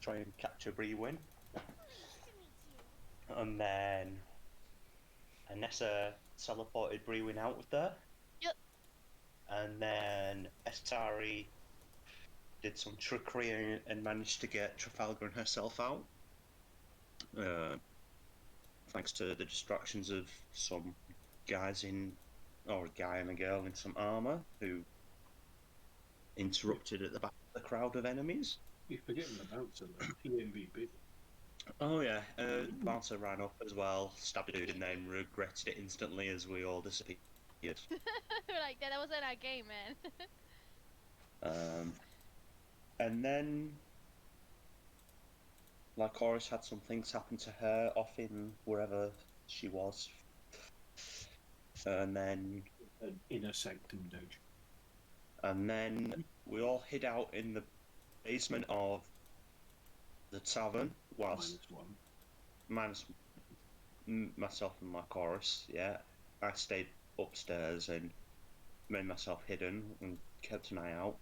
try and capture Brewin. And then Anessa teleported Brewin out of there. Yep. And then Estari did some trickery and managed to get Trafalgar and herself out. Thanks to the distractions of some guys or a guy and a girl in some armour who interrupted at the back of the crowd of enemies. You're forgetting the bouncer, though. PMVP. Oh yeah, Bouncer ran up as well, stabbed a dude, and then regretted it instantly as we all disappeared. Like, that wasn't our game, man. And then Lycoris had some things happen to her off in wherever she was. And then... An inner sanctum doge. And then we all hid out in the basement of the tavern whilst... Minus myself and Lycoris, yeah. I stayed upstairs and made myself hidden and kept an eye out.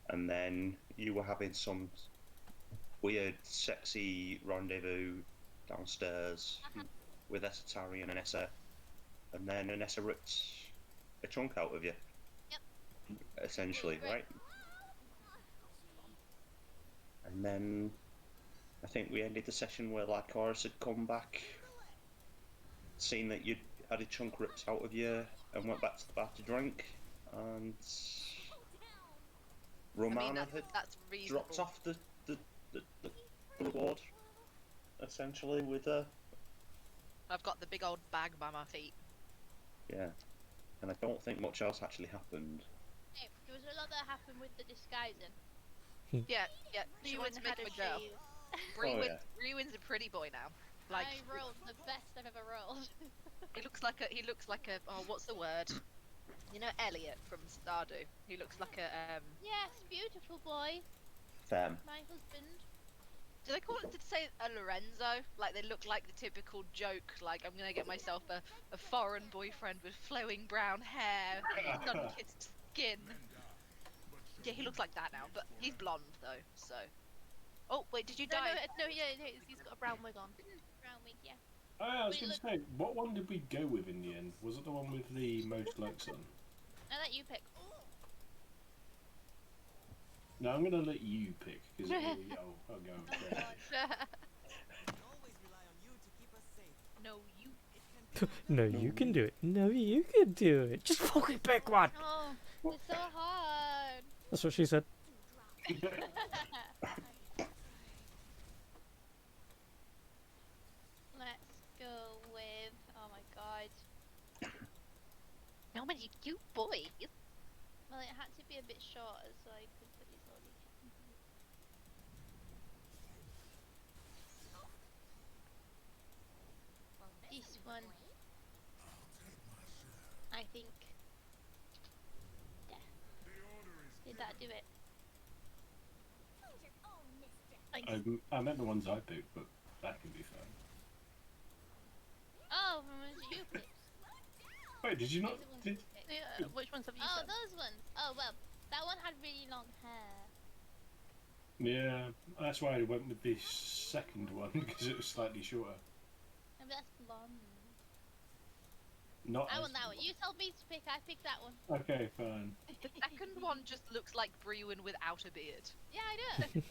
And then you were having some weird, sexy rendezvous downstairs with Esatari and Anessa. And then Anessa ripped a chunk out of you. Yep. Essentially, right? And then I think we ended the session where Lycoris had come back, seen that you'd had a chunk ripped out of you, and went back to the bar to drink. And Romana that's had dropped off the board, essentially, with her. I've got the big old bag by my feet. Yeah. And I don't think much else actually happened. Hey, there was a lot that happened with the disguising. Yeah. She went to make him a girl. Rewin's a pretty boy now. Like, I rolled the best I've ever rolled. he looks like a oh, what's the word? You know Elliot from Stardew. He looks like a Yes, beautiful boy. Femme. My husband. Do they call it? Did they say a Lorenzo? Like they look like the typical joke. Like I'm gonna get myself a foreign boyfriend with flowing brown hair, sun-kissed skin. Yeah, he looks like that now, but he's blonde though. So. Oh wait, did you die? No, he's got a brown wig on. Brown wig, yeah. Oh, yeah, I was going to say, what one did we go with in the end? Was it the one with the most likes on? I'll let you pick. No, I'm going to let you pick, because I'll go first. No, you. No, you can do it. No, you can do it. Just fucking pick one. Oh, it's so hard. That's what she said. Let's go with. Oh my god. How many cute boys? Well, it had to be a bit shorter so I could put these all in. This one. I think. Yeah. Did that do it? I meant the ones I picked, but that can be fine. Oh, from ones that you picked. Wait, did you not? Which ones have you said? Those ones. Oh, well, that one had really long hair. Yeah, that's why I went with the second one, because it was slightly shorter. Maybe that's blonde. Not I want that one. You told me to pick, I picked that one. Okay, fine. The second one just looks like Brewin without a beard. Yeah, I do.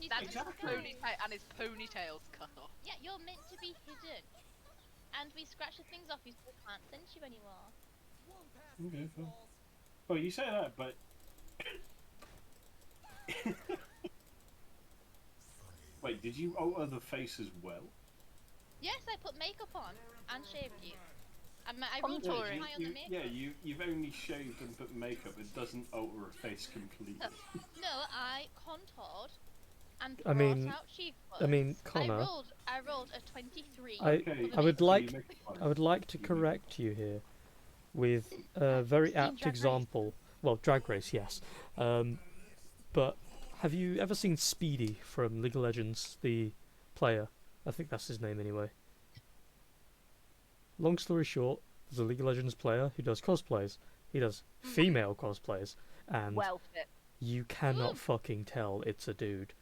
That's Exactly. his ponytail, and his ponytail's cut off. Yeah, you're meant to be hidden. And we scratch the things off you so we can't sense you anymore. Okay, fine. Well, you say that, but... Wait, did you alter the face as well? Yes, I put makeup on and shaved you. I rolled really high on the makeup. Yeah, you've only shaved and put makeup. It doesn't alter a face completely. No, I contoured and I brought mean- out cheekbones. I mean, Connor. I rolled a 23. Okay, I would so like you make it fine. I would like to correct you here with a very Seen apt Drag Race? example. Well, Drag Race, yes. But have you ever seen Speedy from League of Legends, the player? I think that's his name anyway. Long story short, there's a League of Legends player who does cosplays. He does female cosplays, and Well fit. you cannot fucking tell it's a dude.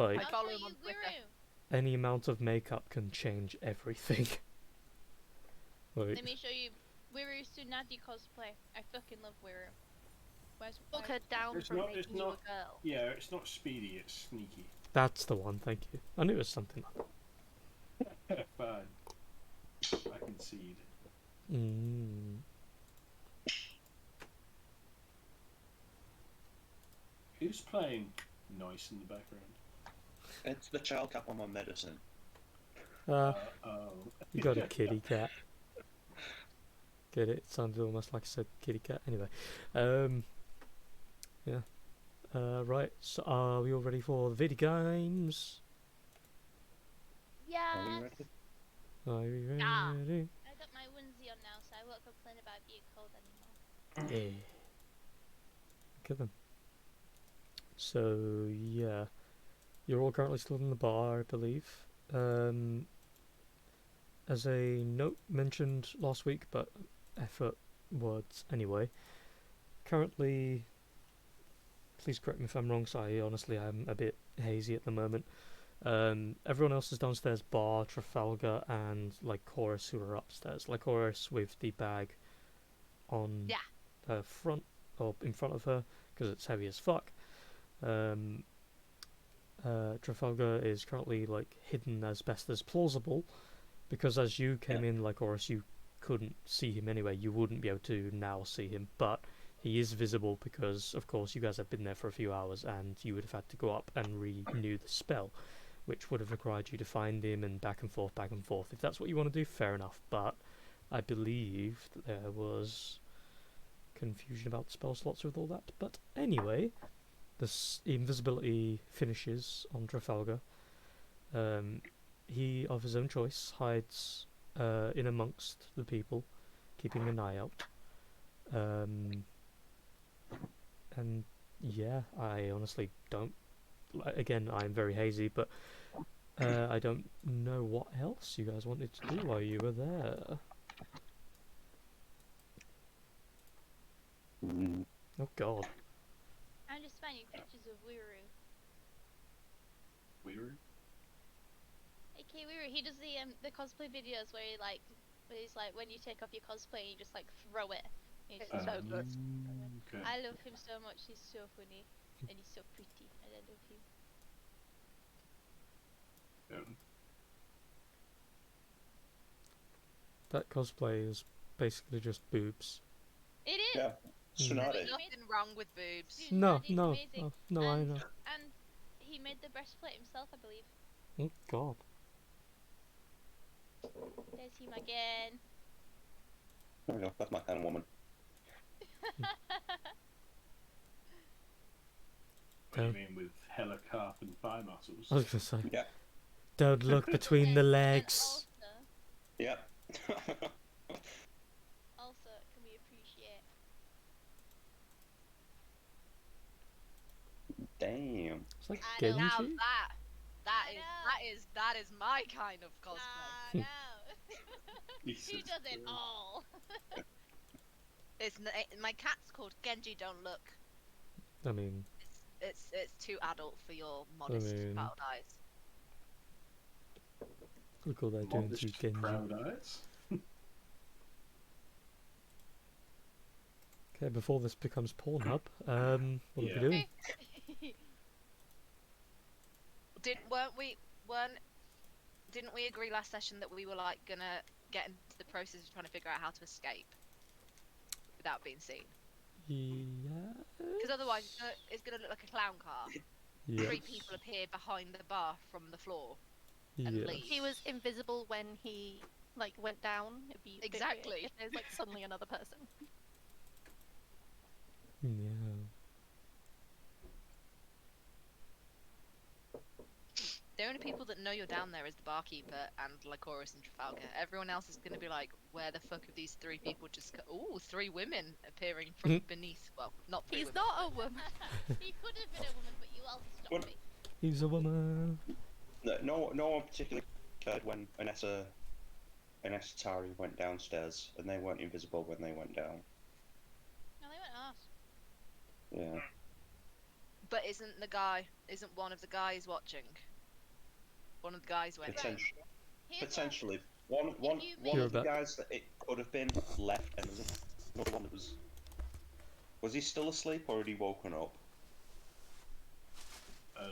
Like, I I'll follow show him on you Twitter. Wiru. any amount of makeup can change everything. Let Like, me show you Wiru Tsunade cosplay. I fucking love Wiru. Took her down It's from not- making it's you not- a girl. Yeah, it's not speedy, it's sneaky. that's the one, thank you. I knew it was something like that. Fine. I concede. Mm. Who's playing nice in the background? It's the child cap on my medicine. Uh, Oh. you got a kitty cat. Get it? It sounded almost like I said kitty cat. Anyway, yeah. Right. So, are we all ready for the video games? Are Yeah. we ready? Are we ready? Ah. I got my onesie on now, so I won't complain about being cold anymore. Yeah. Okay then. So yeah, you're all currently still in the bar, I believe. As a note mentioned last week, but effort words anyway. Currently, please correct me if I'm wrong. So I honestly am a bit hazy at the moment. Everyone else is downstairs, bar Trafalgar and Lycoris, who are upstairs. Lycoris with the bag on Yeah. her front or in front of her because it's heavy as fuck. Trafalgar is currently hidden as best as plausible because as you came in, Lycoris, you couldn't see him anyway. You wouldn't be able to now see him, but he is visible because, of course, you guys have been there for a few hours and you would have had to go up and renew the spell, which would have required you to find him and back and forth, back and forth. If that's what you want to do, fair enough, but I believe that there was confusion about spell slots with all that. But anyway, the invisibility finishes on Trafalgar. He, of his own choice, hides in amongst the people, keeping an eye out. And yeah, I honestly don't. Again, I'm very hazy, but I don't know what else you guys wanted to do while you were there. Mm. Oh God. I'm just finding pictures of Wiru. Weird. Okay, Wiru. He does the cosplay videos where he's like when you take off your cosplay, you just throw it. He's It's just so good. Okay. I love him so much. He's so funny and he's so pretty, and I love him. That cosplay is basically just boobs. It is. Yeah. Tsunade. There's nothing wrong with boobs. Dude, No, Tsunade's no, amazing. no, I And- know. And he made the breastplate himself, I believe. Oh God. There's him again. There we go. That's my kind of woman. What do you mean with hella calf and thigh muscles? I was gonna say. Yeah. Don't look between the And legs. Yeah. Also, can we appreciate? Damn. It's like I know. Now Genji. I know. that is my kind of cosplay. No. Jesus She does it Christ. all. My cat's called Genji. Don't look. I mean, It's too adult for your modest mean- proud eyes. look all they're doing to Modest, Genji. proud eyes. Okay, before this becomes Pornhub, what are we Yeah. doing? Didn't we agree last session that we were gonna get into the process of trying to figure out how to escape without being seen? Yeah. Because otherwise it's gonna look like a clown car. Yes. 3 people appear behind the bar from the floor. and Yes. leave. He was invisible when he went down. It'd be a bit weird Exactly. if there's suddenly another person. Yeah. The only people that know you're down there is the barkeeper and Lycoris and Trafalgar. Everyone else is going to be like, where the fuck have these 3 people just Ooh, 3 women appearing from beneath. Well, not 3 He's women. not a woman. He could have been a woman, but you all stopped What? me. He's a woman. No one particularly cared when Anessa and Tari went downstairs, and they weren't invisible when they went down. No, they went off. Yeah. But isn't one of the guys watching? One of the guys went. Potentially. Here's Potentially. One you of You're the back. guys that it could have been left, and there's another one that was. Was he still asleep or had he woken up?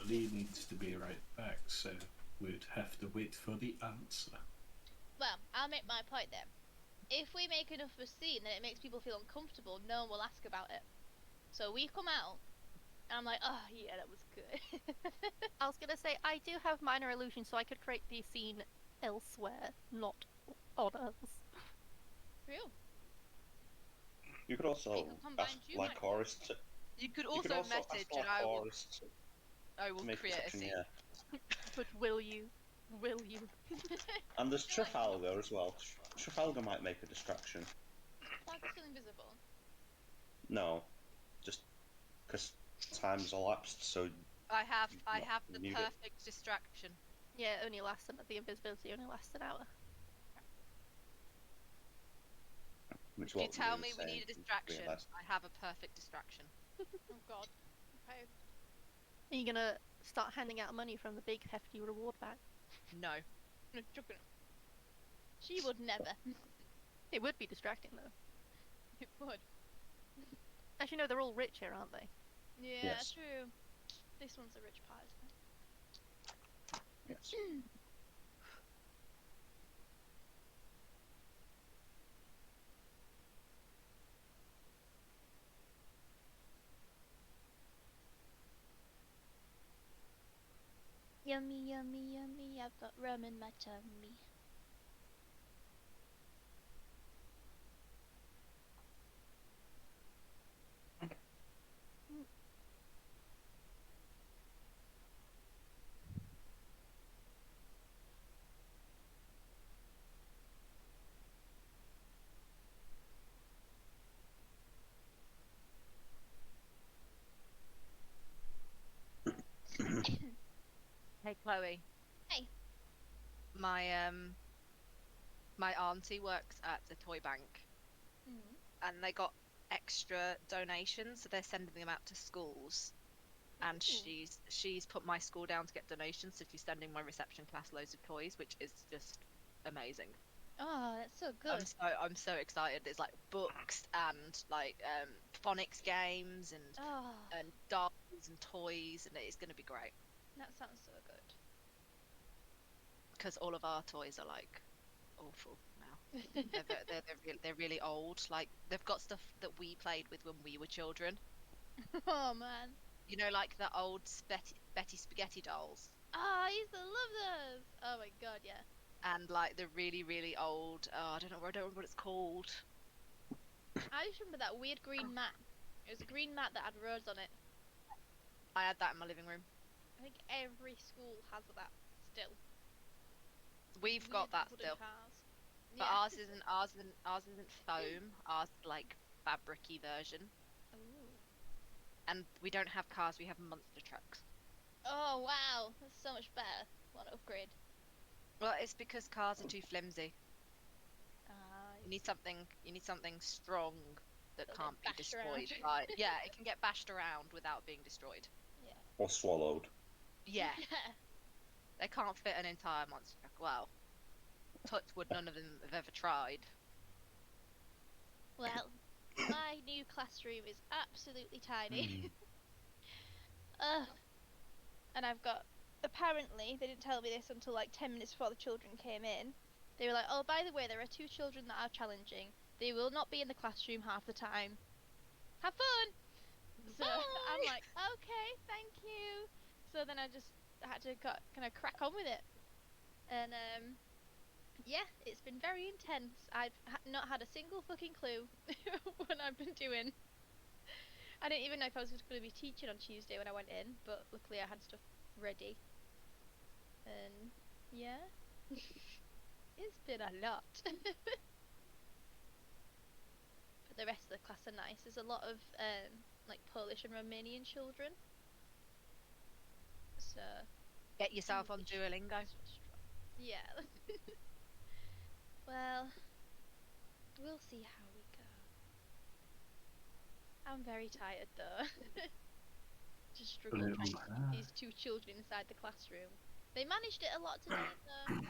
Lee needs to be right back, so we'd have to wait for the answer. Well, I'll make my point then. If we make enough of a scene that it makes people feel uncomfortable, no one will ask about it. So we come out, and I'm like, oh yeah, that was good. I was gonna say I do have minor illusion, so I could create the scene elsewhere, not on us. True. You could also It could combine ask two Lycoris to. You could You could also also message, ask and I will Lycoris to make a create a section, scene. yeah. But will you? Will you? And there's feel like- Trafalgar as well. Trafalgar might make a distraction. Like it's still invisible. No, just because time's elapsed, so I have Not the need it. perfect distraction. Yeah, it only lasts the invisibility only lasts an hour. which If you what tell we me were we need a saying, distraction, realised. I have a perfect distraction. Oh god. Okay. Are you gonna start handing out money from the big hefty reward bag? No. No, joking. She would never. It would be distracting though. It would. As you know, they're all rich here, aren't they? Yeah, Yes. true. This one's a rich part, isn't it? Yes. Yummy, yummy, yummy. I've got rum in my tummy. Hey Chloe. Hey. My auntie works at the toy bank, and they got extra donations, so they're sending them out to schools. And Ooh. she's put my school down to get donations, so she's sending my reception class loads of toys, which is just amazing. Oh, that's so good. I'm so excited. There's like books and like phonics games and Oh, dolls and toys, and it's gonna be great that sounds so good. because all of our toys are like awful now. They're really old. Like they've got stuff that we played with when we were children. Oh man. You know, like the old Betty Spaghetti dolls, Oh, I used to love those. Oh my god, yeah. and like the really old. Oh, I don't remember what it's called. I just remember that weird green mat. It was a green mat that had roads on it. I had that in my living room. I think every school has that still. We've got Weird that wooden still, cars. but Yeah. ours isn't foam. Ours is like fabricy version, Ooh. and we don't have cars. We have monster trucks. Oh wow, that's so much better. Want to upgrade? Well, it's because cars are too flimsy. Ah, You need something strong that They'll can't get be bashed around. destroyed. Like, yeah, it can get bashed around without being destroyed. Or swallowed. Yeah, they can't fit an entire monster truck. Well, touch wood, none of them have ever tried. Well, my new classroom is absolutely tiny. Mm. Ugh. And I've got. Apparently, they didn't tell me this until like 10 minutes before the children came in. They were like, oh, by the way, there are 2 children that are challenging. They will not be in the classroom half the time. Have fun! So I'm like, okay, thank you. So then I just had to kind of crack on with it. And yeah, it's been very intense. I've not had a single fucking clue what I've been doing. I didn't even know if I was going to be teaching on Tuesday when I went in, but luckily I had stuff ready. And yeah, it's been a lot. But the rest of the class are nice. There's a lot of like Polish and Romanian children. So Get yourself on English Duolingo. is what's strong. Yeah. Well, we'll see how we go. I'm very tired though. to struggle trying to Little keep these two children inside the classroom. They managed it a lot today, though.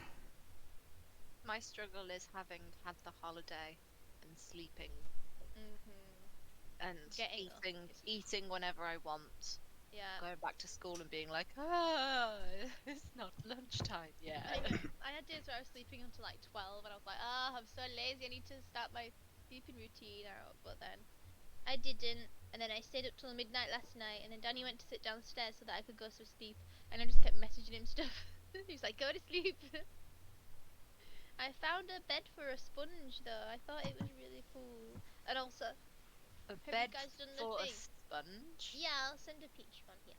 My struggle is having had the holiday and sleeping and Getting up is- eating whenever I want. Yeah. Going back to school and being like, it's not lunchtime yet. I know. I had days where I was sleeping until like 12, and I was like, I'm so lazy. I need to start my sleeping routine out. But then I didn't, and then I stayed up till midnight last night, and then Danny went to sit downstairs so that I could go to sleep, and I just kept messaging him stuff. He was like, go to sleep. I found a bed for a sponge though. I thought it was really cool. And also, A you bed guys done the for a thing? sponge? yeah, I'll send a picture one here.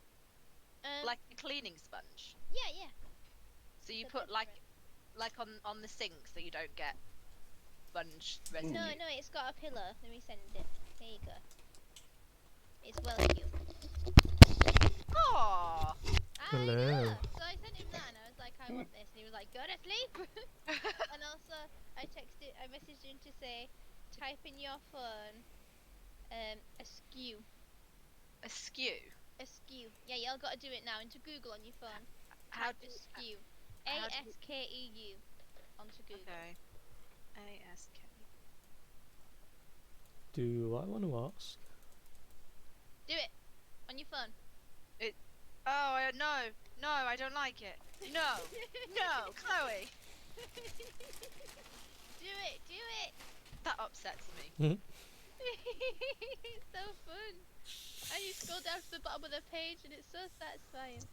Like a cleaning sponge. Yeah. So you The put bed like for it. on the sink so you don't get sponge residue. No, it's got a pillow. Let me send it. Here you go. It's well cute. Aww. I Hello. know. So I sent him that, and I was like, I want this, and he was like, go to sleep. And also, I messaged him to say, type in your phone, askew. Askew. Askew. Yeah, y'all gotta do it now into Google on your phone. How Type do askew. how do- ASKEU onto Google. Okay. ASK. Do I want to ask? Do it on your phone. Oh, no, I don't like it. No, no, Chloe. Do it. That upsets me. It's so fun. And you scroll down to the bottom of the page, and it's so satisfying.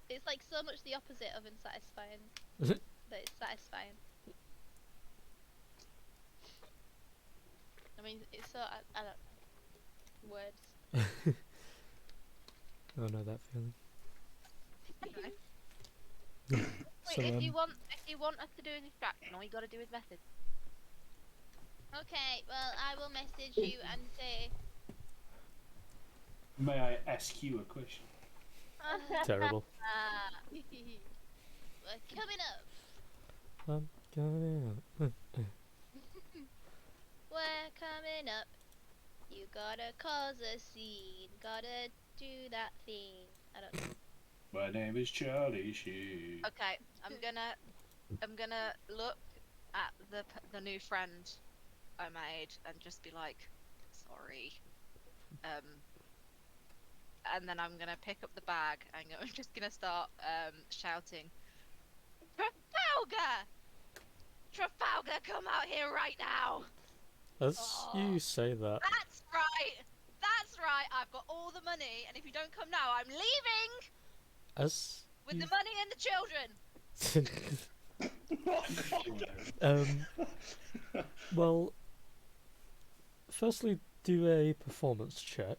It's like so much the opposite of unsatisfying, but it's satisfying. I mean, it's so I don't know. Words. I know that feeling. Okay. So, Wait, if you want us to do a distraction, all you gotta do is message. Okay, well, I will message you and say. May I ask you a question? terrible. We're coming up. We're coming up. You gotta cause a scene. Gotta do that thing. I don't know. My name is Charlie Sheen. Okay, I'm gonna look at the new friend I made and just be like, sorry. And then I'm gonna pick up the bag and I'm just gonna start shouting, Trafalgar! Trafalgar, come out here right now! As you say that, That's right! That's right! I've got all the money, and if you don't come now, I'm leaving! as With you the money and the children! well, firstly, do a performance check.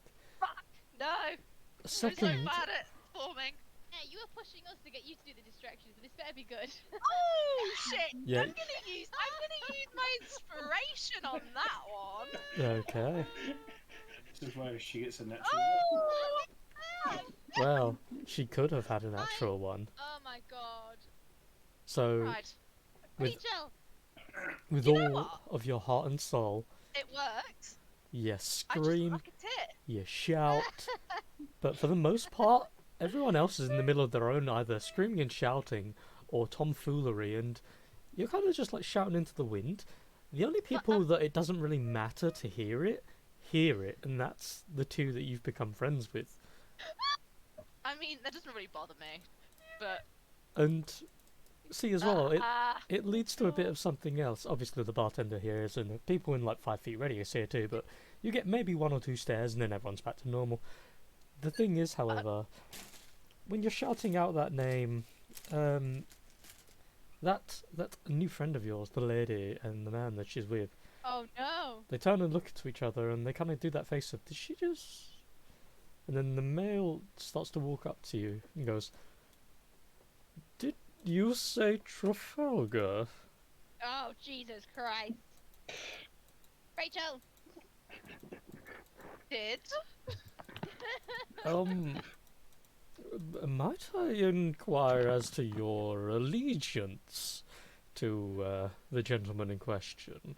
No! I'm so Second, bad at performing. Yeah, you were pushing us to get you to do the distractions, but this better be good. Oh shit! Yeah. I'm gonna use my inspiration on that one. okay. This is where she gets a natural. Oh! Well, she could have had an actual one. Oh my god. So, Right, with Rachel! with You know all what? of your heart and soul, it worked. you I just scream, like a tit. you shout, but for the most part, everyone else is in the middle of their own either screaming and shouting or tomfoolery, and you're kind of just like shouting into the wind. The only people that it doesn't really matter to hear it, and that's the two that you've become friends with. I mean, that doesn't really bother me, but And see as well, it leads to a bit of something else. Obviously, the bartender here is, and the people in like 5 feet radius here too. But you get maybe 1 or 2 stares, and then everyone's back to normal. The thing is, however, when you're shouting out that name, that new friend of yours, the lady and the man that she's with, Oh no! they turn and look at each other, and they kind of do that face of, did she just? And then the male starts to walk up to you and goes, "Did you say Trafalgar?" Oh, Jesus Christ. Rachel! did. Might I inquire as to your allegiance to the gentleman in question?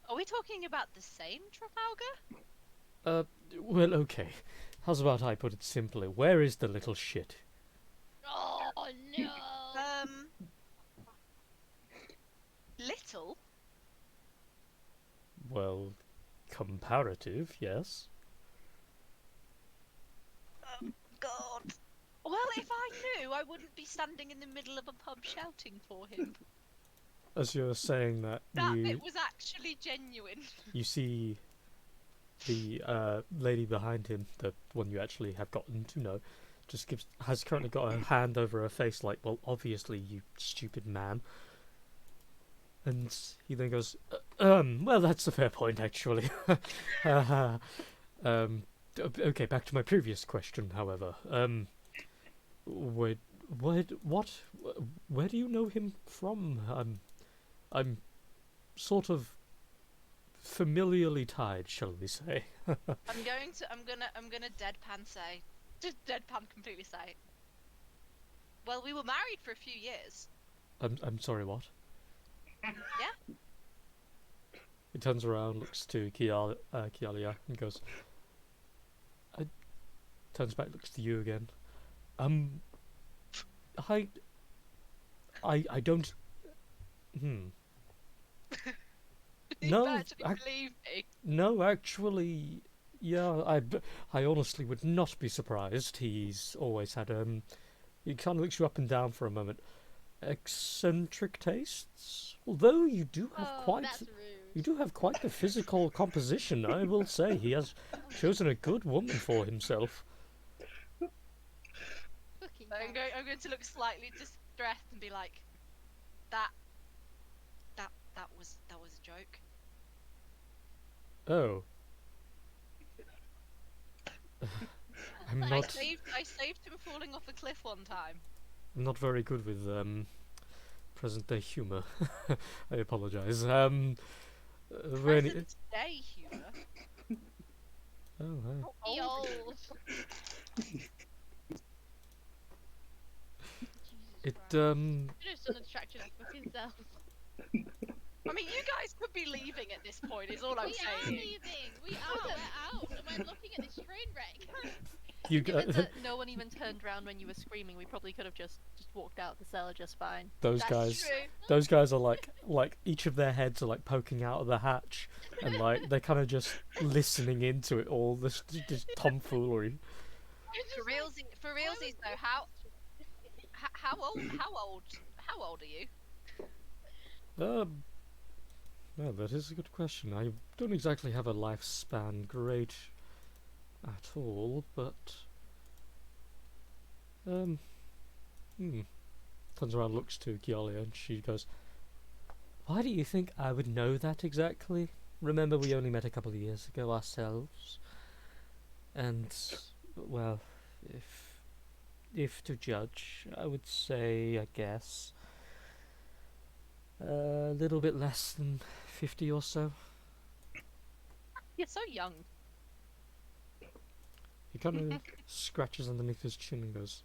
Are we talking about the same Trafalgar? Well, okay. How's about I put it simply? Where is the little shit? Oh no! Little. Well, comparative, yes. Oh, God. Well, if I knew, I wouldn't be standing in the middle of a pub shouting for him. As you're saying that, That bit was actually genuine. you see the lady behind him, the one you actually have gotten to know, has currently got her hand over her face, like, well, obviously, you stupid man. And he then goes, well, that's a fair point, actually. Okay, back to my previous question, however. Where, where do you know him from? I'm sort of familiarly tied, shall we say? I'm gonna deadpan say, just deadpan completely say. Well, we were married for a few years. I'm sorry, what? Yeah. He turns around, looks to Kialia, and goes. Turns back, looks to you again. I don't. No, actually believe me. No, actually, yeah. I honestly would not be surprised. He's always had He kind of looks you up and down for a moment. Eccentric tastes. Although you do have That's rude. you do have quite the physical composition. I will say he has chosen a good woman for himself. Fucking I'm going to look slightly distressed and be like, that was a joke. Oh. I'm I not. saved him falling off a cliff one time. I'm not very good with present day humour. I apologise. Present day humour. Oh, hey. How old? It Should have done a track to that fucking self. I mean, you guys could be leaving at this point. Is all I'm We are saying. leaving. We are. We're out. And we're looking at this train wreck. you Given got that no one even turned around when you were screaming, we probably could have just walked out the cellar just fine. those That's guys. true. Those guys are like each of their heads are like poking out of the hatch, and like they're kind of just listening into it all. This tomfoolery. For realsies though, how old are you? Well, that is a good question. I don't exactly have a lifespan great at all, but turns around, looks to Kialia, and she goes, "Why do you think I would know that exactly? Remember, we only met a couple of years ago ourselves, and well, if to judge, I would say, I guess, a little bit less than 50 or so." You're so young. He kind of scratches underneath his chin and goes,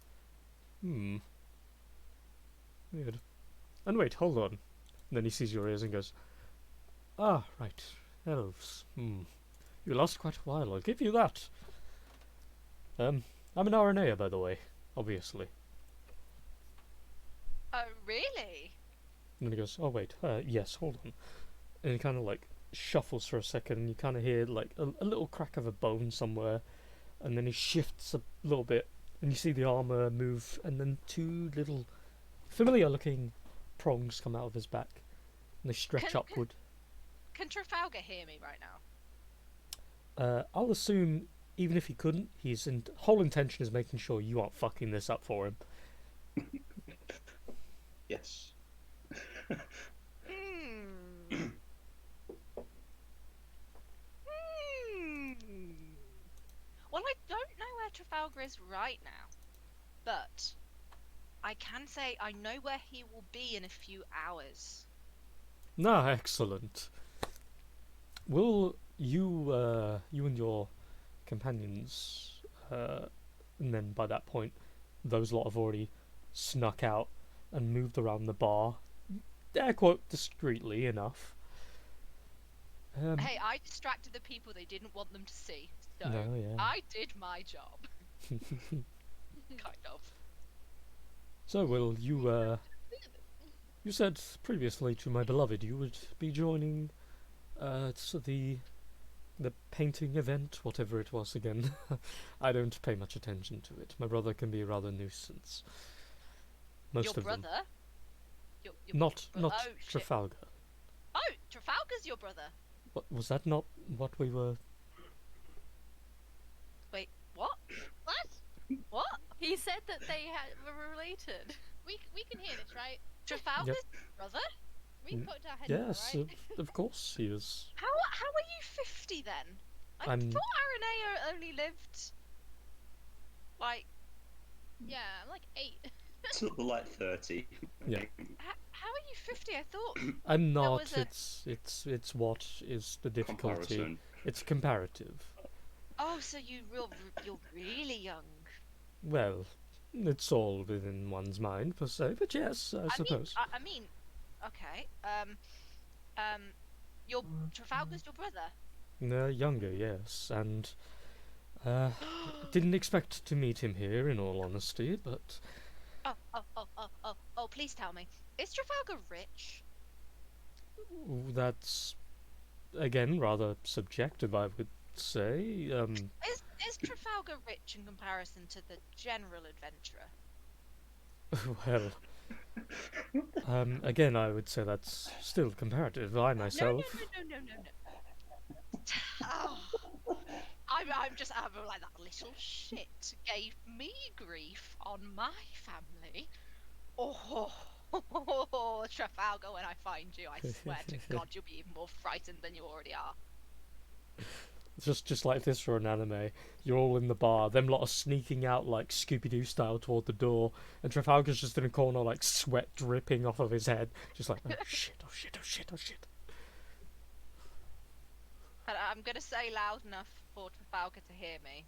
weird. And wait, hold on. And then he sees your ears and goes, ah, right, elves. You last quite a while, I'll give you that. I'm an RNA, by the way, obviously. Oh, really? And then he goes, oh wait, yes, hold on. And he kind of like shuffles for a second, and you kind of hear like a little crack of a bone somewhere, and then he shifts a little bit, and you see the armor move, and then two little familiar-looking prongs come out of his back, and they stretch upward. Can Trafalgar hear me right now? I'll assume, even if he couldn't, his whole intention is making sure you aren't fucking this up for him. Yes. Well, I don't know where Trafalgar is right now, but I can say I know where he will be in a few hours. Ah, excellent. Will you, you and your companions, and then by that point, those lot have already snuck out and moved around the bar, air quote, discreetly enough. Hey, I distracted the people they didn't want them to see, so No, yeah. I did my job. Kind of. So, Will, you said previously to my beloved you would be joining the painting event, whatever it was again. I don't pay much attention to it. My brother can be a rather nuisance. Most Your of brother? them. Your Not oh shit. Trafalgar. Oh, Trafalgar's your brother. What was that? Not what we were. Wait, what? What? What? He said that they were related. We can hear this, right? Trafalgar's brother? We Mm, poked our heads out, Yes, right? of course he is. How are you 50 then? I I'm- thought Aranea only lived like Yeah, I'm like 8. Till like 30. Yeah. how are you 50? I thought I'm not. was a- It's what is the difficulty. Comparison. It's comparative. oh, so you're really young. Well, it's all within one's mind per se, but yes, I suppose. I mean, okay. Your Trafalgar's your brother. Younger, yes, and didn't expect to meet him here, in all honesty, but Oh, please tell me. Is Trafalgar rich? that's again rather subjective, I would say. Is Trafalgar rich in comparison to the general adventurer? Well, again, I would say that's still comparative. I myself. No. Oh, I'm like that little shit gave me grief on my family. Oh, Trafalgar, when I find you, I swear to God, you'll be even more frightened than you already are. Just like this for an anime, you're all in the bar, them lot are sneaking out like Scooby-Doo style toward the door, and Trafalgar's just in a corner like sweat dripping off of his head, just like, oh shit, oh shit, oh shit, oh shit. And I'm gonna say loud enough for Trafalgar to hear me.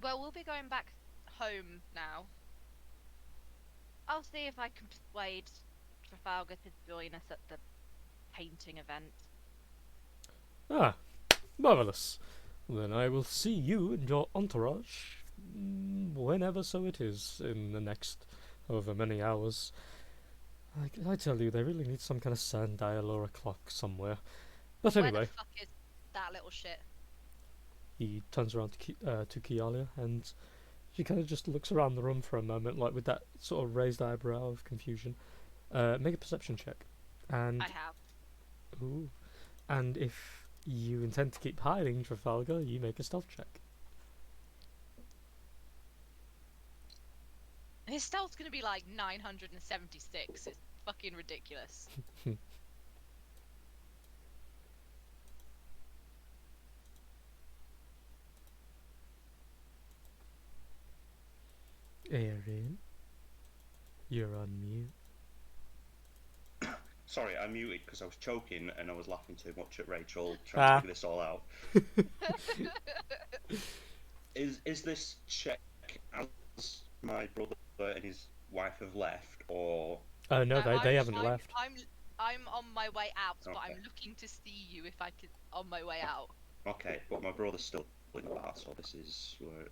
Well, we'll be going back home now. I'll see if I can persuade Trafalgar to join us at the painting event. Ah, marvellous. Then I will see you and your entourage whenever so it is in the next however many hours. I tell you, they really need some kind of sundial or a clock somewhere. But Where anyway, the fuck is that little shit? he turns around to Kialia, and she kind of just looks around the room for a moment, like with that sort of raised eyebrow of confusion. Make a perception check. And I have. ooh, and if you intend to keep hiding Trafalgar, you make a stealth check. His stealth's gonna be like 976. It's fucking ridiculous. Erin, you're on mute. Sorry, I muted because I was choking and I was laughing too much at Rachel trying to figure this all out. Is this check as my brother and his wife have left, or Oh no, they I'm- haven't I'm- left. I'm on my way out, but Okay. I'm looking to see you if I could on my way out. okay? But my brother's still in the bar, so this is where.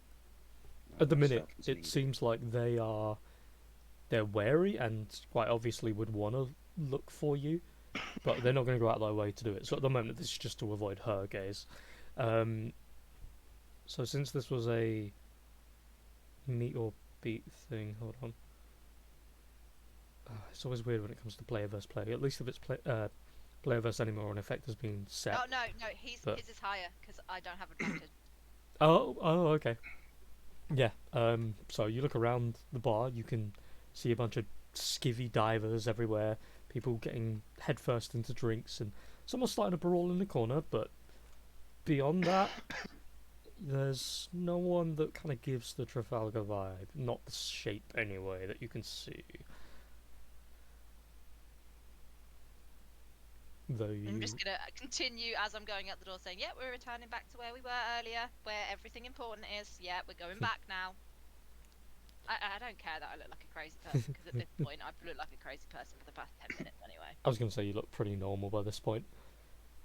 At the minute, Stealth is it needed. seems like they're wary and quite obviously would want to look for you, but they're not going to go out their way to do it. So at the moment, this is just to avoid her gaze. So since this was a meet or beat thing, hold on. It's always weird when it comes to player versus player. At least if it's player versus enemy or an effect has been set. Oh no, his But- is higher because I don't have advantage. Oh, okay. Yeah. So you look around the bar, you can see a bunch of skivvy divers everywhere, people getting headfirst into drinks, and someone starting a brawl in the corner. But beyond that, there's no one that kind of gives the Trafalgar vibe. Not the shape, anyway, that you can see. Though you. I'm just gonna continue as I'm going out the door, saying, "Yeah, we're returning back to where we were earlier, where everything important is. Yeah, we're going back now." I don't care that I look like a crazy person because at this point I've looked like a crazy person for the past 10 minutes anyway. I was going to say you look pretty normal by this point.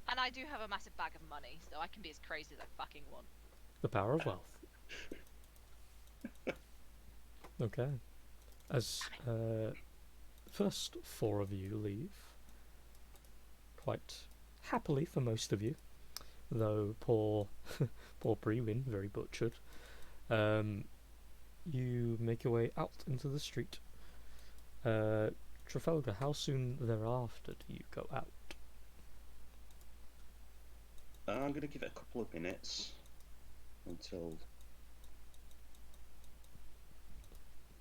And I do have a massive bag of money, so I can be as crazy as I fucking want. The power of wealth. Okay. As first 4 of you leave, quite happily for most of you, though poor Brewin, very butchered. You make your way out into the street. Trafalgar, how soon thereafter do you go out? I'm going to give it a couple of minutes until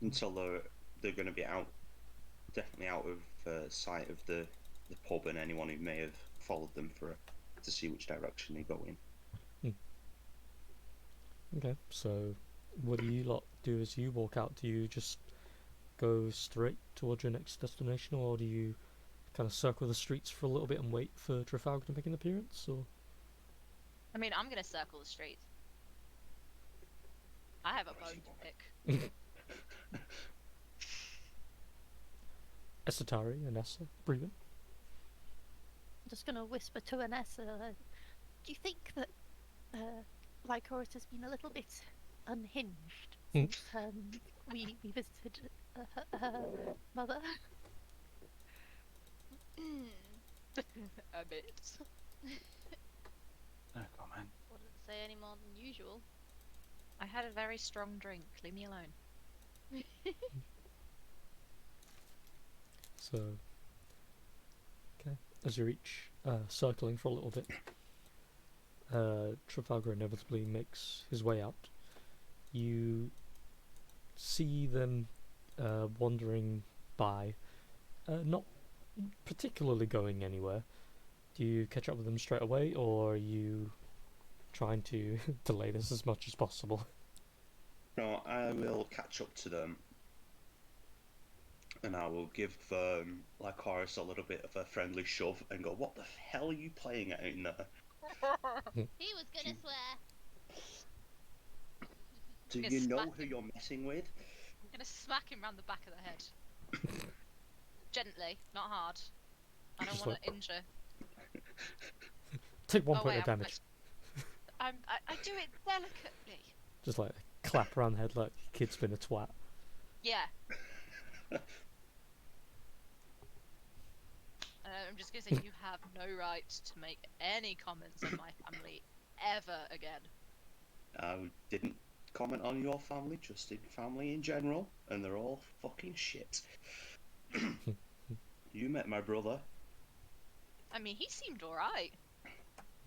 they're going to be out, definitely out of sight of the pub and anyone who may have followed them to see which direction they go in. Okay, so what do you lot do as you walk out? Do you just go straight towards your next destination, or do you kind of circle the streets for a little bit and wait for Trafalgar to make an appearance? Or I mean, I'm gonna circle the streets. I have a bone to pick. Esatari, Anessa, Breven? I'm just gonna whisper to Anessa. Do you think that Lycoris has been a little bit unhinged since we visited her mother? A bit. No comment. Wouldn't say any more than usual. I had a very strong drink. Leave me alone. So, okay, as you reach circling for a little bit, Trafalgar inevitably makes his way out. You see them wandering by, not particularly going anywhere. Do you catch up with them straight away, or are you trying to delay this as much as possible? No, I will catch up to them, and I will give Lycoris a little bit of a friendly shove and go, "What the hell are you playing at in there? He was gonna swear. Do Gonna you know smack who him. you're messing with?" I'm gonna smack him round the back of the head. Gently, not hard. I don't Just want like- to injure. Take 1 Oh, point wait, of damage. I do it delicately. Just like a clap around the head like your kid's been a twat. Yeah. I'm just gonna say you have no right to make any comments on my family ever again. I didn't comment on your family, just in family in general, and they're all fucking shit. You met my brother. I mean, he seemed alright.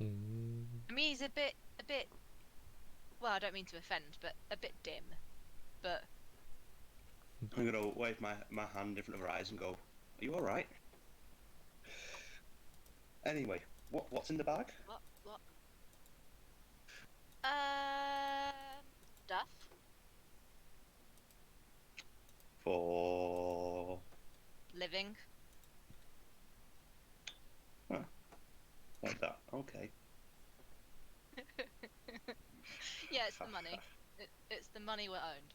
Mm. I mean, he's a bit. Well, I don't mean to offend, but a bit dim. But I'm gonna wave my hand in front of her eyes and go, "Are you alright?" Anyway, what's in the bag? what? Stuff. For Living. like that. Okay. Yeah, it's the money. It's the money we're owned.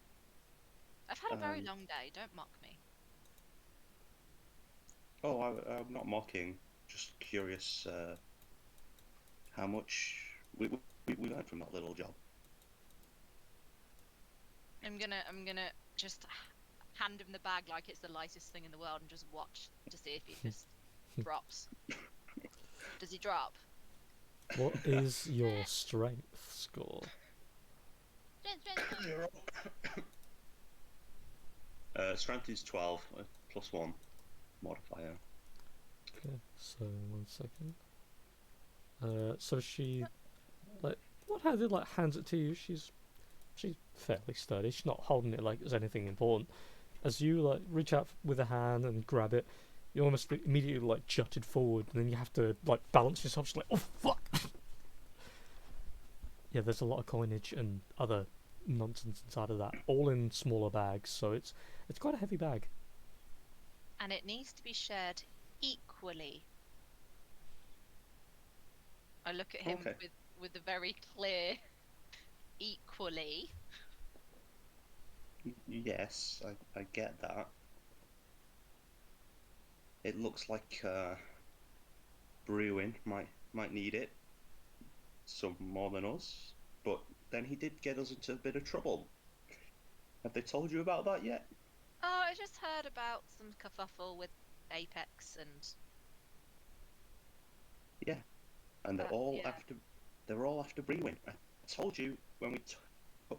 I've had a very long day. Don't mock me. Oh, I'm not mocking. Just curious. How much we got from that little job? I'm gonna just hand him the bag like it's the lightest thing in the world and just watch to see if he just drops. Does he drop? What is your strength score? Strength. Strength is 12 plus 1 modifier. Okay, so 1 second. So she, like, hands it to you. She's fairly sturdy. She's not holding it like it's anything important. As you like reach out with a hand and grab it, you almost immediately like jutted forward, and then you have to like balance yourself. Just like, oh fuck. Yeah, there's a lot of coinage and other nonsense inside of that, all in smaller bags. So it's quite a heavy bag. And it needs to be shared equally. I look at him Okay. with a very clear equally. Yes, I get that. It looks like Brewin might might need it, some more than us. But then he did get us into a bit of trouble. Have they told you about that yet? Oh, I just heard about some kerfuffle with Apex and Yeah, and they're all yeah. after Brewin. I told you when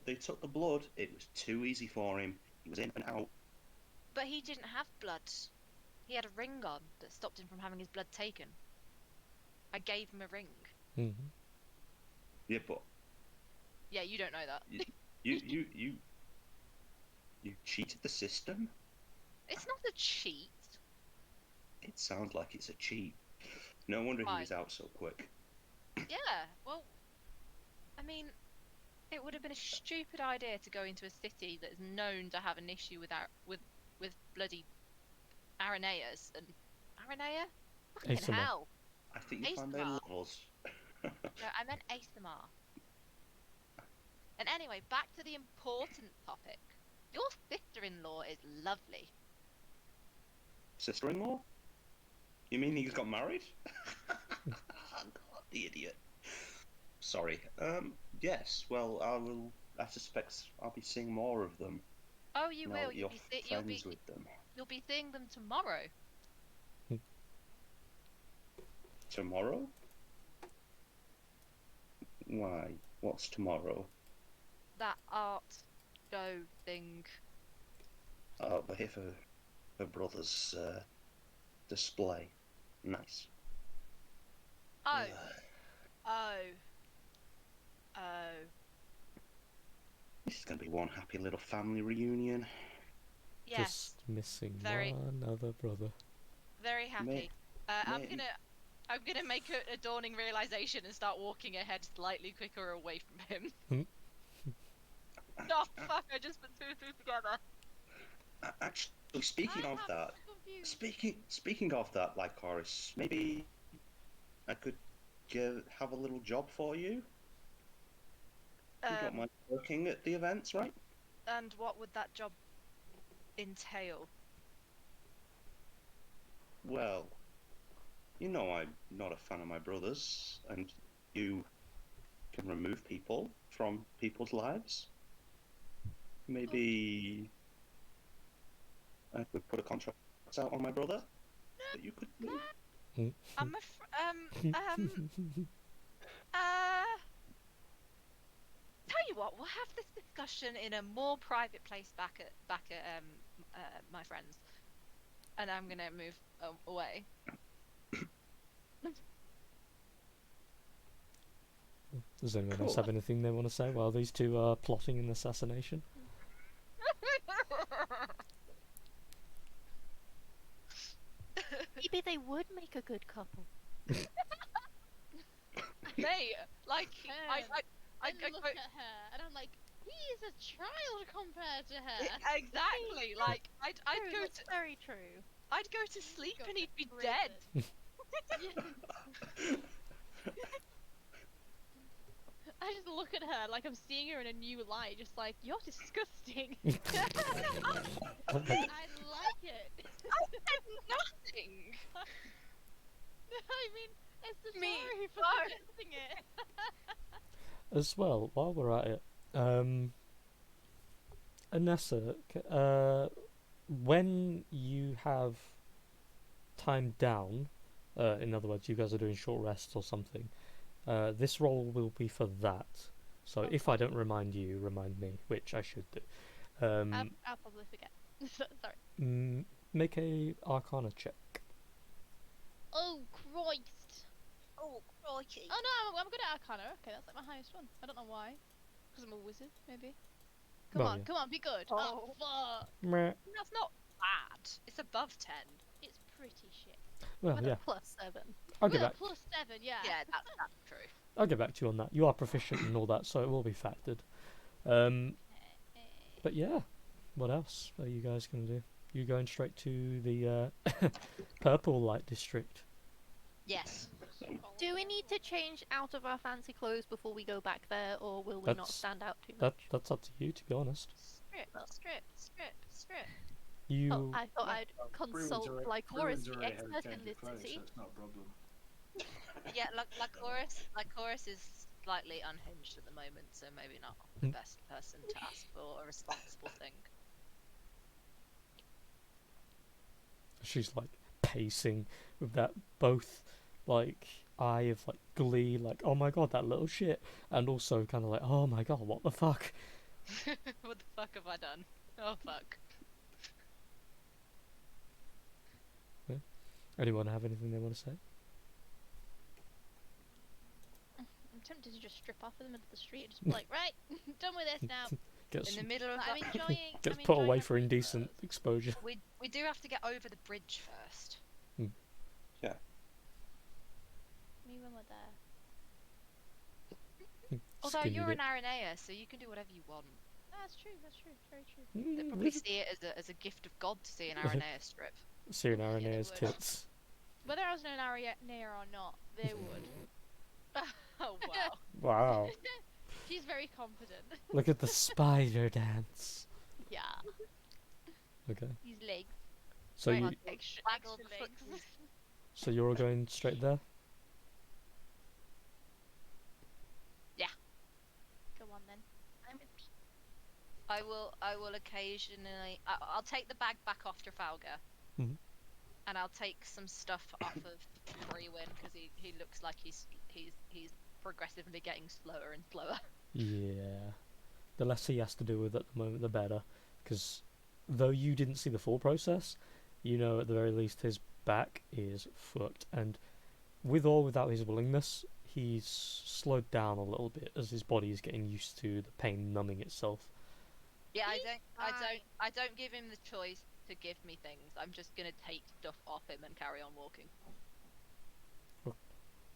they took the blood, it was too easy for him. He was in and out. But he didn't have blood. He had a ring on that stopped him from having his blood taken. I gave him a ring. Mhm. Yeah, but Yeah, you don't know that. you cheated the system. It's not a cheat. It sounds like it's a cheat. No wonder he Why? was out so quick. Yeah, well, I mean, it would have been a stupid idea to go into a city that is known to have an issue with with bloody Arenaeus and Aranea? Fucking Asomar. hell. I think you found their ASMR. levels. No, I meant ASMR. And anyway, back to the important topic. Your sister-in-law is lovely. Sister-in-law? You mean he's got married? God, the idiot. Sorry. Yes. Well, I suspect I'll be seeing more of them. Oh, you Now will. that you're friends with them. You'll be seeing them tomorrow. Tomorrow? Why? What's tomorrow? That art show thing. Oh, we're here for her brother's display. Nice. Oh. Oh. Oh. This is going to be one happy little family reunion. Yes. Just missing Very- one other brother. Very happy. I'm Mate. gonna make a dawning realization and start walking ahead slightly quicker away from him. Oh fuck! I just put two and two together. Actually, speaking of that, Confused. speaking of that, like Horace, maybe I could have a little job for you. You don't mind working at the events, right? And what would that job entail? Well, you know I'm not a fan of my brothers, and you can remove people from people's lives. Maybe I could put a contract out on my brother that you could do. I'm tell you what, we'll have this discussion in a more private place back at my friends, and I'm gonna move away. Does anyone else Cool. have anything they want to say while these two are plotting an assassination? Maybe they would make a good couple. Mate, like I look at her, and I'm like, he is a child compared to her. exactly like I'd True, go that's to very true. I'd go to sleep got and he'd be prison. dead. I just look at her like I'm seeing her in a new light, just like, you're disgusting. Oh my- I like it. Nothing. I mean, it's the Me, story for no. suggesting it. As well, while we're at it, Anessa, when you have time down, in other words, you guys are doing short rests or something, this roll will be for that. So if I don't remind you, remind me, which I should do. I'll probably forget. Sorry. Make a Arcana check. Oh, Christ. Oh, crikey. Oh no, I'm good at Arcana. Okay, that's like my highest one. I don't know why. Because I'm a wizard, maybe. Come Well, on, yeah. come on, be good. Oh, fuck. Meh. That's not bad. It's above 10. It's pretty shit. Well, With yeah, a +7. I'll get Well, back. +7, yeah. Yeah, that's true. I'll get back to you on that. You are proficient and all that, so it will be factored. But yeah, what else are you guys gonna do? You going straight to the purple light district? Yes. Do we need to change out of our fancy clothes before we go back there, or will we not That's- stand out too That much? that's up to you, to be honest. Strip. You Oh, I thought Yeah, I'd well, consult Bruins are- like Bruins Horace, are the already expert in changed this clothes, city. so it's not a problem. Yeah, Lycoris is slightly unhinged at the moment, so maybe not the best person to ask for a responsible thing. She's like pacing with that both like eye of like glee, like oh my god that little shit, and also kind of like oh my god what the fuck. What the fuck have I done? Oh fuck. Anyone have anything they want to say? I'm tempted to just strip off in the middle of the street and just be like, right, done with this now. Gets In the middle of Like, I'm that, enjoying. gets I'm put enjoying away my for free indecent clothes. exposure. we do have to get over the bridge first. Yeah. Me when we're there. Although Skin you're idiot. an Aranea, so you can do whatever you want. That's true. That's true. Very true. They probably see it as a gift of God to see an Aranea strip. Seeing Yeah, they Aranea's would. tits. Whether I was known Ariana or not, they would. Oh wow. Wow. She's very confident. Look at the spider dance. Yeah. Okay. These legs. So Right, you extra Waggle the legs. foot. so you're all going straight there? Go on then. I'm with Pete. I will occasionally. I'll take the bag back off Trafalgar, Mhm. and I'll take some stuff off of Freewin because he looks like he's progressively getting slower and slower. Yeah. The less he has to do with at the moment, the better. Because though you didn't see the full process, you know at the very least his back is fucked. And with or without his willingness, he's slowed down a little bit as his body is getting used to the pain numbing itself. Yeah, He's fine. I don't give him the choice to give me things. I'm just gonna take stuff off him and carry on walking.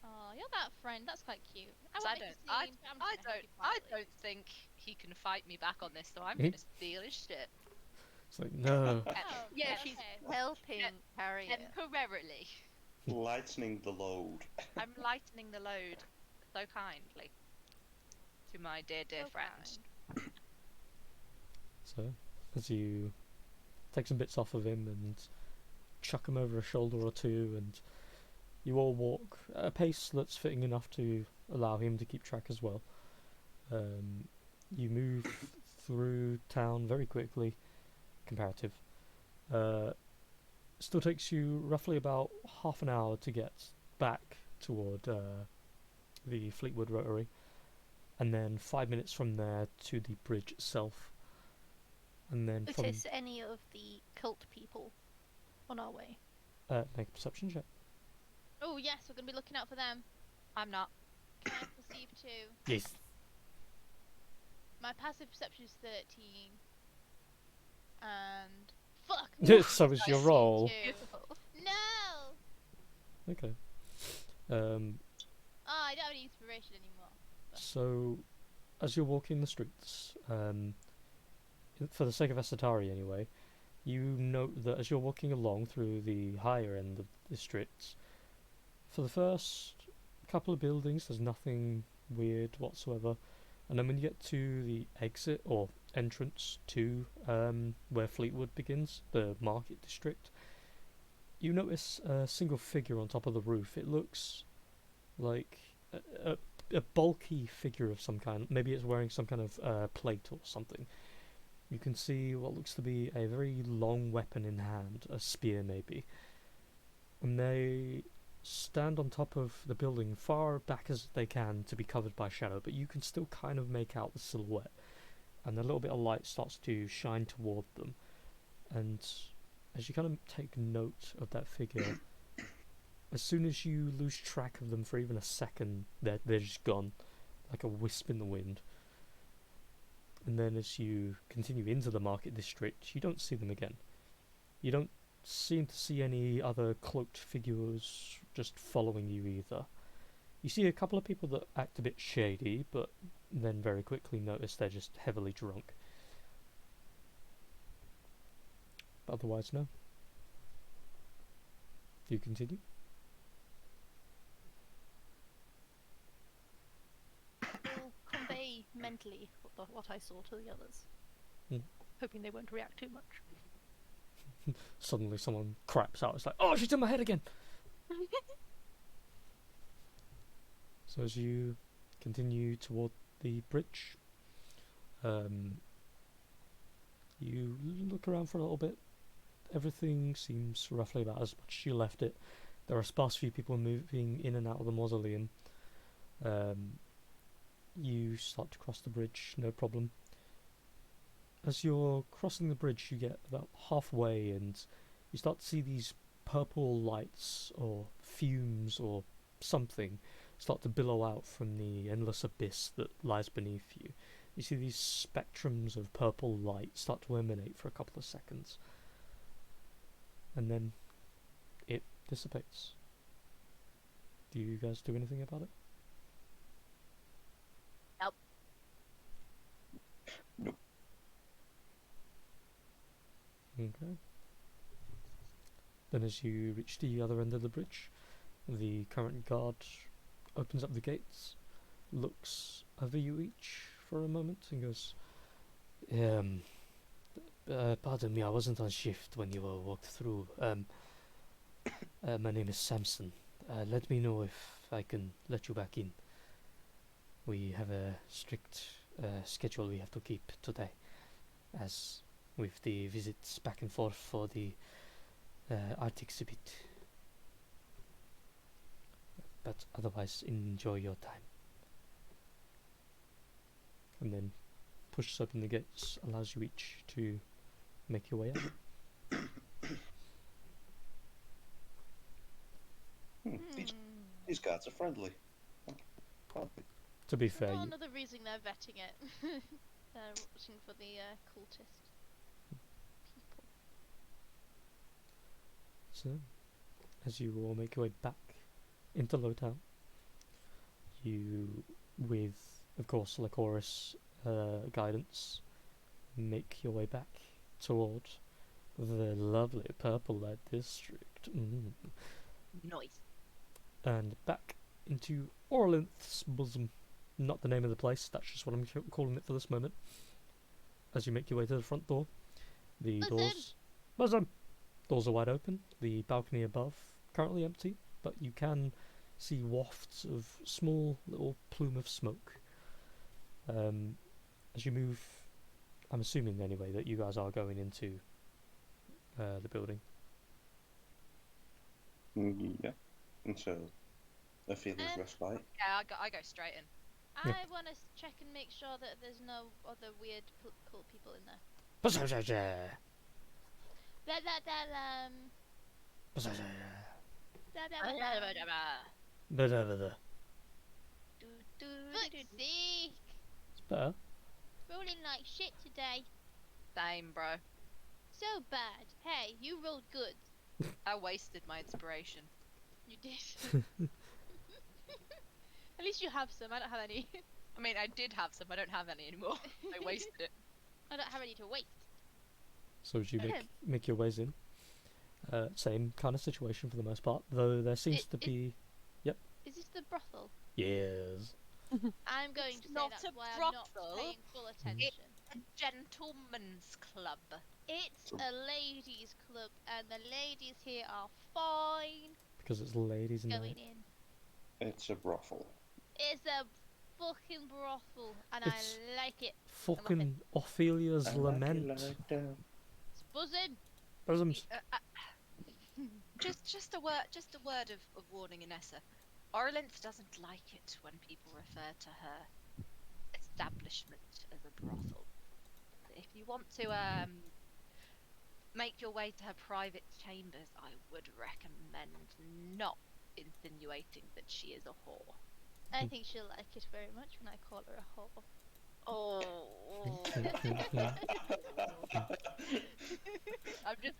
Oh, you're that friend. That's quite cute. I 'Cause won't make a scene, but I'm just gonna help you I quietly. don't think he can fight me back on this, so I'm Mhm. gonna steal his shit It's like, no. Oh, Yeah, okay, she's okay. helping carry it. temporarily. Lightening the load. I'm lightening the load so kindly to my dear So friend. kind. So, as you take some bits off of him and chuck him over a shoulder or two, and you all walk at a pace that's fitting enough to allow him to keep track as well. You move through town very quickly, comparative. Still takes you roughly about half an hour to get back toward the Fleetwood Rotary, and then 5 minutes from there to the bridge itself. And then from Notice any of the cult people on our way. make a perception check. Oh yes, we're gonna be looking out for them. I'm not. Can I perceive too? Yes. My passive perception is 13. And fuck. So is your I see roll. two. No. Okay. Oh, I don't have any inspiration anymore. So, as you're walking the streets, for the sake of Asatari anyway, you note that as you're walking along through the higher end of the streets, for the first couple of buildings, there's nothing weird whatsoever. And then when you get to the exit or entrance to where Fleetwood begins, the market district, you notice a single figure on top of the roof. It looks like a bulky figure of some kind. Maybe it's wearing some kind of plate or something. You can see what looks to be a very long weapon in hand, a spear maybe. And they stand on top of the building far back as they can to be covered by shadow, but you can still kind of make out the silhouette. And a little bit of light starts to shine toward them. And as you kind of take note of that figure, as soon as you lose track of them for even a second, they're just gone, like a wisp in the wind. And then as you continue into the market district, you don't see them again. You don't seem to see any other cloaked figures just following you either. You see a couple of people that act a bit shady, but then very quickly notice they're just heavily drunk. But otherwise, no. Do you continue? I'll convey mentally what I saw to the others, hoping they won't react too much. Suddenly someone craps out. It's like, oh, she's in my head again. So as you continue toward the bridge, you look around for a little bit. Everything seems roughly about as much as you left it. There are a sparse few people moving in and out of the mausoleum. You start to cross the bridge, no problem. As you're crossing the bridge, you get about halfway and you start to see these purple lights or fumes or something start to billow out from the endless abyss that lies beneath you. You see these spectrums of purple light start to emanate for a couple of seconds, and then it dissipates. Do you guys do anything about it? Nope. Nope. Okay. Then as you reach the other end of the bridge, the current guard opens up the gates, looks over you each for a moment and goes, pardon me, I wasn't on shift when you walked through. My name is Samson. Let me know if I can let you back in. We have a strict schedule we have to keep today, as with the visits back and forth for the art exhibit. But otherwise, enjoy your time. And then pushes open the gates, allows you each to make your way out. These guards are friendly. To be fair, Not another reason they're vetting it. They're watching for the cultist people. so as you all make your way back into Lowtown, you, with of course Lycoris guidance, make your way back toward the lovely Purple Light District. Nice. And back into Orlinth's bosom. Not the name of the place, that's just what I'm calling it for this moment. As you make your way to the front door, the Bosom! doors are wide open. The balcony above currently empty, but you can see wafts of small little plume of smoke. As you move, I'm assuming anyway that you guys are going into the building. Yeah. Until Aphelia's respite. Yeah, I go straight in. Yeah. I want to check and make sure that there's no other weird cult people in there. Blah, blah, blah, blah, blah, blah. Footsie! It's better. Rolling like shit today. Same, bro. So bad. Hey, you rolled good. I wasted my inspiration. You did. At least you have some. I don't have any. I mean, I did have some. I don't have any anymore. I wasted it. I don't have any to waste. So as you make your ways in, same kind of situation for the most part, though there seems to be... Is this the brothel? Yes. I'm going It's to say not that's a why I'm not brothel. paying full attention. A gentleman's club. It's a ladies' club, and the ladies here are fine. Because it's ladies' Going night. in. It's a brothel. It's a fucking brothel, and It's- I like it. Fucking Ophelia's I like it lament. like that. It's buzzing. Bosoms. Just a word of warning, Inessa. Orlinth doesn't like it when people refer to her establishment as a brothel. If you want to make your way to her private chambers, I would recommend not insinuating that she is a whore. I think she'll like it very much when I call her a whore. Oh. I'm just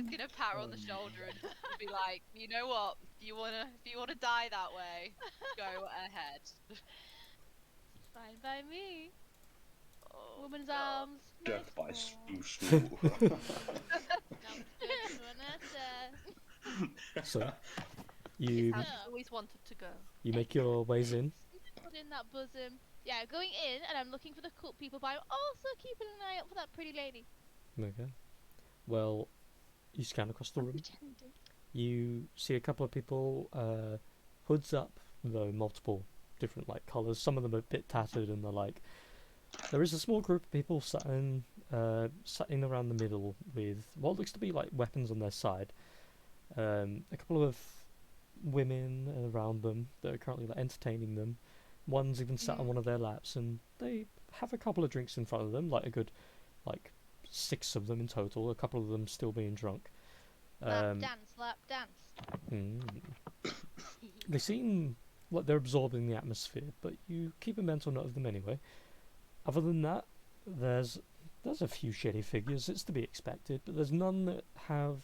gonna pat her on the shoulder and be like, you know what? If you wanna die that way, go ahead. Fine by me. Oh, Woman's God. arms. Death by nice Spoo. So, you How Yeah. she's always wanted to go. you make your ways in. Put in that bosom. Yeah, going in, and I'm looking for the cult people, but I'm also keeping an eye out for that pretty lady. Okay. Well, you scan across the room. Pretending. You see a couple of people, hoods up, though multiple different like colours. Some of them are a bit tattered, and they're like. There is a small group of people sitting around the middle with what looks to be like weapons on their side. A couple of women around them that are currently like entertaining them. One's even sat on one of their laps, and they have a couple of drinks in front of them, like a good, like 6 of them in total. A couple of them still being drunk. Lap dance. They seem like they're absorbing the atmosphere, but you keep a mental note of them anyway. Other than that, there's a few shady figures. It's to be expected, but there's none that have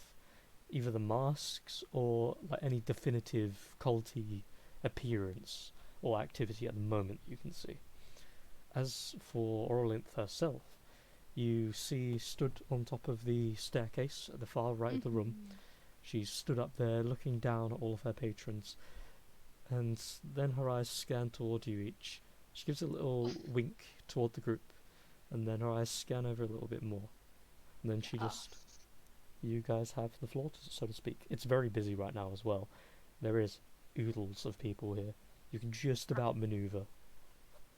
either the masks or like any definitive culty appearance or activity at the moment you can see. As for Orlinth herself, you see stood on top of the staircase at the far right of the room. She's stood up there looking down at all of her patrons, and then her eyes scan toward you each. She gives a little wink toward the group, and then her eyes scan over a little bit more. And then she just... You guys have the floor, so to speak. It's very busy right now as well. There is oodles of people here. You can just about maneuver.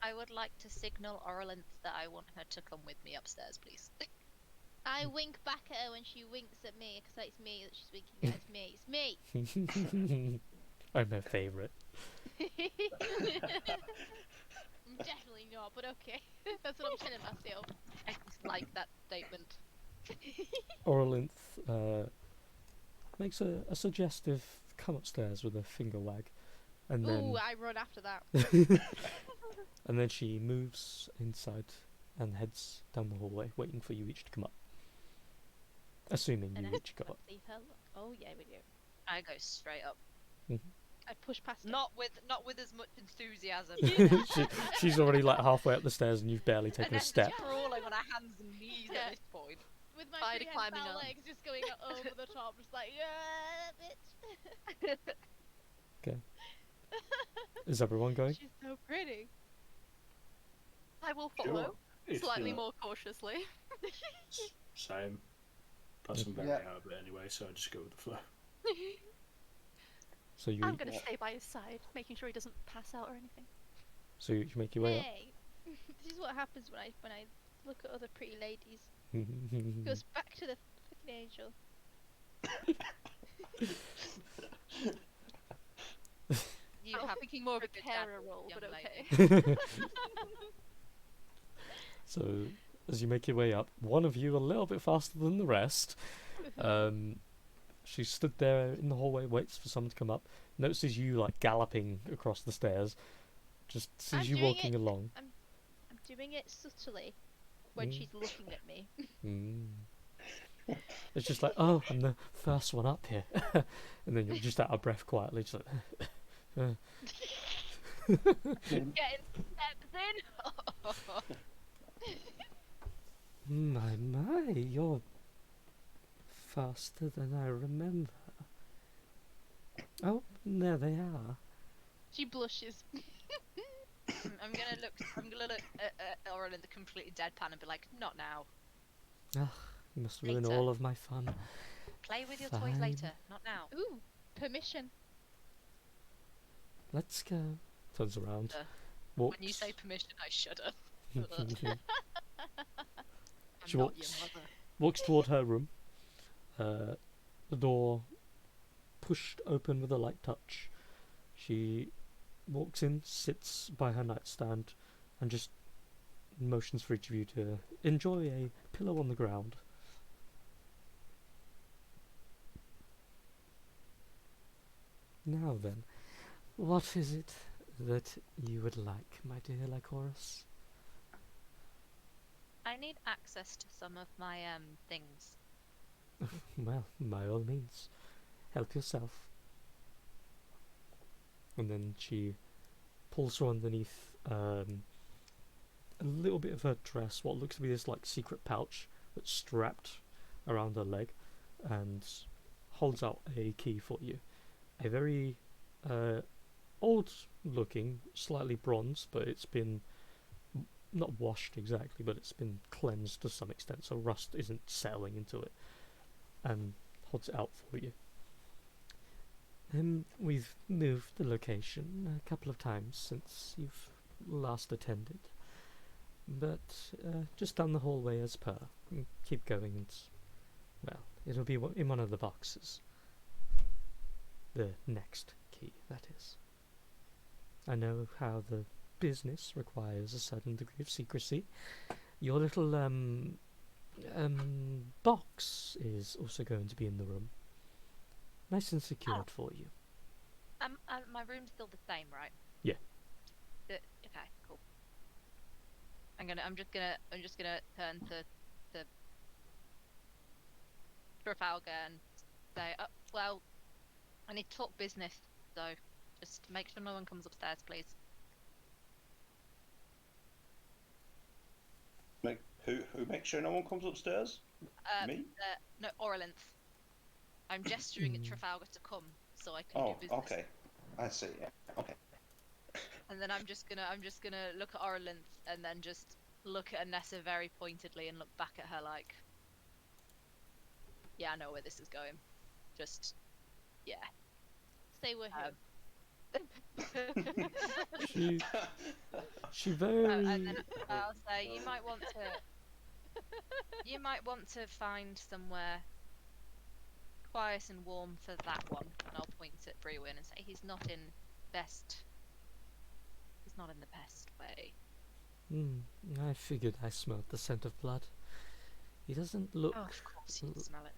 I would like to signal Orlinth that I want her to come with me upstairs, please. I wink back at her when she winks at me, because it's me that she's winking at. It's me. I'm her favourite. Definitely not, but okay. That's what I'm telling myself. I like that statement. Orlinth makes a suggestive come upstairs with a finger wag. And then, ooh, I run after that. and then she moves inside and heads down the hallway, waiting for you each to come up. Assuming And you I each go up. leave her. Oh yeah, we do. I go straight up. I push past her. Not with as much enthusiasm. She's already like halfway up the stairs, and you've barely taken a step. Crawling on our hands and knees Yeah. at this point. With my Spider climbing prehensile up. legs just going over the top, just like, yeah, bitch. Okay. Is everyone going? She's so pretty. I will Sure. follow, If slightly you're- more cautiously. Same. Plus, I'm very Yeah. out of it anyway, so I just go with the flow. So you I'm going to stay by his side, making sure he doesn't pass out or anything. so you make your way Hey, this is what happens when I look at other pretty ladies. up. Goes back to the fucking angel. You I was have thinking more of a good dad, carer role, young but lady. okay. So as you make your way up, one of you a little bit faster than the rest. She stood there in the hallway, waits for someone to come up, notices you like galloping across the stairs, just sees I'm you doing walking it. along. I'm doing it subtly when Mm. she's looking at me. It's just like, oh, I'm the first one up here, and then you're just out of breath quietly, just like, Getting steps in. my, you're faster than I remember. Oh, there they are. She blushes. I'm gonna look at Orlinth completely deadpan and be like, not now. You must ruin Later. all of my fun. Play with your toys Fine. later, not now. Ooh, permission. Let's go. Turns around. When you say permission, I shudder. I'm She not walks- your mother. walks toward her room. The door pushed open with a light touch. She walks in, sits by her nightstand, and just motions for each of you to enjoy a pillow on the ground. Now then, what is it that you would like, my dear Lycoris? I need access to some of my things. Well, by all means, help yourself. And then she pulls from underneath a little bit of her dress, what looks to be this like secret pouch that's strapped around her leg, and holds out a key for you. A very old-looking, slightly bronze, but it's been not washed exactly, but it's been cleansed to some extent, so rust isn't settling into it, and holds it out for you. We've moved the location a couple of times since you've last attended, but just down the hallway as per. Keep going and, well, it'll be in one of the boxes. The next key, that is. I know how the business requires a certain degree of secrecy. Your little box is also going to be in the room, nice and secured for you. My room's still the same, right? Yeah. Okay, cool. I'm just gonna turn to Trafalgar and say, well, I need to talk business, so just make sure no one comes upstairs, please. Who makes sure no one comes upstairs? Me? No, Orlinth. I'm gesturing at Trafalgar to come so I can do Oh, business. okay. I see. Yeah. Okay. And then I'm just gonna look at Orlinth and then just look at Anessa very pointedly and look back at her like, yeah, I know where this is going. Just, yeah. Say we're here. She very. And then I'll say you might want to find somewhere quiet and warm for that one. And I'll point at Brewin and say he's not in the best way. I figured I smelled the scent of blood. He doesn't look. Oh, of course you smell it.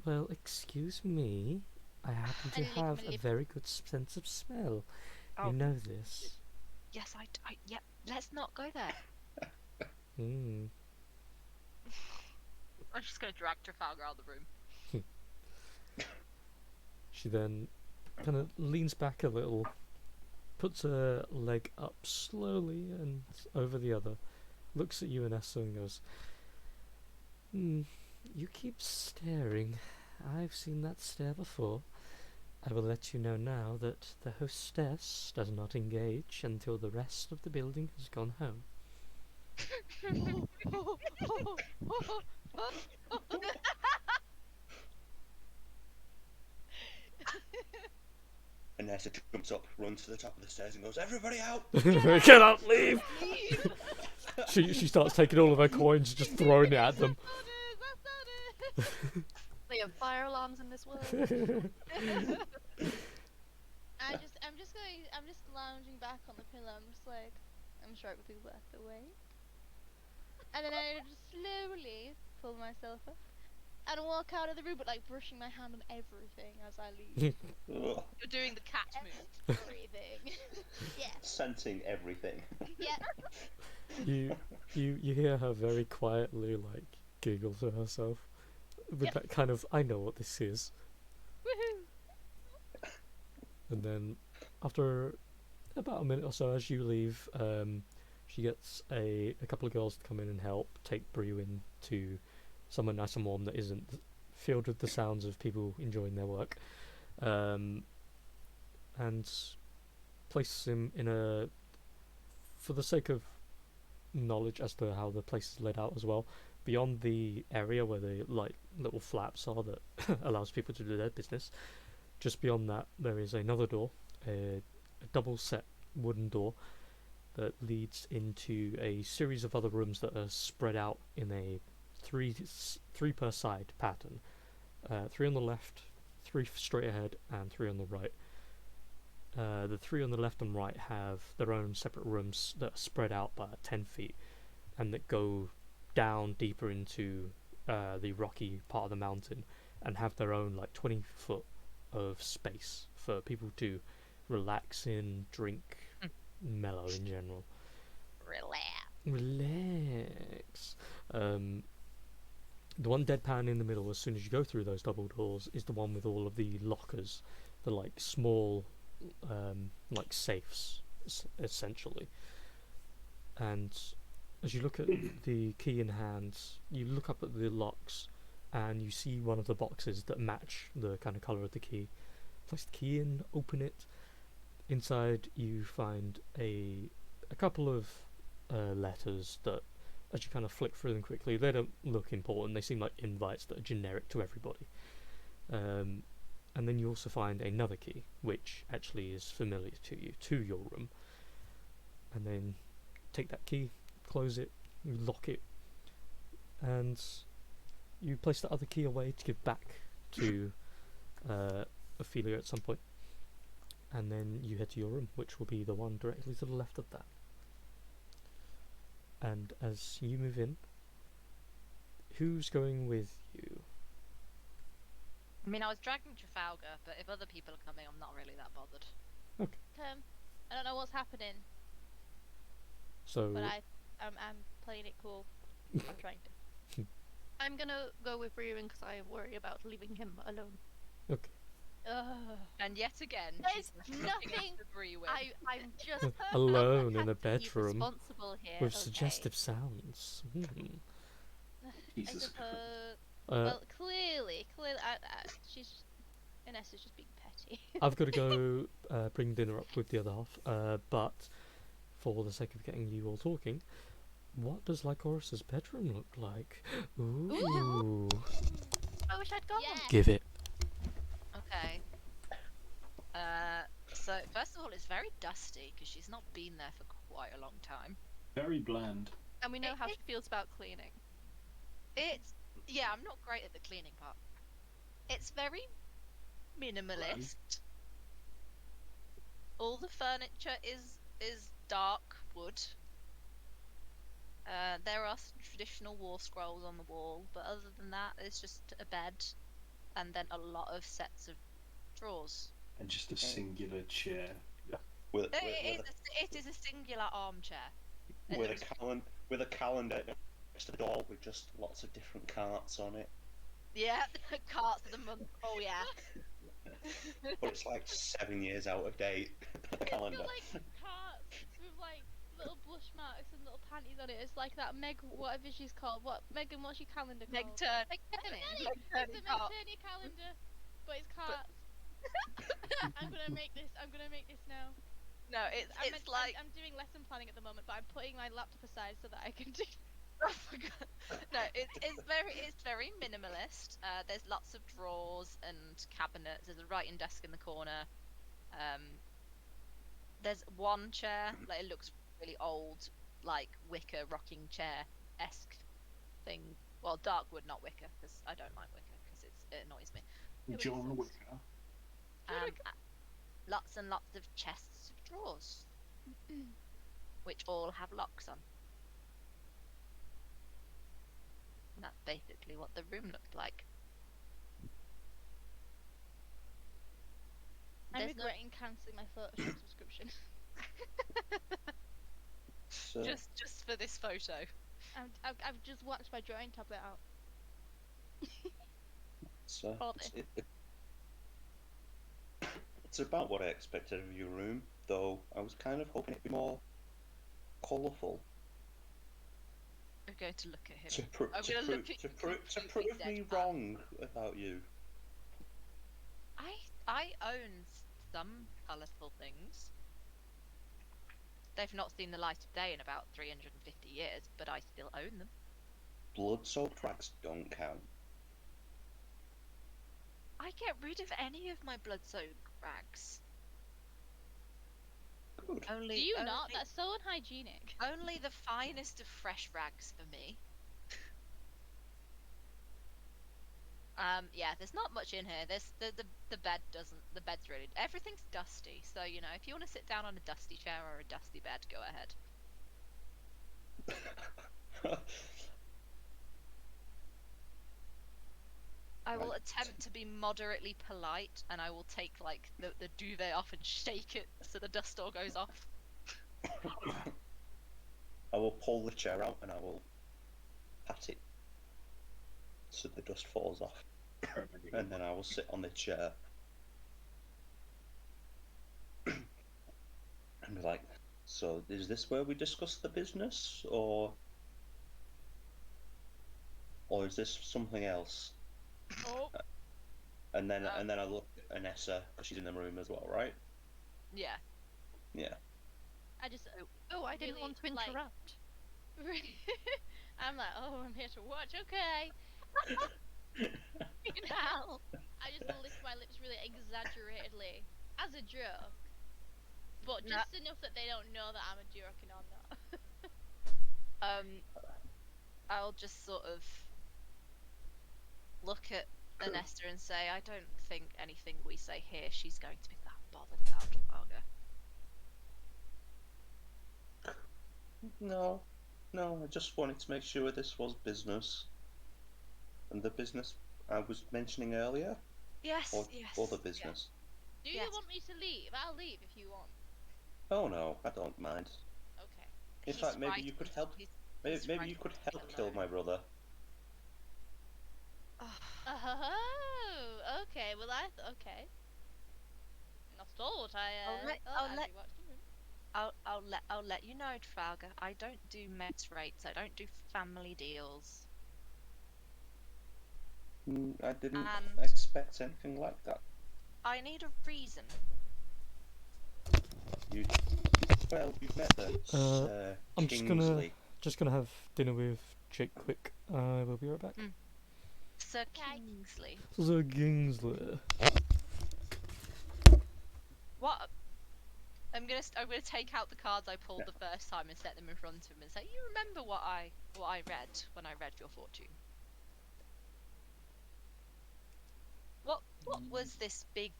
Well, excuse me. I happen to have a very good sense of smell. Oh. You know this. Yes, yeah. Let's not go there. I'm just gonna drag Trafalgar out of the room. She then kind of leans back a little, puts her leg up slowly and over the other, looks at you and Essa and goes, you keep staring. I've seen that stare before. I will let you know now that the hostess does not engage until the rest of the building has gone home. Anessa jumps up, runs to the top of the stairs and goes, "Everybody out!" Get up, leave! She starts taking all of her coins, just throwing it at them. That's not it. They have fire alarms in this world. I'm just lounging back on the pillow. I'm just like, I'm sure it will be worth the wait. And then I just slowly pull myself up and walk out of the room, but like brushing my hand on everything as I leave. Ugh. You're doing the cat move. Everything. Yeah. Scenting everything. Yeah. You hear her very quietly like giggle to herself with that kind of, I know what this is. Woohoo! And then after about a minute or so as you leave, she gets a couple of girls to come in and help take Brewin to somewhere nice and warm that isn't filled with the sounds of people enjoying their work, and places him in a, for the sake of knowledge as to how the place is laid out as well, beyond the area where the like little flaps are that allows people to do their business, just beyond that there is another door, a double set wooden door that leads into a series of other rooms that are spread out in a three per side pattern, 3 on the left, 3 straight ahead, and 3 on the right. The 3 on the left and right have their own separate rooms that are spread out by 10 feet and that go down deeper into the rocky part of the mountain and have their own like 20 foot of space for people to relax in, drink, mellow in general. Relax. The one deadpan in the middle, as soon as you go through those double doors, is the one with all of the lockers, the like small, like safes, essentially. And as you look at the key in hand, you look up at the locks, and you see one of the boxes that match the kind of colour of the key. Place the key in, open it. Inside, you find a couple of letters that, as you kind of flick through them quickly, they don't look important. They seem like invites that are generic to everybody. And And then you also find another key, which actually is familiar to you, to your room. And then take that key, close it, you lock it, and you place the other key away to give back to Ophelia at some point. And then you head to your room, which will be the one directly to the left of that. And as you move in, who's going with you? I mean, I was dragging Trafalgar, but if other people are coming, I'm not really that bothered. I don't know what's happening, So but I'm playing it cool. I'm trying to. I'm gonna go with Ririn because I worry about leaving him alone. okay. Ugh. And yet again, There's she's nothing nothing to agree with. I'm just Alone not in a capacity bedroom responsible here. with okay? suggestive sounds. I Jesus suppose. Uh, Well, clearly, she's Vanessa's just being petty. I've got to go bring dinner up with the other half, but for the sake of getting you all talking, what does Lycorus's bedroom look like? Ooh. I wish I'd gone. Yeah. Give it. Okay. So first of all, it's very dusty because she's not been there for quite a long time. Very bland. And we know how It- she feels about cleaning. I'm not great at the cleaning part. It's very minimalist. All the furniture is dark wood. There are some traditional war scrolls on the wall, but other than that, it's just a bed, and then a lot of sets of drawers. And just a singular chair. With It is a singular armchair. It with looks- with a calendar next to the door with just lots of different carts on it. Yeah, carts of the month. Oh yeah. But it's like 7 years out of date. The It's calendar. got like carts with like little blush marks and little panties on it. It's like that Meg, whatever she's called. Megan, what's your calendar Meg called? turn. Meg Turney. It's the Meg Turney calendar, but it's carts. I'm gonna make this now. No, I'm doing lesson planning at the moment, but I'm putting my laptop aside so that I can do. Oh my god. No, it's very minimalist. There's lots of drawers and cabinets. There's a writing desk in the corner. There's one chair, like it looks really old, like wicker rocking chair esque thing. Well, dark wood, not wicker, because I don't like wicker because it annoys me. John Wicker. Lots and lots of chests of drawers, which all have locks on. And that's basically what the room looked like. I'm There's no- regretting cancelling my Photoshop subscription. So, just for this photo. I've just waxed my drawing tablet out. so Probably. it's about what I expected of your room, though I was kind of hoping it'd be more colourful. I'm going to look at him. To, pro- I'm to, gonna pro- look at to, you pro- to completely prove me deadpan. wrong about you. I own some colourful things. They've not seen the light of day in about 350 years, but I still own them. Blood-soaked rags don't count. I get rid of any of my blood-soaked rags. Good. Only, Do you only, not? That's so unhygienic. only the finest of fresh rags for me. Yeah, there's not much in here. There's the bed doesn't. The bed's really. Everything's dusty. So you know, if you want to sit down on a dusty chair or a dusty bed, go ahead. I will attempt to be moderately polite, and I will take like the duvet off and shake it so the dust all goes off. I will pull the chair out and I will pat it so the dust falls off. And then I will sit on the chair and be like, so is this where we discuss the business, or is this something else? Oh, And then I look at Anessa because she's in the room as well, right? Yeah. Yeah. I just. Oh, I didn't Really, want to like- interrupt. I'm like, oh, I'm here to watch. Okay. Hell. I just lift my lips really exaggeratedly as a joke, but No. just enough that they don't know that I'm a joking or not. I'll just sort of look at Anesta and say, I don't think anything we say here she's going to be that bothered about, Trafalgar. No, I just wanted to make sure this was business. And the business I was mentioning earlier, Yes, or yes. other yeah. business. Do Yes. you want me to leave? I'll leave if you want. Oh no, I don't mind. Okay. In He's fact, maybe you could frightened. help. He's Maybe you could frightened to be help kill alone. my brother. Oh, okay. Well, okay. Not at all what I thought as we watched the room. I'll let you know, Trafalgar. I don't do mates rates. I don't do family deals. I didn't And expect anything like that. I need a reason. Well, you've met the Sir I'm Kingsley. just gonna have dinner with Jake quick. I will be right back. Sir Okay. Kingsley. Sir Kingsley. What? I'm gonna take out the cards I pulled the first time and set them in front of him and say, "You remember what I read when I read your fortune? What was this big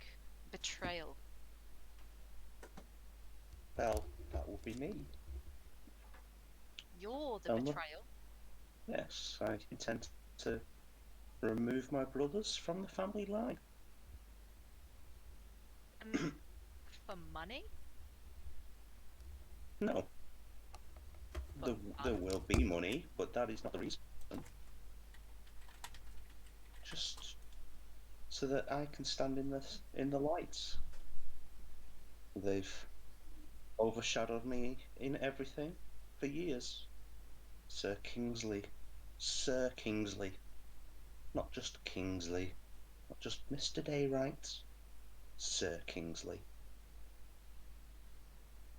betrayal?" Well, that would be me. You're the betrayal. Yes, I intend to remove my brothers from the family line. For money? No. There will be money, but that is not the reason. Just so that I can stand in the lights. They've overshadowed me in everything for years. Sir Kingsley. Sir Kingsley. Not just Kingsley. Not just Mr. Daywright. Sir Kingsley.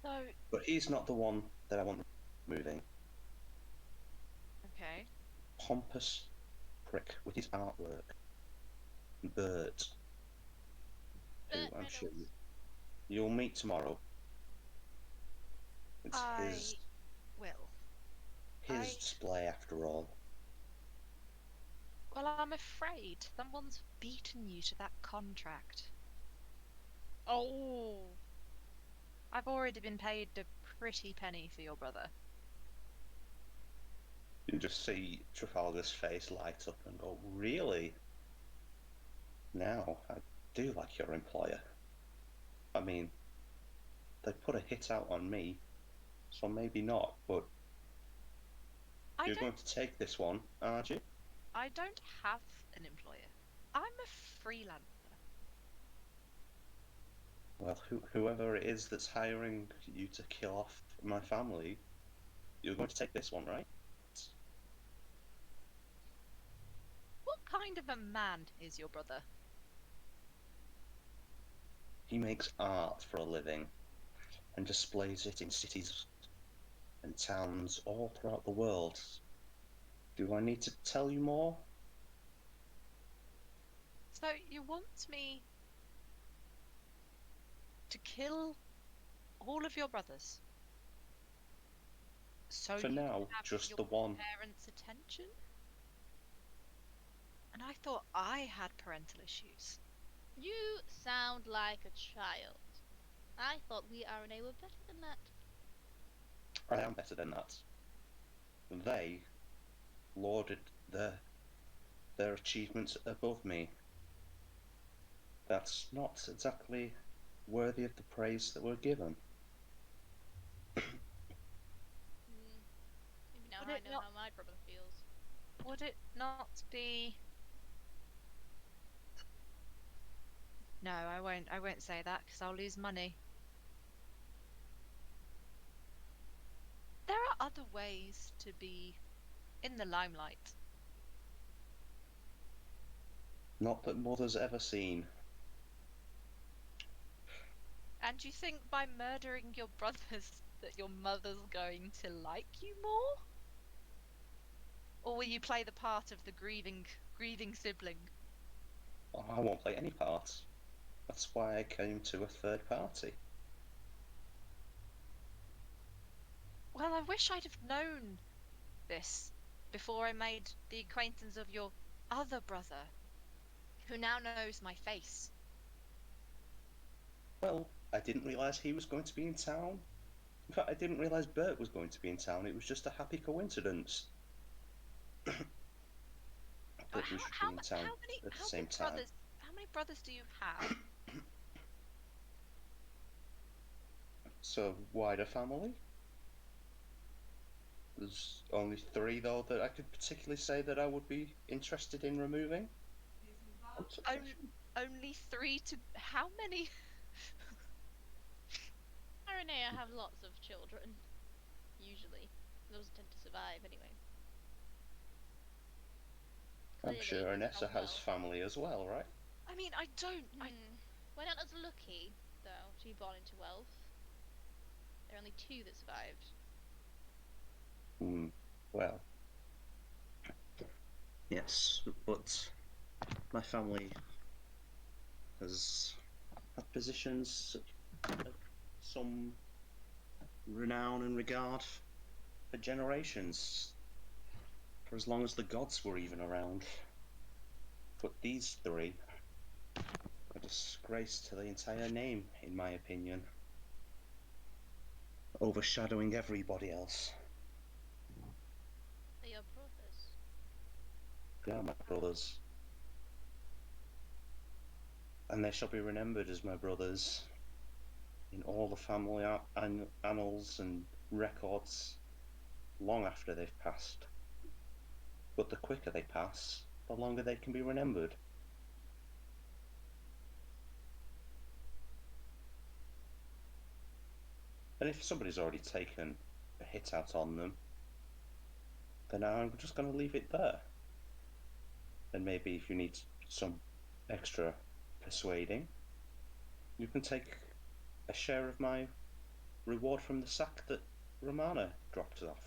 So, But he's not the one that I want moving. okay. Pompous prick with his artwork. Bert. Who Burt I'm sure Reynolds. you'll meet tomorrow. It's his I- display after all. Well, I'm afraid someone's beaten you to that contract. Oh. I've already been paid a pretty penny for your brother. You just see Trafalgar's face light up and go, really? Now, I do like your employer. I mean, they put a hit out on me, so maybe not, but you're going to take this one, aren't you? I don't have an employer. I'm a freelancer. Well, whoever it is that's hiring you to kill off my family, you're going to take this one, right? What kind of a man is your brother? He makes art for a living and displays it in cities and towns all throughout the world. Do I need to tell you more? So you want me to kill all of your brothers? So For you now, can have just your the one. parents' attention? And I thought I had parental issues. You sound like a child. I thought we R&A were better than that. I am better than that. They lauded their achievements above me. That's not exactly worthy of the praise that we're given. Maybe now Would I it know not- how my brother feels. Would it not be? No, I won't. I won't say that because I'll lose money. There are other ways to be in the limelight. Not that Mother's ever seen. And you think by murdering your brothers that your mother's going to like you more? Or will you play the part of the grieving sibling? I won't play any part. That's why I came to a third party. Well, I wish I'd have known this before I made the acquaintance of your other brother, who now knows my face. Well, I didn't realise he was going to be in town. In fact, I didn't realise Bert was going to be in town. It was just a happy coincidence But that we should be in town at the same time. How many brothers do you have? So, wider family? There's only 3, though, that I could particularly say that I would be interested in removing. Only 3 to how many? Aranea have lots of children. Usually. Those tend to survive anyway. I'm Clearly, sure it's Anessa gone has well. family as well, right? I mean, I don't. We're not as lucky, though, to be born into wealth. There are only 2 that survived. Well, yes, but my family has had positions of some renown and regard for generations, for as long as the gods were even around. But these 3 are a disgrace to the entire name, in my opinion, overshadowing everybody else. They're your brothers. They are my brothers, and they shall be remembered as my brothers in all the family annals and records long after they've passed. But the quicker they pass, the longer they can be remembered. And if somebody's already taken a hit out on them, then I'm just going to leave it there. And maybe if you need some extra persuading, you can take a share of my reward from the sack that Romana dropped off.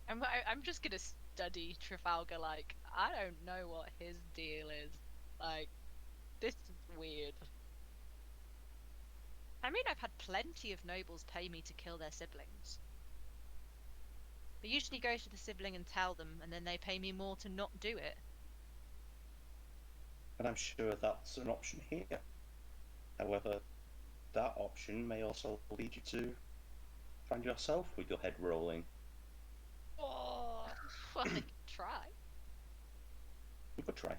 I'm just gonna study Trafalgar. Like, I don't know what his deal is. Like, this is weird. I mean, I've had plenty of nobles pay me to kill their siblings. I usually go to the sibling and tell them, and then they pay me more to not do it. And I'm sure that's an option here. However, that option may also lead you to find yourself with your head rolling. Oh! Well, I could try. You could try.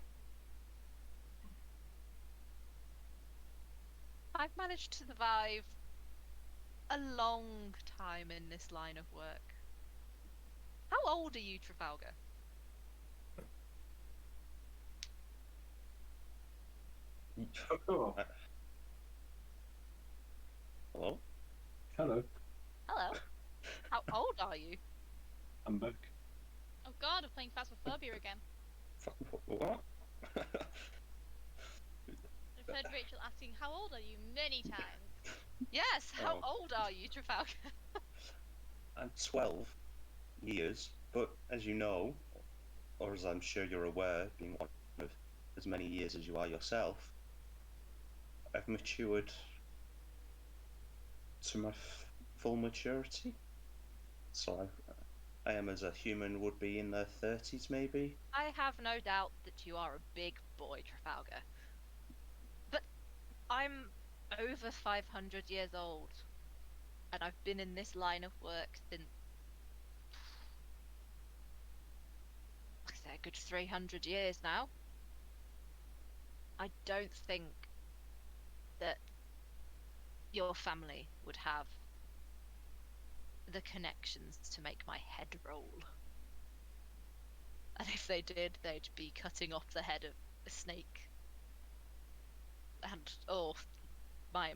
I've managed to survive a long time in this line of work. How old are you, Trafalgar? Oh, Hello? hello. Hello. How old are you? I'm back. Oh god, we're playing Phasmophobia again. What? I've heard Rachel asking, how old are you, many times. Yes, how Oh. old are you, Trafalgar? I'm 12 years, but as you know, or as I'm sure you're aware, being one of as many years as you are yourself, I've matured to my full maturity. So I am as a human would be in their 30s, maybe. I have no doubt that you are a big boy, Trafalgar. But I'm over 500 years old, and I've been in this line of work since, like I say, a good 300 years now. I don't think that your family would have the connections to make my head roll. And if they did, they'd be cutting off the head of a snake. And my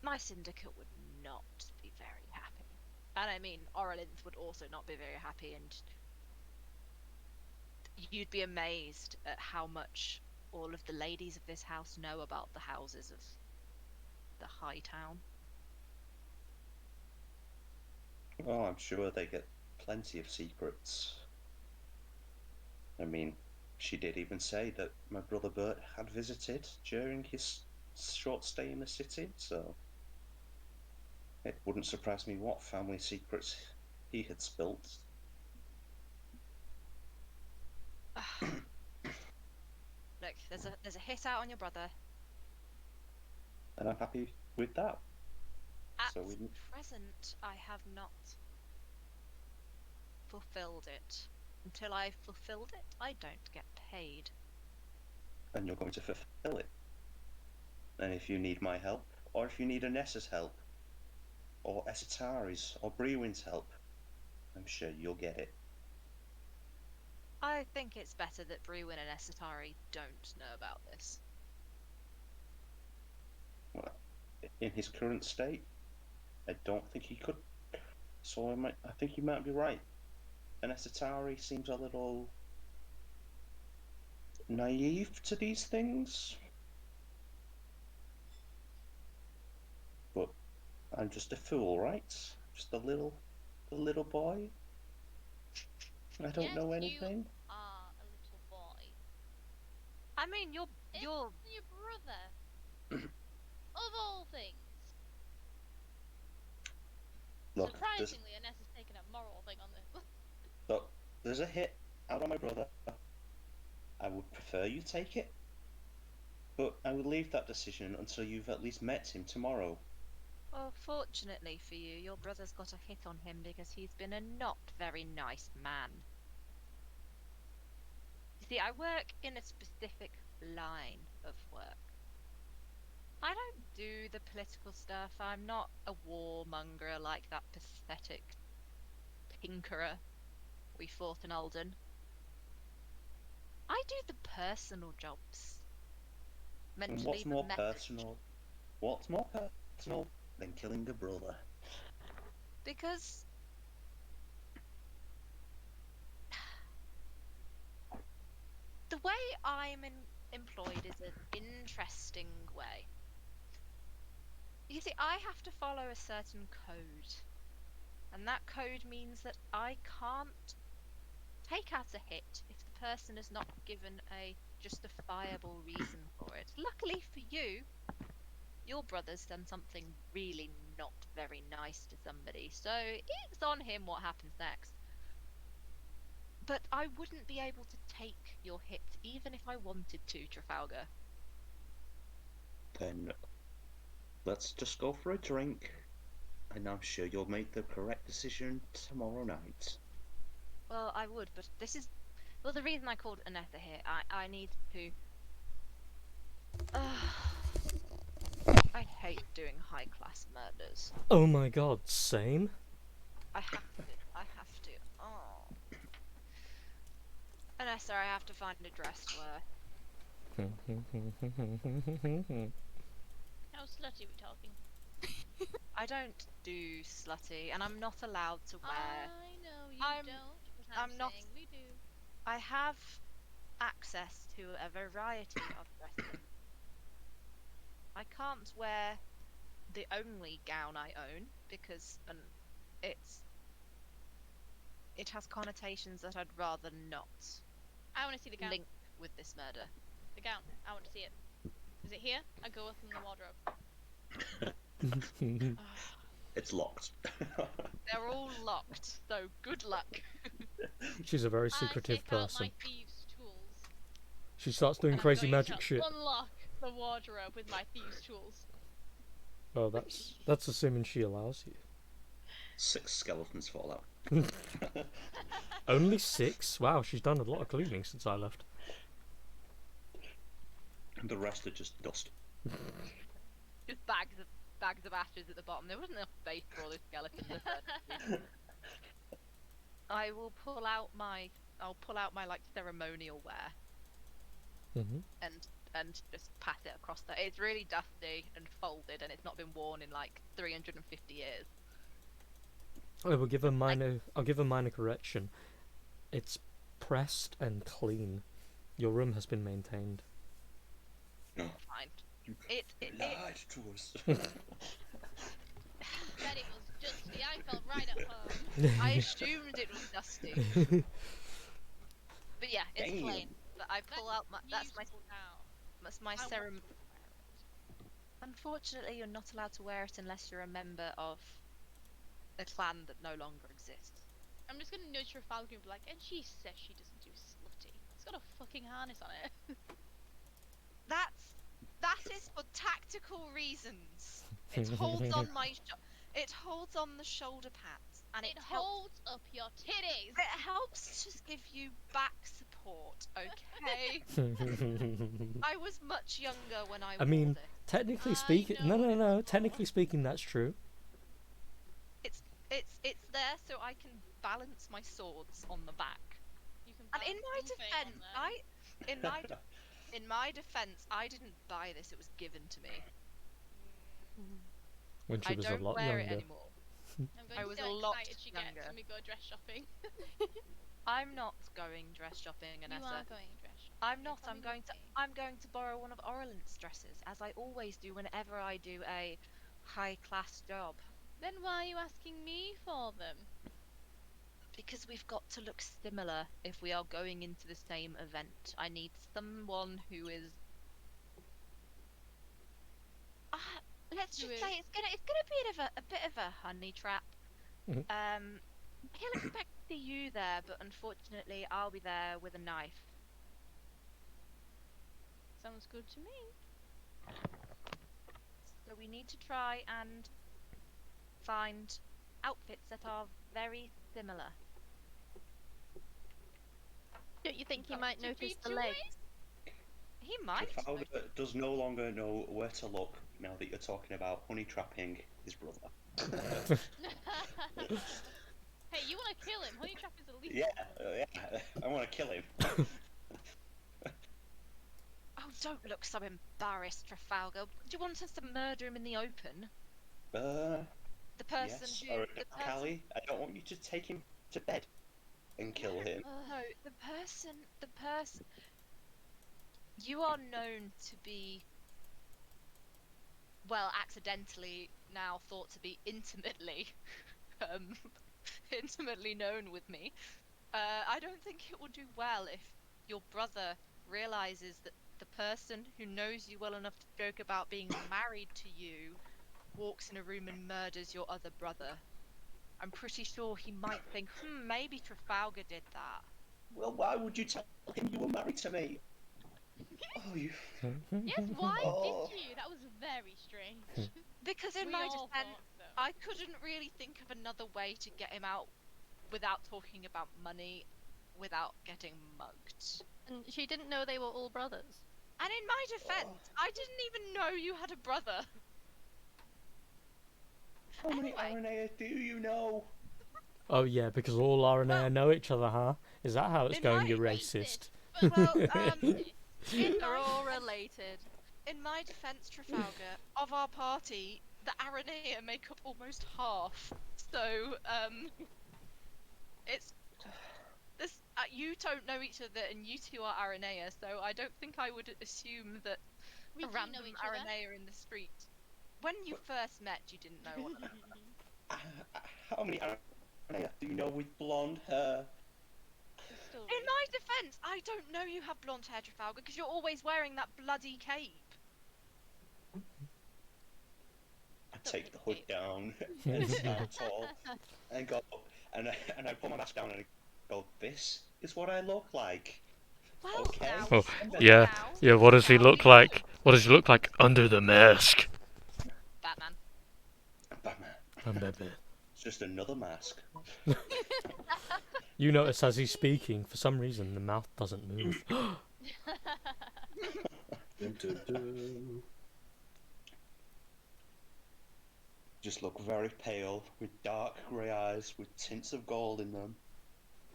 my syndicate would not be very happy. And I mean, Orleans would also not be very happy, and you'd be amazed at how much all of the ladies of this house know about the houses of the High Town. Oh, I'm sure they get plenty of secrets. I mean, she did even say that my brother Bert had visited during his short stay in the city, so it wouldn't surprise me what family secrets he had spilt. Look, there's a hit out on your brother. And I'm happy with that. At So we present, I have not fulfilled it. Until I've fulfilled it, I don't get paid. and you're going to fulfill it. And if you need my help, or if you need Anessa's help, or Esatari's, or Brewin's help, I'm sure you'll get it. I think it's better that Brewin and Esatari don't know about this. Well, in his current state, I don't think he could. So I think you might be right. And Esatari seems a little naive to these things. But I'm just a fool, right? Just a little boy. I don't Yes, know you anything. are a little boy. I mean, you're It's your brother. Of all things. Look, Surprisingly, Aness has taken a moral thing on this. look, there's a hit out on my brother. I would prefer you take it, but I would leave that decision until you've at least met him tomorrow. Well, fortunately for you, your brother's got a hit on him because he's been a not very nice man. You see, I work in a specific line of work. I don't do the political stuff. I'm not a warmonger like that pathetic tinkerer we fought in Alden. I do the personal jobs. Meant And to what's leave a more message. personal? What's more personal than killing a brother? Because the way I'm employed is an interesting way. You see, I have to follow a certain code, and that code means that I can't take out a hit if the person has not given a justifiable reason for it. Luckily for you, your brother's done something really not very nice to somebody, so it's on him what happens next. But I wouldn't be able to take your hit even if I wanted to, Trafalgar. Then let's just go for a drink, and I'm sure you'll make the correct decision tomorrow night. Well, I would, but this is... Well, the reason I called Anetha here, I need to... I hate doing high-class murders. Oh my god, same? I have to. Oh. Anessa, I have to find a dress to wear. How slutty are we talking? I don't do slutty, and I'm not allowed to wear... I know you I'm- don't, but I'm I'm not- saying we do. I have access to a variety of dresses. I can't wear the only gown I own because it has connotations that I'd rather not I want to see the gown. link with this murder. The gown. I want to see it. Is it here? I go with in the wardrobe. It's locked. They're all locked, so good luck. She's a very I secretive take out person. my thieves' tools. She starts doing and I'm crazy going magic to shit. Unlock the wardrobe with my thieves' tools. Oh, that's assuming she allows you. 6 skeletons fall out. Only 6? Wow, she's done a lot of cleaning since I left. And the rest are just dust. Just bags of ashes at the bottom. There wasn't enough space for all those skeletons. I will pull out my like ceremonial wear Hmm. and just pat it across there. It's really dusty and folded, and it's not been worn in like 350 years. I will give a minor. I'll give a minor correction. It's pressed and clean. Your room has been maintained. Fine. It Lied to us. Said it was dusty. I felt right at home. I assumed it was dusty But yeah, it's Damn. plain. But I pull out my. That's Useful now. my I want serum. to wear it. Unfortunately, you're not allowed to wear it unless you're a member of a clan that no longer exists. I'm just gonna nudge Trafalgar and be like, and she says she doesn't do slutty. It's got a fucking harness on it. That is for tactical reasons. It holds on it holds on the shoulder pads, and It helps. holds up your titties. It helps to give you back support. Okay. I was much younger when I I mean, wore this. technically I speaking, know no. it's for. Technically speaking, that's true. It's there so I can balance my swords on the back. You can And in balance my something on defense, in my defense, I didn't buy this. It was given to me. When she I was don't a lot wear it younger. anymore. I'm going I to was see a how lot excited she younger. gets when we go dress shopping. I'm not going dress shopping, You Anessa. are going dress shopping. I'm You're not. coming with me. I'm going to borrow one of Orlant's dresses, as I always do whenever I do a high class job. Then why are you asking me for them? Because we've got to look similar if we are going into the same event. I need someone who is. Let's Who just say is? it's gonna be a bit of a honey trap. Mhm. He'll expect to see you there, but unfortunately, I'll be there with a knife. Sounds good to me. So we need to try and find outfits that are very similar. Don't you think he Got might to be notice the two legs? He might. Trafalgar does no longer know where to look now that you're talking about honey trapping his brother. Hey, you want to kill him? Honey trap is illegal. Yeah, I want to kill him. Oh, don't look so embarrassed, Trafalgar. Do you want us to murder him in the open? The person Yes, who. or The person. Callie, I don't want you to take him to bed and kill him. No, the person. You are known to be. Well, accidentally now thought to be intimately. Intimately known with me. I don't think it will do well if your brother realizes that the person who knows you well enough to joke about being married to you walks in a room and murders your other brother. I'm pretty sure he might think, maybe Trafalgar did that. Well, why would you tell him you were married to me? Oh, you. Yes, why Oh. did you? That was very strange. Because in We my all defense, thought so. I couldn't really think of another way to get him out without talking about money, without getting mugged. And she didn't know they were all brothers. And in my defense, I didn't even know you had a brother. How many Anyway. RNA do you know? Oh yeah, because all RNA know each other, huh? Is that how it's in going, my- you Racist. racist? Well, They're all related. in my defense, Trafalgar, of our party, the Aranea make up almost half. So, it's this. You don't know each other, and you two are Aranea. So I don't think I would assume that We a do random know each other. Aranea in the street. When you first met, you didn't know one another. How many RNA do you know with blonde hair? It's still In my defense, I don't know you have blonde hair, Trafalgar, because you're always wearing that bloody cape. I take the hood down and stand tall and go, and I put my mask down and I go, this is what I look like. Well, Okay. now, Oh, well, yeah, now- yeah. What does he now look you like? know. What does he look like under the mask? Batman. Batman. I'm Batman. It's just another mask. You notice as he's speaking, for some reason the mouth doesn't move. Just look very pale, with dark grey eyes, with tints of gold in them.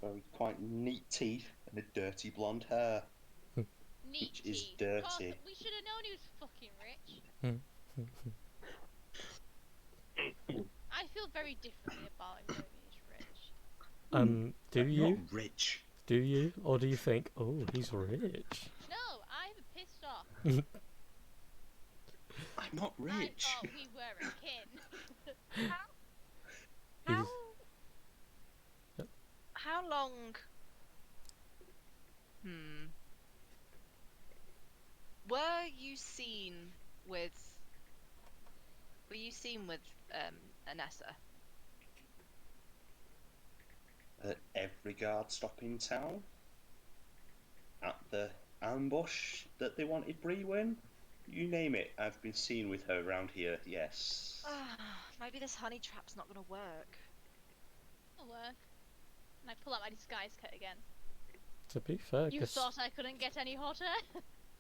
Very quite neat teeth and a dirty blonde hair. Neat Which is teeth. dirty. Of course, we should have known he was fucking rich. I feel very differently about him knowing he's rich. Do you? Not rich. Do you? Or do you think, oh, he's rich? No, I'm pissed off. I'm not I rich. thought we were a kin. How long Were you seen with? Were you seen with Anessa? At every guard stop in town, at the ambush that they wanted Bree in, you name it, I've been seen with her around here. Yes. Maybe this honey trap's not gonna work. It'll work. And I pull out my disguise kit again. To be fair, You 'cause thought I couldn't get any hotter?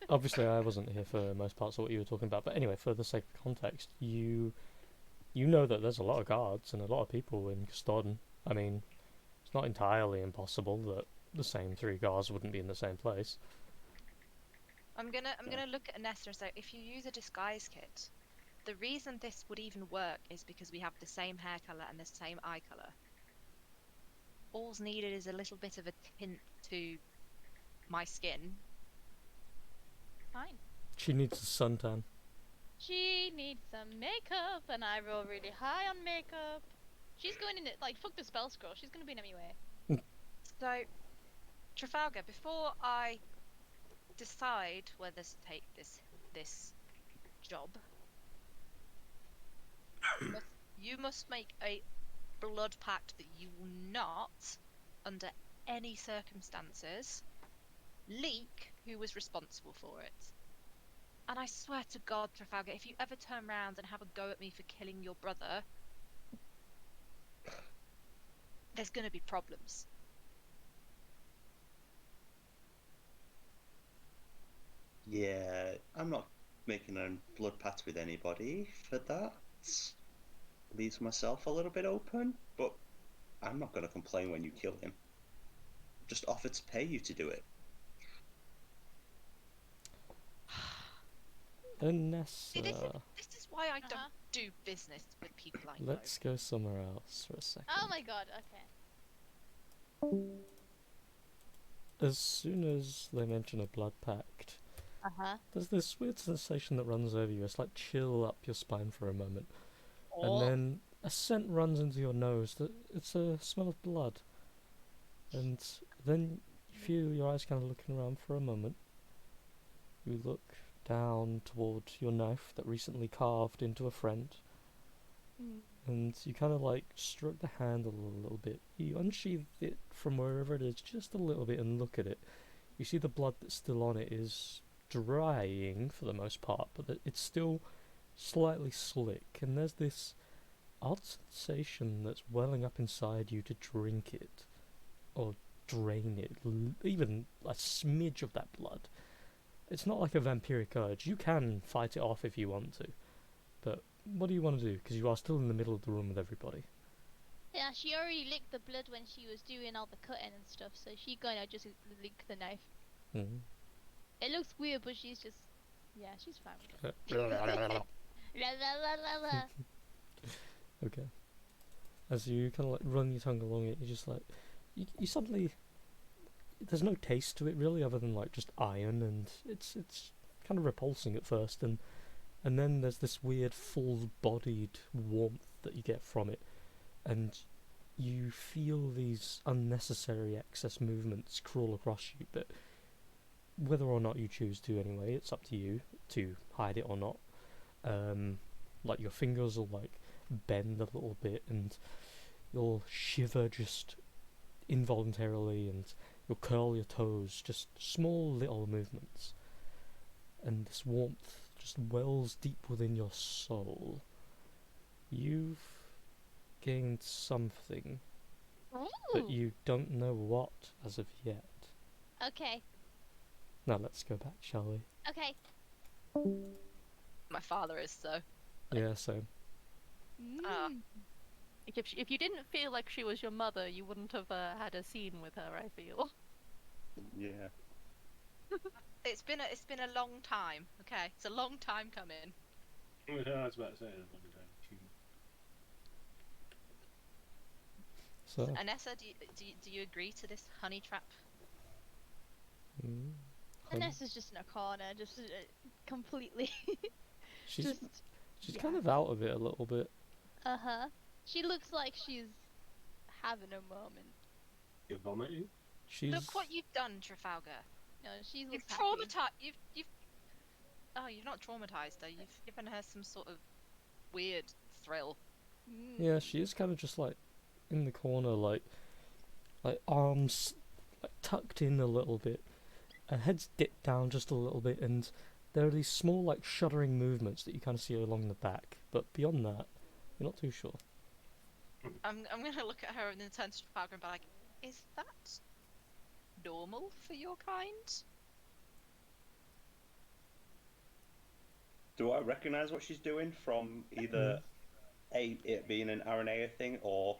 obviously I wasn't here for most parts of what you were talking about, but anyway, for the sake of context, you know that there's a lot of guards and a lot of people in Custodon. I mean, it's not entirely impossible that the same 3 guards wouldn't be in the same place. I'm gonna look at Anessa and say, if you use a disguise kit, the reason this would even work is because we have the same hair color and the same eye color. All's needed is a little bit of a tint to my skin. Fine. She needs a suntan. She needs some makeup, and I roll really high on makeup. She's going in it, like, fuck the spell scroll. She's gonna be in anyway. So, Trafalgar, before I decide whether to take this job, you must make a blood pact that you will not, under any circumstances, leak who was responsible for it. And I swear to God, Trafalgar, if you ever turn round and have a go at me for killing your brother, there's gonna be problems. Yeah, I'm not making a blood pact with anybody for that. Leaves myself a little bit open, but I'm not going to complain when you kill him. Just offer to pay you to do it. See, Anessa, this is why I don't Uh-huh. do business with people I know. let's go somewhere else for a second. Oh my god, okay. As soon as they mention a blood pact, Uh-huh. there's this weird sensation that runs over you. It's like chill up your spine for a moment. And then a scent runs into your nose. It's a smell of blood. And then you feel your eyes kind of looking around for a moment. You look down toward your knife that recently carved into a friend. And you kind of like stroke the handle a little bit. You unsheath it from wherever it is just a little bit and look at it. You see the blood that's still on it is drying for the most part, but it's still slightly slick, and there's this odd sensation that's welling up inside you to drink it or drain it, even a smidge of that blood. It's not like a vampiric urge. You can fight it off if you want to, but what do you want to do? Because you are still in the middle of the room with everybody. Yeah, she already licked the blood when she was doing all the cutting and stuff, so she gonna just lick the knife. Mm-hmm. It looks weird, but she's just... Yeah, she's fine with it. La la la la la. Okay. As you kind of like run your tongue along it, you just like you suddenly there's no taste to it really, other than like just iron, and it's kind of repulsing at first, and then there's this weird full-bodied warmth that you get from it, and you feel these unnecessary excess movements crawl across you, but whether or not you choose to anyway, it's up to you to hide it or not. Like your fingers will like bend a little bit, and you'll shiver just involuntarily, and you'll curl your toes, just small little movements. And this warmth just wells deep within your soul. You've gained something, but Ooh. you don't know what as of yet. Okay, Now let's go back, shall we? okay. My father is so. Yeah, so Ah. Like if you didn't feel like she was your mother, you wouldn't have had a scene with her, I feel. Yeah. It's been a long time. Okay, it's a long time coming. I was about to say that. so Anessa, do you agree to this honey trap? mm, Vanessa's just in a corner, just completely. she's just. she's yeah. kind of out of it a little bit. Uh-huh. She looks like she's having a moment. You're vomiting? She's Look what you've done, Trafalgar. No, she You've looks happy. traumatized. You've. Oh, you've not traumatized her. You've given her some sort of weird thrill. yeah, she is kind of just like in the corner, like arms like tucked in a little bit, her head's dipped down just a little bit, and there are these small like shuddering movements that you kind of see along the back. But beyond that, you're not too sure. I'm gonna look at her and then turn to Trafalgar and be like, "Is that normal for your kind?" Do I recognise what she's doing from either it being an RNA thing or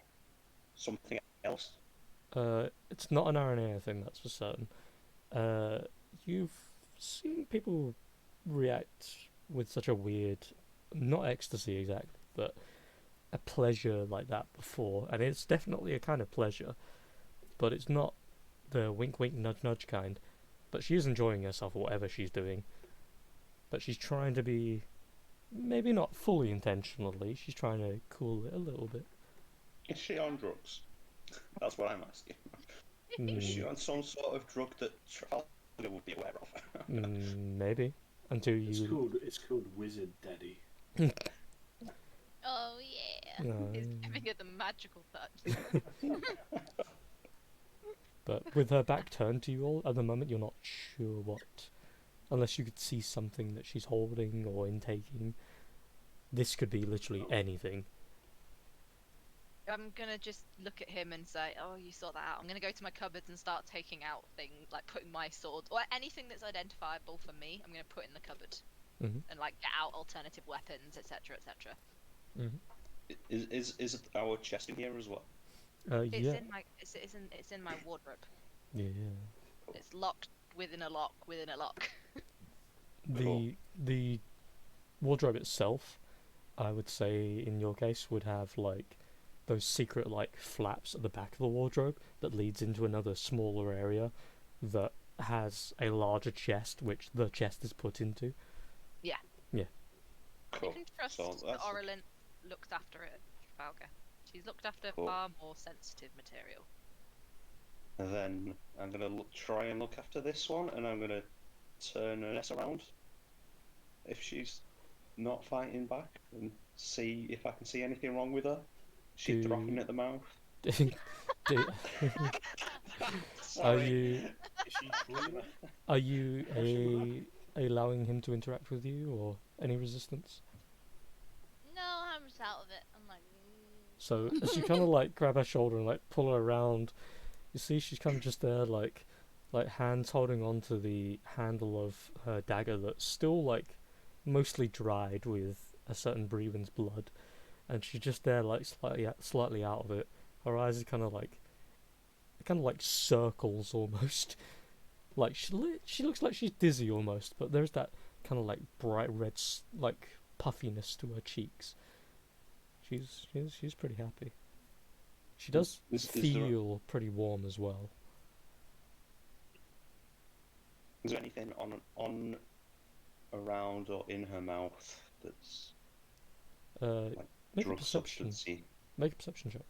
something else? It's not an RNA thing, that's for certain. You've seen people react with such a weird, not ecstasy exactly, but a pleasure like that before, and it's definitely a kind of pleasure, but it's not the wink wink nudge nudge kind. But she is enjoying herself, whatever she's doing. But she's trying to be, maybe not fully intentionally, she's trying to cool it a little bit. Is she on drugs? That's what I'm asking. Is she on some sort of drug that Trafalgar would be aware of? Maybe. Until you... It's called Wizard Daddy. Oh yeah. He's giving her the magical touch. But with her back turned to you all, at the moment you're not sure what. Unless you could see something that she's holding or intaking. This could be literally anything. I'm gonna just look at him and say, "Oh, you sort that out." I'm gonna go to my cupboards and start taking out things, like putting my sword or anything that's identifiable for me. I'm gonna put in the cupboard and like get out alternative weapons, etc., etc. Is our chest in here as well? It's Yeah. in my it's in my wardrobe. Yeah. It's locked within a lock within a lock. The wardrobe itself, I would say in your case, would have like those secret like flaps at the back of the wardrobe that leads into another smaller area that has a larger chest, which the chest is put into. Yeah. Yeah. Cool. You can trust So that that's Oralyn looks after it, Trafalgar. She's looked after Cool. far more sensitive material. And then I'm gonna try and look after this one, and I'm gonna turn Ernest around if she's not fighting back, and see if I can see anything wrong with her. She's dropping at the mouth. Are Sorry. you Is she cleaner? are you allowing him to interact with you, or any resistance? No, I'm just out of it. I'm like. So as you kind of like grab her shoulder and like pull her around, you see she's kind of just there, like hands holding on to the handle of her dagger that's still like mostly dried with a certain Brewen's blood, and she's just there like slightly out of it. Her eyes are kind of like circles almost. Like she looks like she's dizzy almost, but there's that kind of like bright red like puffiness to her cheeks. She's pretty happy. She does Is feel pretty warm as well. there anything on, around, or in her mouth that's Make a drug perception. substancey? Make a perception check.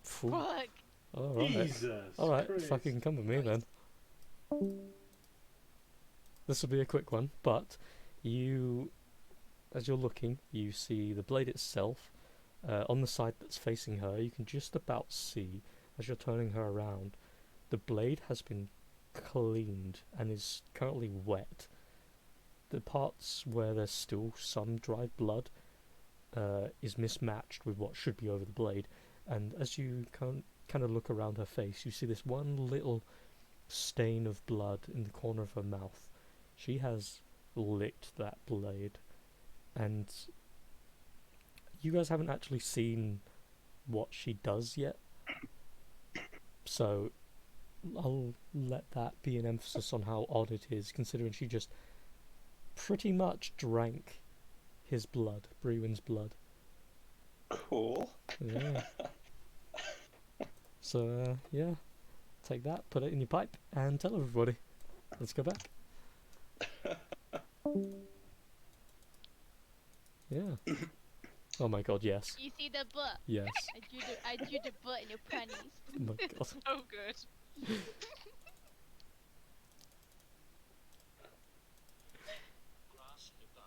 Phew. Fuck. Alright. Jesus. Alright, Christ. fucking come with me then. This will be a quick one, but as you're looking, you see the blade itself. On the side that's facing her, you can just about see, as you're turning her around, the blade has been cleaned and is currently wet. The parts where there's still some dried blood is mismatched with what should be over the blade, and as you kind of look around her face, you see this one little stain of blood in the corner of her mouth. She has licked that blade, and you guys haven't actually seen what she does yet, so I'll let that be an emphasis on how odd it is, considering she just pretty much drank his blood, Brewen's blood. Cool. Yeah. So, yeah. Take that, put it in your pipe, and tell everybody. Let's go back. Yeah. Oh my god, yes. You see the butt? Yes. I drew the butt in your panties. Oh my god. Oh, good.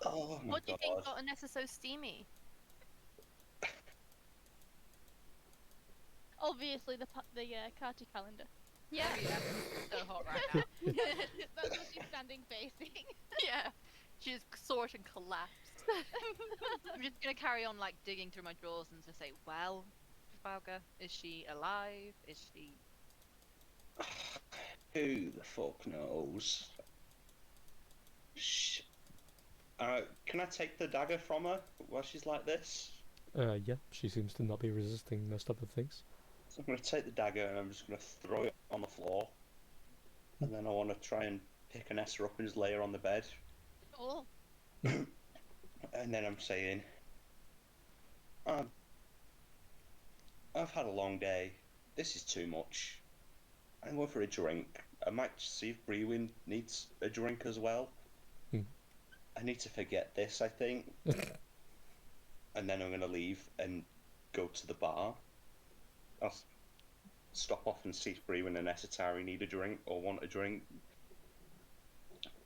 Oh my What do you think god. got Anessa so steamy? Obviously, the Carty calendar. Yeah. Oh, yeah. So hot right now. That's what she's standing facing. Yeah. She just saw it and collapsed. I'm just gonna carry on like digging through my drawers and just say, well, Trafalgar, is she alive? Is she? Who the fuck knows? Can I take the dagger from her while she's like this? Yeah, she seems to not be resisting most other things. So I'm going to take the dagger and I'm just going to throw it on the floor. And then I want to try and pick Anessa up and just lay her on the bed. Oh. And then I'm saying, I've had a long day. This is too much. I'm going for a drink. I might see if Brewin needs a drink as well. I need to forget this, I think. And then I'm going to leave and go to the bar. I'll stop off and see if Brewin and Esatari need a drink or want a drink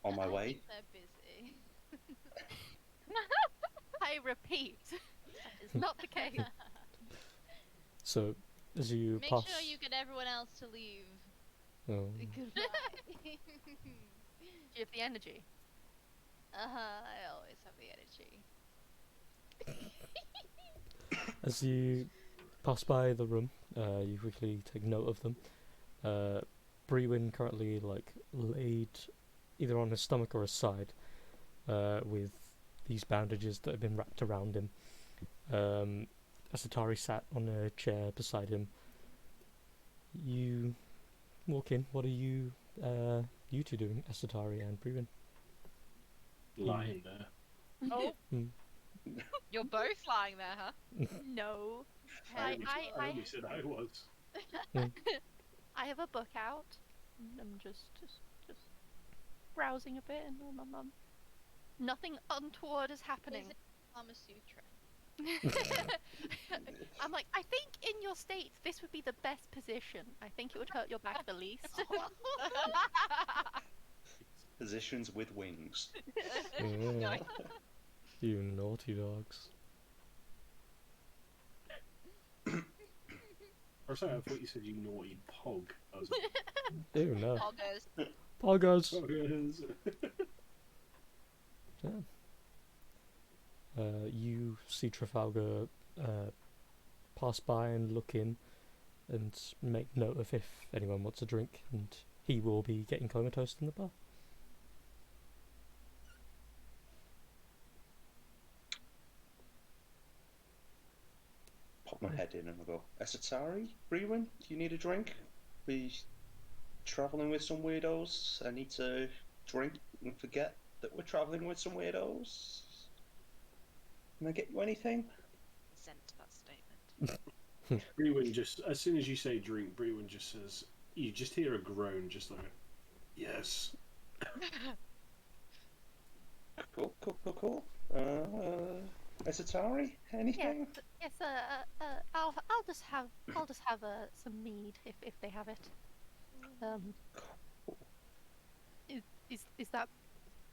on my way. They're busy. I repeat, that is not the case. So, as you Make pass... sure you get everyone else to leave. Oh. Goodbye. Do you have the energy? I always have the energy. As you pass by the room, you quickly take note of them. Brewin currently like laid either on his stomach or his side, with these bandages that have been wrapped around him. Asatari sat on a chair beside him. You walk in. What are you two doing, Asatari and Brewin? Lying there. Oh, Mm. you're both lying there, huh? No. I I only said I was. I have a book out. And I'm just browsing a bit, and nothing untoward is happening. Is it Kama Sutra? I'm like, I think in your state this would be the best position. I think it would hurt your back the least. Positions with wings. Oh, you naughty dogs. Or sorry, I thought you said you naughty pog. I was Ew, no. Poggers. Poggers! like, You see Trafalgar pass by and look in and make note of if anyone wants a drink, and he will be getting comatose in the bar. Pop my head in and I go, Esatari, Brewin, do you need a drink? We travelling with some weirdos. I need to drink and forget that we're travelling with some weirdos. Can I get you anything? Sent that statement. Brewin just, as soon as you say drink, Brewin just says, you just hear a groan, just like, yes. Cool. Esatari, anything? Yes. I'll just have some mead if they have it. Is that?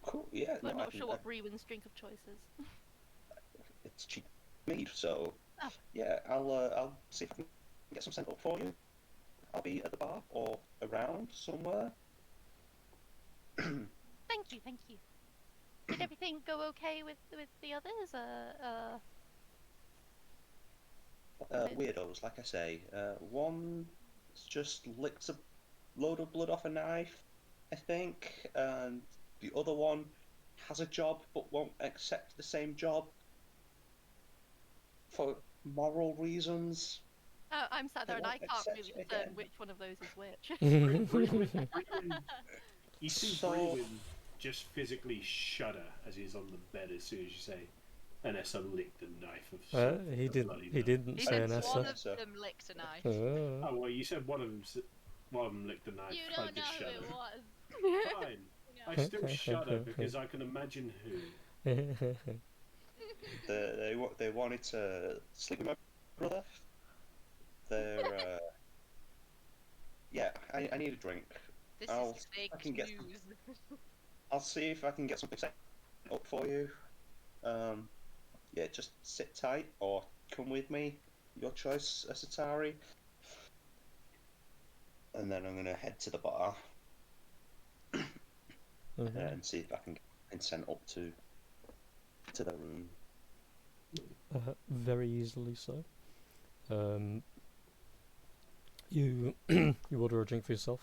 Cool, yeah. We're no, not I- sure what Brewin's drink of choice is. It's cheap mead, so Oh. yeah, I'll see if I can get some sent up for you. I'll be at the bar or around somewhere. Thank you. Did everything go okay with the others? Weirdos, like I say. One just licked a load of blood off a knife, I think, and the other one has a job but won't accept the same job for moral reasons. I'm sat there and I won't can't accept really it discern again. which one of those is which. Brewin, you see So- Brewin just physically shudder as he's on the bed as soon as you say, Anessa licked the knife of He bloody didn't He say said Anessa. one Anessa. of them licked a knife. Oh, well, you said one of them licked the knife. You I don't know just who shudder. it was. Fine. You I know. still shudder because I can imagine who. They wanted to sleep with my brother. They're yeah. I need a drink. This I'll is see if I fake can get. news. I'll see if I can get something set up for you. Yeah, just sit tight or come with me. Your choice, Asatari. And then I'm gonna head to the bar Okay. and see if I can get something sent up to the room. Very easily so. You you order a drink for yourself,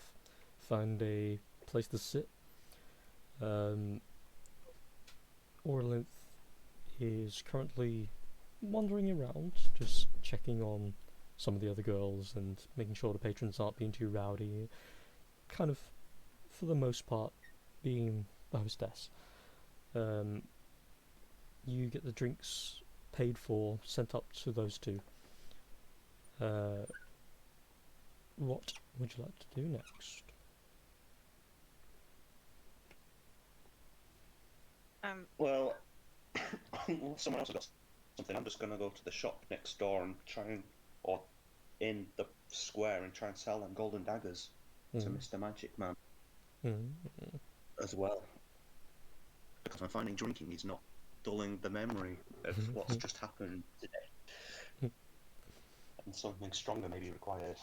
find a place to sit. Orlinth is currently wandering around, just checking on some of the other girls and making sure the patrons aren't being too rowdy. Kind of, for the most part, being the hostess. You get the drinks paid for, sent up to those two. What would you like to do next? Well, someone else has got something. I'm just gonna go to the shop next door and or in the square and try and sell them golden daggers to Mm. Mr. Magic Man Mm. as well. Because I'm finding drinking is not dulling the memory of what's just happened today. And something stronger may be required.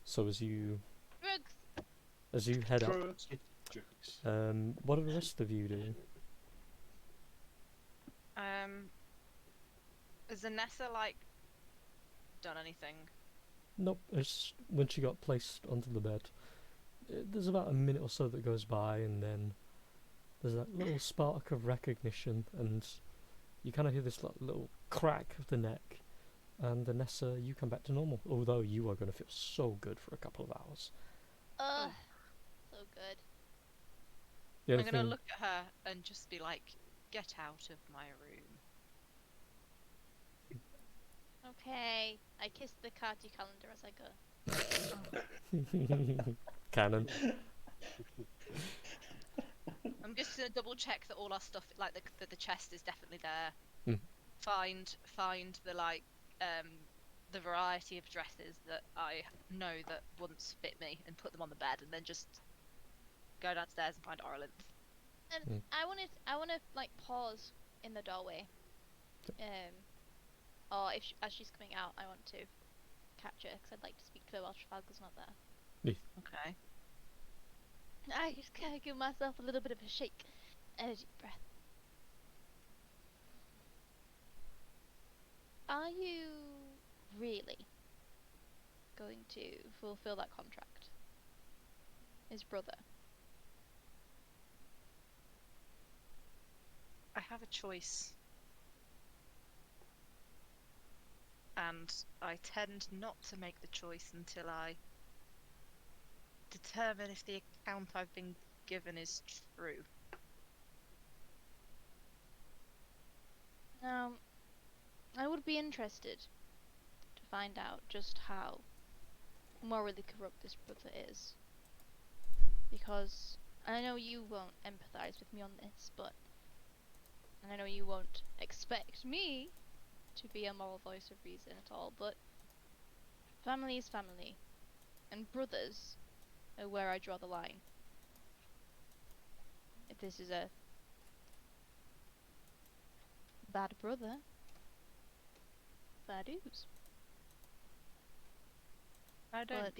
So as you Drugs. head up, Drugs. Drugs. what do the rest of you do? Has Zanessa like done anything? Nope. It's when she got placed onto the bed. There's about a minute or so that goes by, and then there's that little spark of recognition, and you kind of hear this little crack of the neck, and Vanessa, you come back to normal. Although you are going to feel so good for a couple of hours. Ugh. So good. The I'm only gonna thing, look at her and just be like, "Get out of my room." Okay. I kiss the Carty calendar as I go. canon. I'm just gonna double check that all our stuff, like the chest, is definitely there. Mm. Find the the variety of dresses that I know that once fit me and put them on the bed, and then just go downstairs and find Orlinth. And Mm. I wanna like pause in the doorway. Or if as she's coming out, I want to catch her because I'd like to speak to her while Trafalgar's not there. Okay. I just gotta give myself a little bit of a shake and a deep breath. Are you really going to fulfill that contract? His brother. I have a choice. And I tend not to make the choice until I determine if the account I've been given is true. Now, I would be interested to find out just how morally corrupt this brother is. Because I know you won't empathise with me on this, but and I know you won't expect me to be a moral voice of reason at all, but family is family, and brothers are where I draw the line. If this is a bad brother, bad news. I don't But-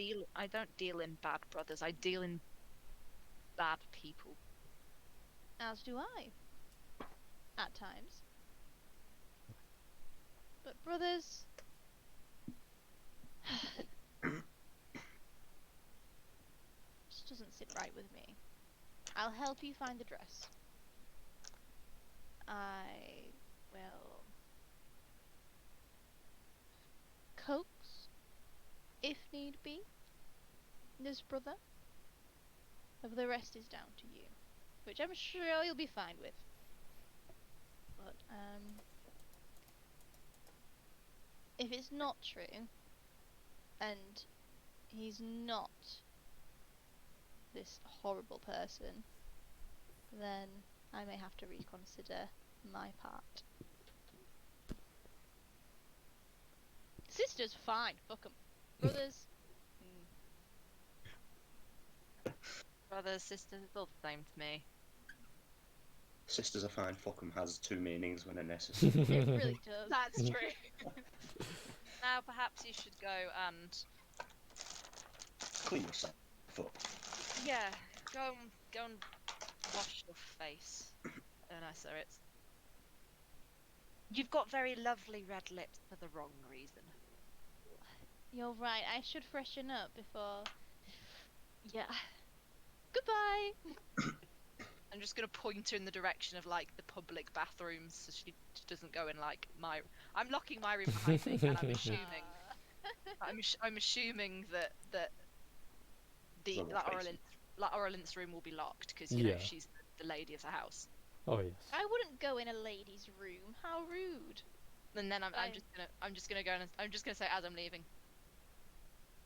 deal in bad brothers. I deal in bad people. As do I. At times. But brothers... just doesn't sit right with me. I'll help you find the dress. I will coax, if need be, this brother. But the rest is down to you, which I'm sure you'll be fine with. But if it's not true, and he's not this horrible person, then I may have to reconsider my part. Sisters, fine. Fuck 'em. Brothers, Brothers, sisters, it's all the same to me. Sisters are fine. Fuck 'em has two meanings when necessary. it really does. That's true. Now perhaps you should go and Clean yourself up. yeah, go and wash your face. Vanessa, it's you've got very lovely red lips for the wrong reason. You're right. I should freshen up before. Yeah. Goodbye. I'm just gonna point her in the direction of like the public bathrooms so she doesn't go in like my. I'm locking my room behind me, and I'm assuming that the Well, facing. Orlin's room will be locked because you know Yeah. she's the lady of the house. Oh yes. I wouldn't go in a lady's room. How rude. And then I'm Fine. just gonna go and I'm just gonna say as I'm leaving.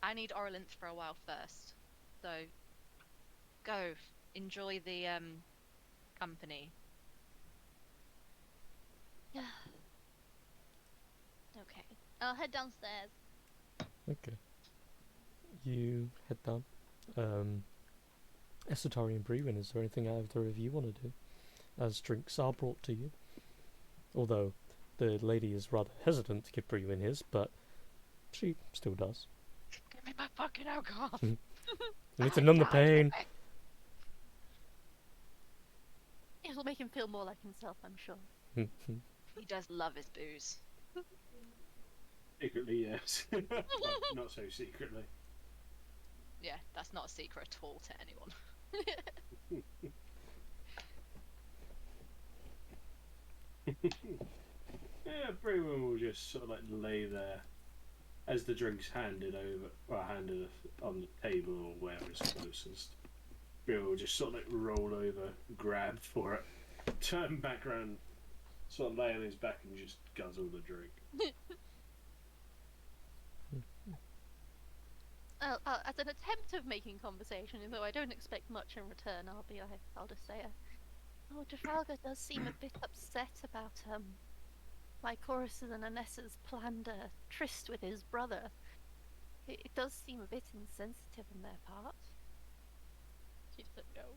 I need Orlinth for a while first, so go enjoy the company. Okay. I'll head downstairs. Okay. You head down. Esatari and Brewin, is there anything either of you want to do? As drinks are brought to you. Although the lady is rather hesitant to give Brewin his, but she still does. Give me my fucking alcohol. You need to numb the pain. It'll make him feel more like himself, I'm sure. He does love his booze. Secretly, yes. Well, not so secretly. Yeah, that's not a secret at all to anyone. Yeah, Brewin will just sort of like lay there as the drink's handed on the table or wherever it's closest. Brewin will just sort of like roll over, grab for it, turn back around, sort of lay on his back and just guzzle the drink. As an attempt of making conversation, though I don't expect much in return, I'll just say, oh, Trafalgar does seem a bit upset about Lycorus's and Anessa's planned tryst with his brother. It does seem a bit insensitive on their part. She doesn't know.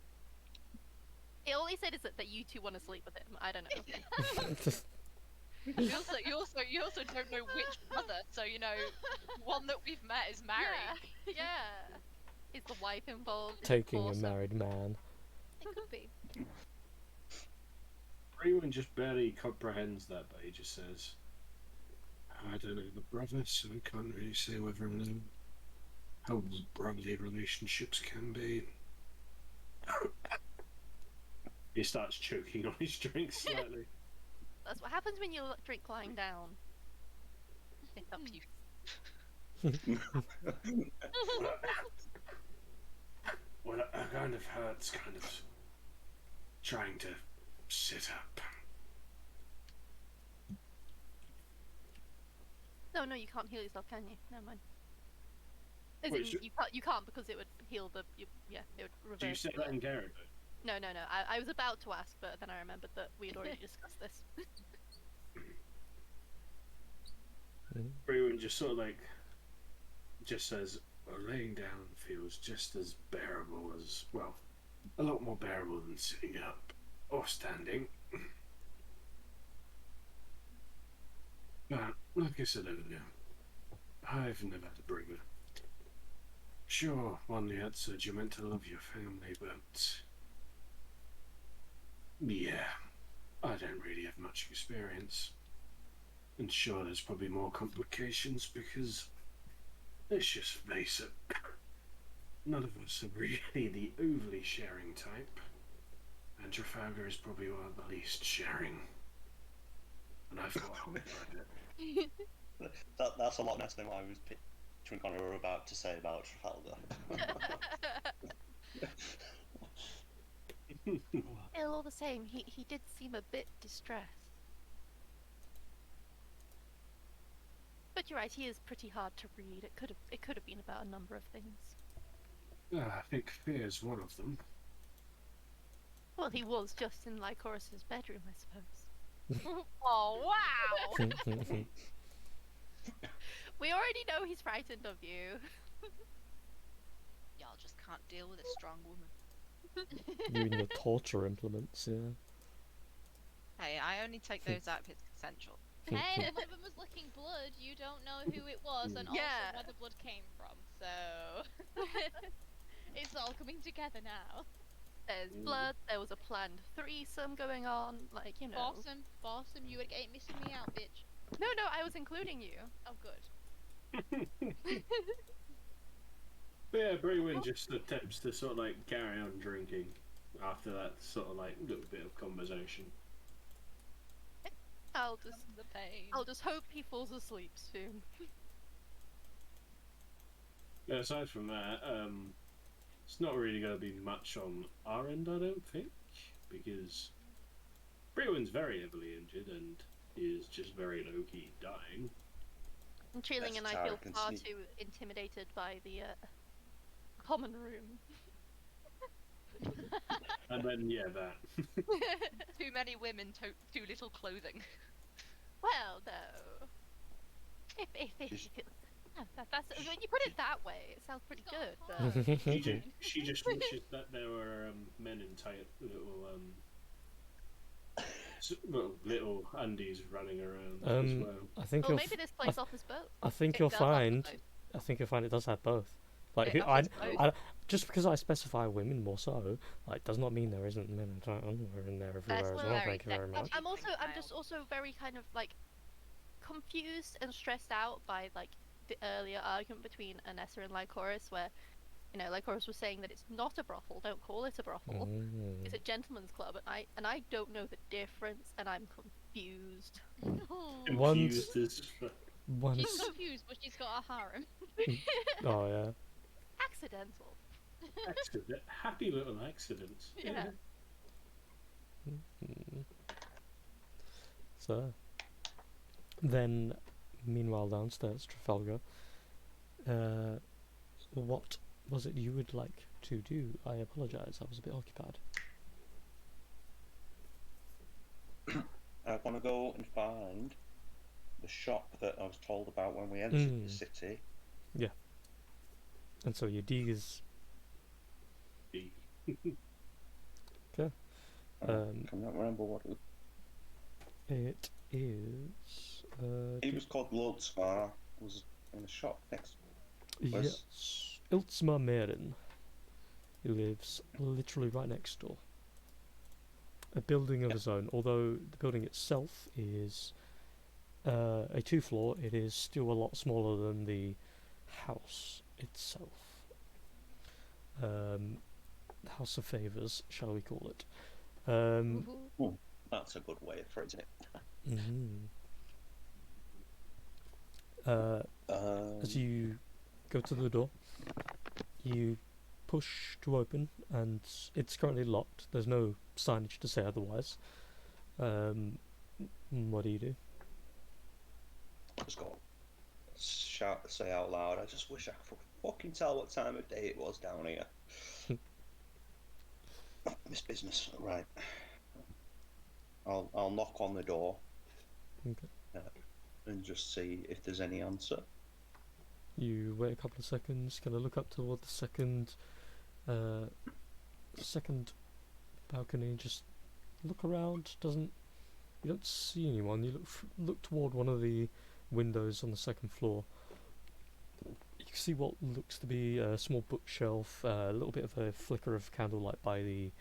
All he said is that you two want to sleep with him. I don't know. You also don't know which brother, so you know one that we've met is married. Yeah. Is the wife involved? Is it Taking a Corso? married man. It could be. Brewin just barely comprehends that, but he just says, I don't know the brother, so I can't really say whether I know how brotherly relationships can be. He starts choking on his drink slightly. That's what happens when you drink lying down. It's up you. Well, it kind of hurts, kind of trying to sit up. No, you can't heal yourself, can you? Never mind. As Wait, in, so- you can't because it would heal the. It would reverse. Do you say the- that in Gaelic? No. I was about to ask, but then I remembered that we had already discussed this. Brewin just sort of like just says, well, laying down feels just as bearable as, well, a lot more bearable than sitting up or standing. But like I said earlier, I've never had a bringer. Sure, one yet said you're meant to love your family, but yeah, I don't really have much experience. And sure, there's probably more complications because, let's just face it, none of us are really the overly sharing type. And Trafalgar is probably one of the least sharing. And I thought I would find it. That's a lot nicer than what I was pitching Connor were about to say about Trafalgar. All the same, he did seem a bit distressed. But you're right, he is pretty hard to read. It could have been about a number of things. I think fear's one of them. Well, he was just in Lycorus's bedroom, I suppose. Oh wow! We already know he's frightened of you. Y'all just can't deal with a strong woman. You and your torture implements, yeah. Hey, I only take those out if it's consensual. Hey, one of them was licking blood. You don't know who it was, and also Yeah. where the blood came from. So it's all coming together now. There's blood. There was a planned threesome going on. Like, you know. Bossum, you ain't missing me out, bitch. No, I was including you. Oh, good. But yeah, Brewin just attempts to sort of like carry on drinking after that sort of like little bit of conversation. I'll just The pain. I'll just hope he falls asleep soon. Yeah, aside from that, it's not really going to be much on our end, I don't think, because Brewin's very heavily injured and is just very low key dying. I'm chilling That's and I feel Tarek and far Sneak. too intimidated by the common room. And then yeah, that. Too many women, too little clothing. Well, no. If that's when you put it that way, it sounds pretty good. But She just wishes that there were men in tight little undies running around as well. I think well, you'll. maybe this place offers both. I think It you'll does offer find. both. I think you'll find it does have both. Like It offers both. just because I specify women more so, like does not mean there isn't men in tight underwear in there everywhere as well. very Thank you very much. I'm Female. just also very kind of like confused and stressed out by like the earlier argument between Anessa and Lycoris, where you know Lycoris was saying that it's not a brothel, don't call it a brothel, it's a gentleman's club, and I don't know the difference, and I'm confused. Confused as fuck. She's Once. confused, but she's got a harem. Oh yeah. Accidental. Happy little accidents. Yeah. So, then, meanwhile downstairs, Trafalgar, what was it you would like to do? I apologise, I was a bit occupied. I want to go and find the shop that I was told about when we entered the city. And so your D is I cannot remember what it was. it is It was called Lodesmar. It was in a shop next. yes, Iltsma Merin, who lives literally right next door. A building of his own, although the building itself is a 2-floor, it is still a lot smaller than the house itself. House of Favours, shall we call it? That's a good way of phrasing it. As you go to the door, you push to open, and it's currently locked. There's no signage to say otherwise. What do you do? Just go say out loud. I just wish I could fucking tell what time of day it was down here. This business, right? I'll knock on the door. Okay. And just see if there's any answer. You wait a couple of seconds, kind of look up toward the second balcony, just look around. You don't see anyone. You look toward one of the windows on the second floor. You can see what looks to be a small bookshelf, a little bit of a flicker of candlelight by the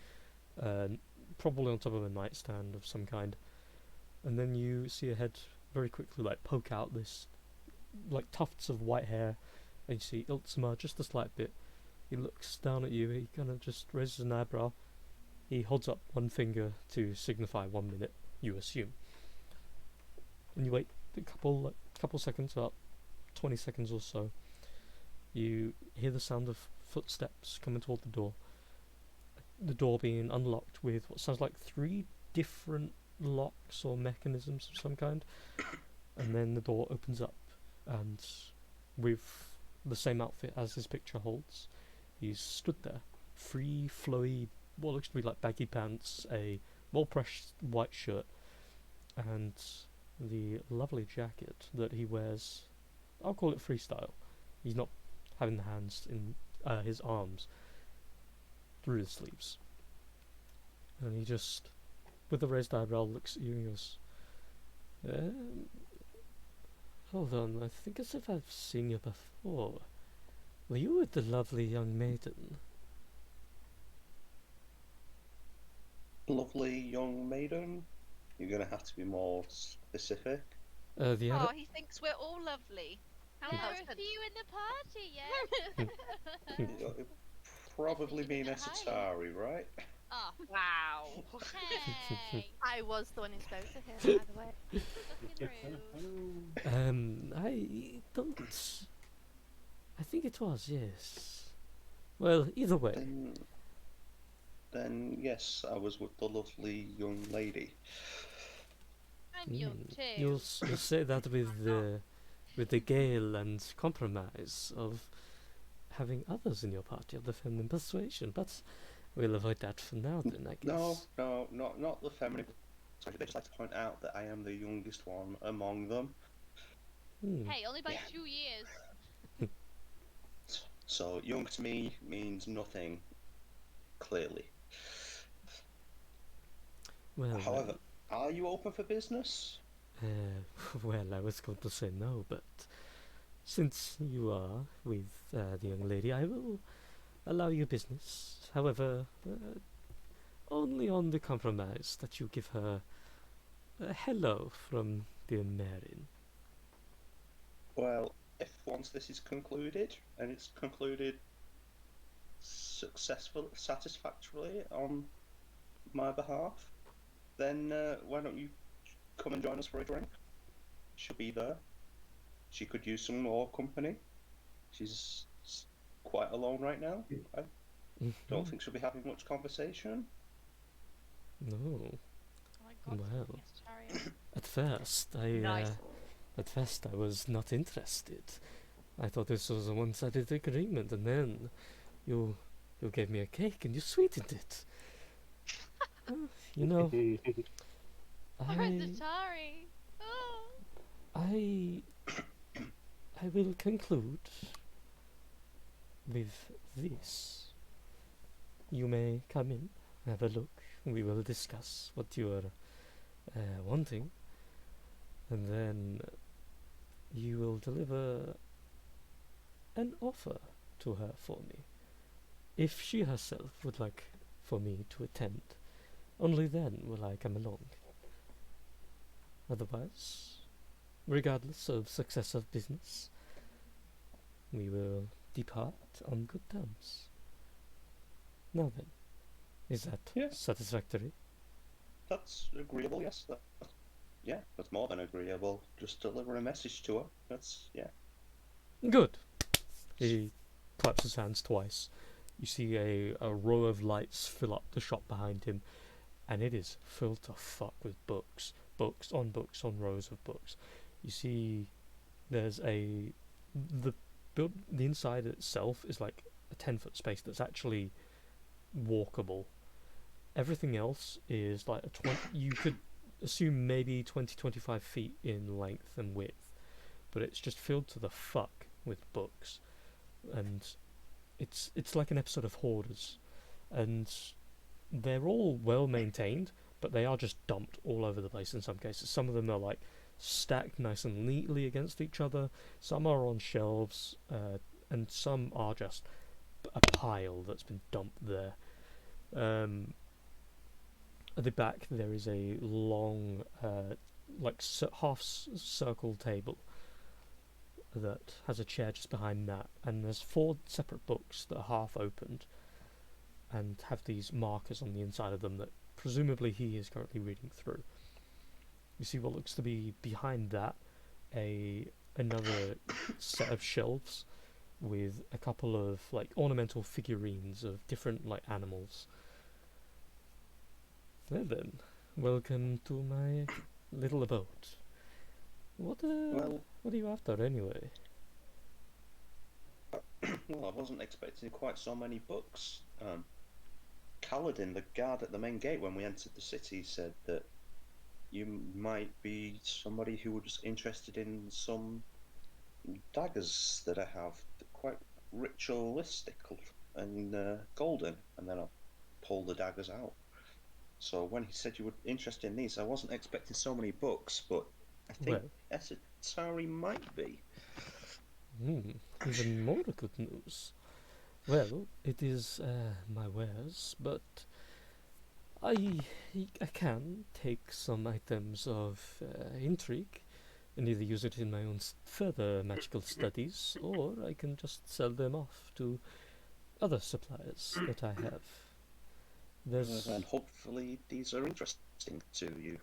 probably on top of a nightstand of some kind. And then you see a head very quickly like poke out this like tufts of white hair, and you see Iltsma just a slight bit. He looks down at you, he kind of just raises an eyebrow. He holds up one finger to signify 1 minute, you assume. And you wait a couple seconds, about 20 seconds or so. You hear the sound of footsteps coming toward the door. The door being unlocked with what sounds like 3 different locks or mechanisms of some kind. And then the door opens up, and with the same outfit as his picture holds, he's stood there, free, flowy, what looks to be like baggy pants, a well-pressed white shirt, and the lovely jacket that he wears. I'll call it freestyle. He's not having the hands in his arms through the sleeves, and he just, with a raised eyebrow, looks at you and goes, "Hold on, I think as if I've seen you before. Were you with the lovely young maiden?" Lovely young maiden. You're gonna have to be more specific. The Oh, other. he thinks we're all lovely. How There are a innocent. few in the party, yeah. It'll probably think be it's an a bit high. Atari, right? Oh, Wow. hey, I was the one who spoke to him, by the way. fucking rude. I don't. I think it was, yes. Well, either way. Then yes, I was with the lovely young lady. I'm young too. You'll say that with the gale and compromise of having others in your party of the feminine persuasion, but we'll avoid that for now then, I guess. No, not the feminine. Sorry, they just like to point out that I am the youngest one among them. Hey, only by Yeah. 2 years. So young to me means nothing, clearly. Well, However, are you open for business? well, I was going to say no, but since you are with the young lady, I will allow you business. However, only on the compromise that you give her a hello from the Marin. Well, if once this is concluded, and it's concluded satisfactorily on my behalf, then why don't you come and join us for a drink? She'll be there. She could use some more company. She's quite alone right now. I don't think she'll be having much conversation. No. Oh my god. Well. Yes, Taria. At first I was not interested. I thought this was a one-sided agreement, and then you gave me a cake and you sweetened it. You know, Where's the I Tari? Oh. I I will conclude with this. You may come in, have a look. We will discuss what you are wanting, and then you will deliver an offer to her for me. If she herself would like for me to attend, only then will I come along. Otherwise, regardless of success of business, we will depart on good terms. Now then, is that Yeah. satisfactory? That's agreeable, yes. Yeah, that's more than agreeable. Just deliver a message to her. That's, yeah. Good. He claps his hands twice. You see a row of lights fill up the shop behind him, and it is filled to fuck with books. Books on rows of books. You see there's the inside itself is like a 10-foot space that's actually walkable. Everything else is like you could assume maybe 20-25 feet in length and width, but it's just filled to the fuck with books, and it's like an episode of Hoarders, and they're all well maintained, but they are just dumped all over the place in some cases. Some of them are like stacked nice and neatly against each other, some are on shelves, and some are just a pile that's been dumped there. At the back there is a long half circle table that has a chair just behind that, and there's 4 separate books that are half opened and have these markers on the inside of them that presumably he is currently reading through. You see what looks to be behind that another set of shelves with a couple of like ornamental figurines of different like animals. Well then, welcome to my little abode. What are you after anyway? Well, I wasn't expecting quite so many books. Kaladin, the guard at the main gate when we entered the city, said that you might be somebody who was interested in some daggers that I have, quite ritualistic and golden. And then I'll pull the daggers out. So when he said you were interested in these, I wasn't expecting so many books, but I think Well. Esatari might be. Even more good news. Well, it is my wares, but I I can take some items of intrigue and either use it in my own further magical studies, or I can just sell them off to other suppliers that I have. There's And hopefully these are interesting to you.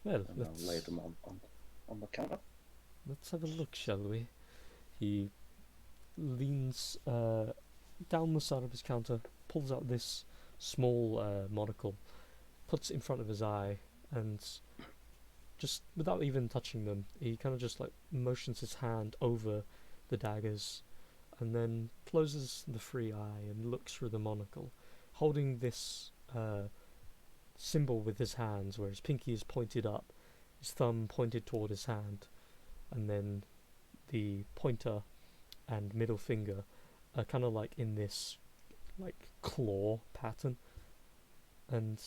well, And I'll lay them on the counter. let's have a look, shall we? He leans down the side of his counter, pulls out this small monocle, puts it in front of his eye, and just without even touching them, he kind of just like motions his hand over the daggers and then closes the free eye and looks through the monocle, holding this symbol with his hands where his pinky is pointed up, his thumb pointed toward his hand, and then the pointer and middle finger are kind of like in this like claw pattern, and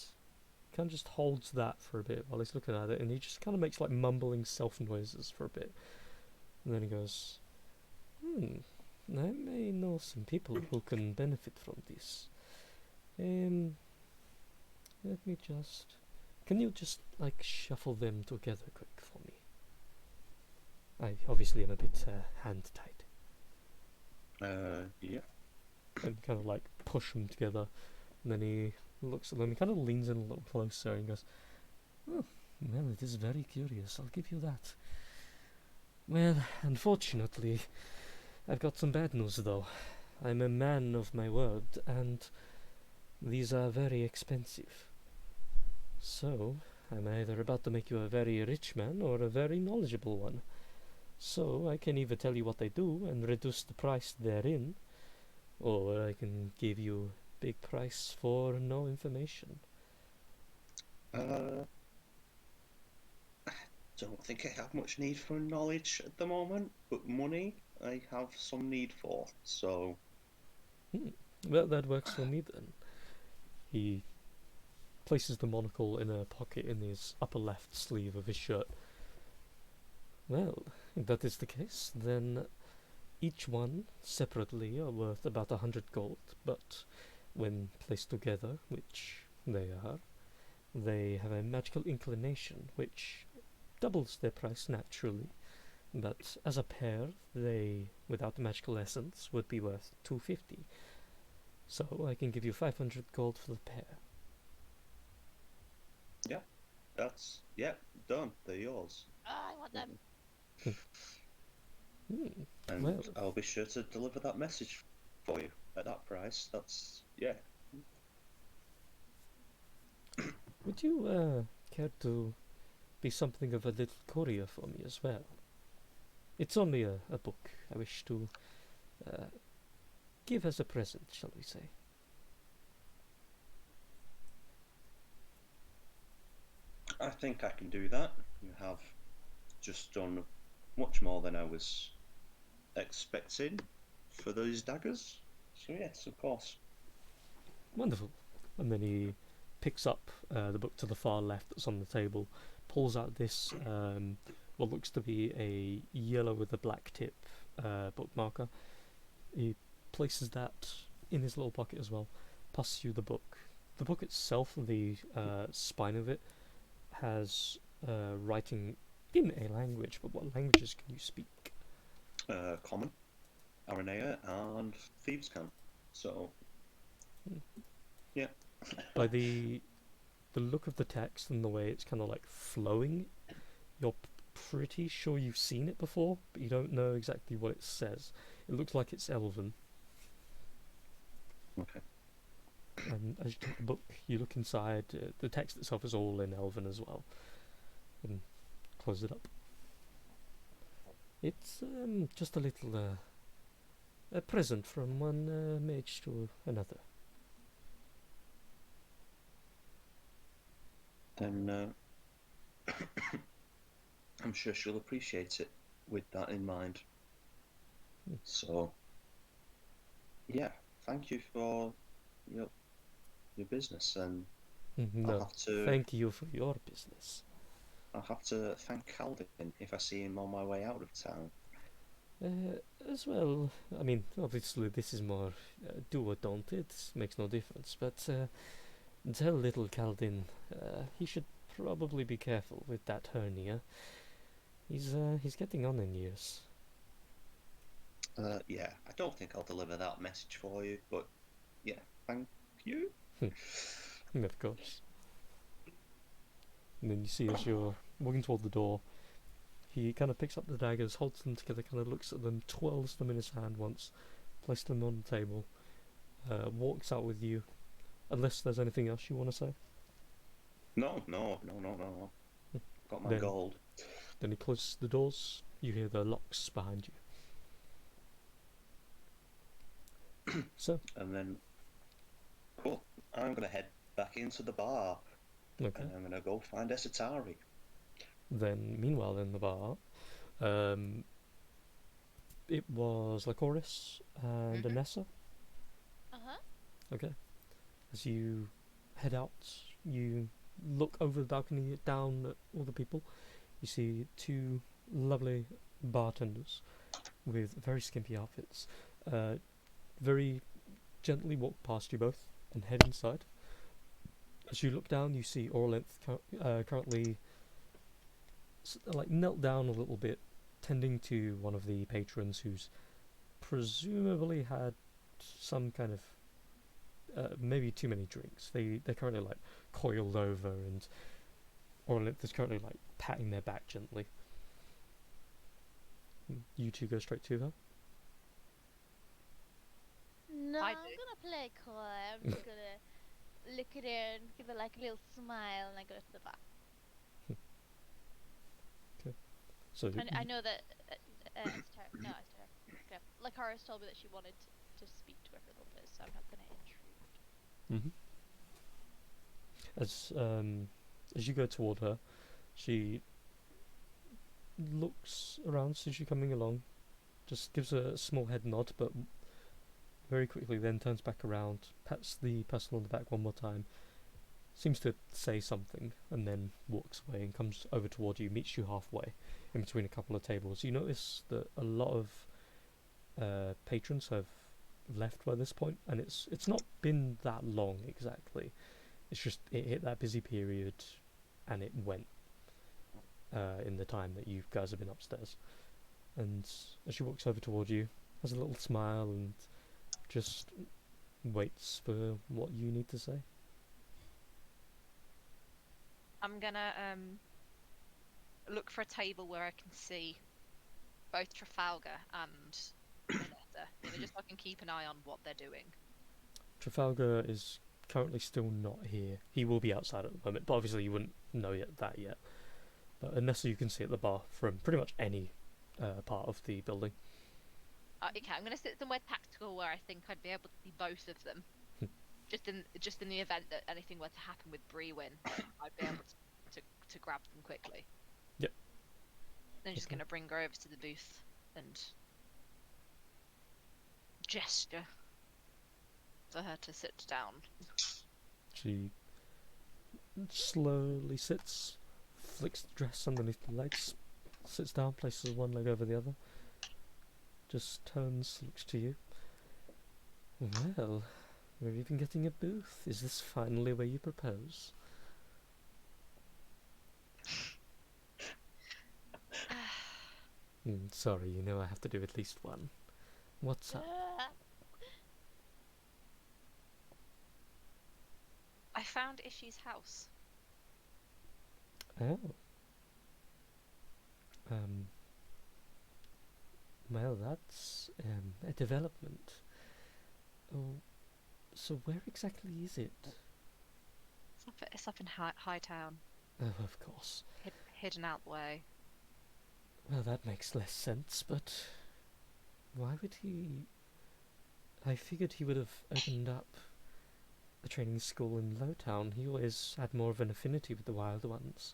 kind of just holds that for a bit while he's looking at it, and he just kind of makes like mumbling self noises for a bit, and then he goes, I may know some people who can benefit from this. Let me just, can you just like shuffle them together quick for me? I obviously am a bit hand tied. Yeah. And kind of like push them together, and then he looks at them, he kind of leans in a little closer and goes, oh, well, it is very curious, I'll give you that. Well, unfortunately, I've got some bad news though. I'm a man of my word, and these are very expensive. So, I'm either about to make you a very rich man or a very knowledgeable one. So, I can either tell you what they do and reduce the price therein, or I can give you a big price for no information. Don't think I have much need for knowledge at the moment, but money I have some need for. So. Well, that works for me then. He places the monocle in a pocket in his upper left sleeve of his shirt. Well, if that is the case, then each one separately are worth about 100 gold, but when placed together, which they are, they have a magical inclination, which doubles their price naturally, but as a pair, they, without the magical essence, would be worth 250. So I can give you 500 gold for the pair. That's done. They're yours. Oh, I want them. And Well, I'll be sure to deliver that message for you at that price. That's would you care to be something of a little courier for me as well? It's only a book I wish to give as a present, shall we say. I think I can do that. You have just done much more than I was expecting for those daggers. So yes, of course. Wonderful. And then he picks up the book to the far left that's on the table, pulls out this what looks to be a yellow with a black tip bookmarker. He places that in his little pocket as well, passes you the book. The book itself, the spine of it, has writing in a language, but what languages can you speak? Common, Aranea, and Thieves' Cant. So, yeah. By the look of the text and the way it's kind of like flowing, you're pretty sure you've seen it before, but you don't know exactly what it says. It looks like it's Elven. Okay. And as you take the book, you look inside. The text itself is all in Elven as well. And close it up. It's just a little a present from one mage to another. Then I'm sure she'll appreciate it with that in mind. So, yeah, thank you for your your business, and I'll No, have to thank you for your business. thank Calvin if I see him on my way out of town. As well, I mean, obviously this is more do or don't. It makes no difference. But tell little Caldin he should probably be careful with that hernia. He's getting on in years. Yeah, I don't think I'll deliver that message for you, but yeah, thank you. Of course. And then you see as you're walking toward the door, he kind of picks up the daggers, holds them together, kind of looks at them, twirls them in his hand once, places them on the table, walks out with you. Unless there's anything else you want to say. No. Got my Then, gold. then he closes the doors. You hear the locks behind you. So, And then, cool. I'm gonna head back into the bar, okay. and I'm gonna go find Esatari. Then, meanwhile, in the bar, um, it was Lycoris and Mhm. Anessa. Uh-huh. Okay. As you head out, you look over the balcony down at all the people. You see two lovely bartenders with very skimpy outfits. Very gently walk past you both and head inside. As you look down, you see Orlinth currently like knelt down a little bit, tending to one of the patrons who's presumably had some kind of maybe too many drinks. They're currently like coiled over, and Orlinth is currently like patting their back gently. You two go straight to her. No, I I'm do. gonna play coy. I'm just gonna look at her and give her like a little smile, and I go to the bar. So And I know that Esther. Okay, like Horace told me that she wanted to speak to her for a little bit, so I'm not gonna intrude. as you go toward her, she looks around, sees you coming along, just gives a small head nod, but very quickly then turns back around, pats the person on the back one more time, seems to say something, and then walks away and comes over toward you, meets you halfway in between a couple of tables. You notice that a lot of patrons have left by this point, and it's not been that long exactly. It's just it hit that busy period, and it went in the time that you guys have been upstairs. And as she walks over toward you, has a little smile and just waits for what you need to say. I'm gonna look for a table where I can see both Trafalgar and Vanessa, just so I can keep an eye on what they're doing. Trafalgar is currently still not here. He will be outside at the moment, but obviously you wouldn't know that yet. But Anessa you can see at the bar from pretty much any part of the building. Okay, I'm gonna sit somewhere tactical where I think I'd be able to see both of them. just in the event that anything were to happen with Brewin, I'd be able to grab them quickly. Yep. Then just Okay. gonna bring her over to the booth and gesture for her to sit down. She slowly sits, flicks the dress underneath the legs, sits down, places one leg over the other, just turns, looks to you. Well, we're even getting a booth. Is this finally where you propose? Sorry, you know I have to do at least one. What's up? I found Ishi's house. Oh. Well, that's a development. Oh, so where exactly is it? It's up in Hightown, Oh, of course. hidden out the way. Well, that makes less sense, but why would he? I figured he would have opened up a training school in Lowtown. He always had more of an affinity with the wild ones.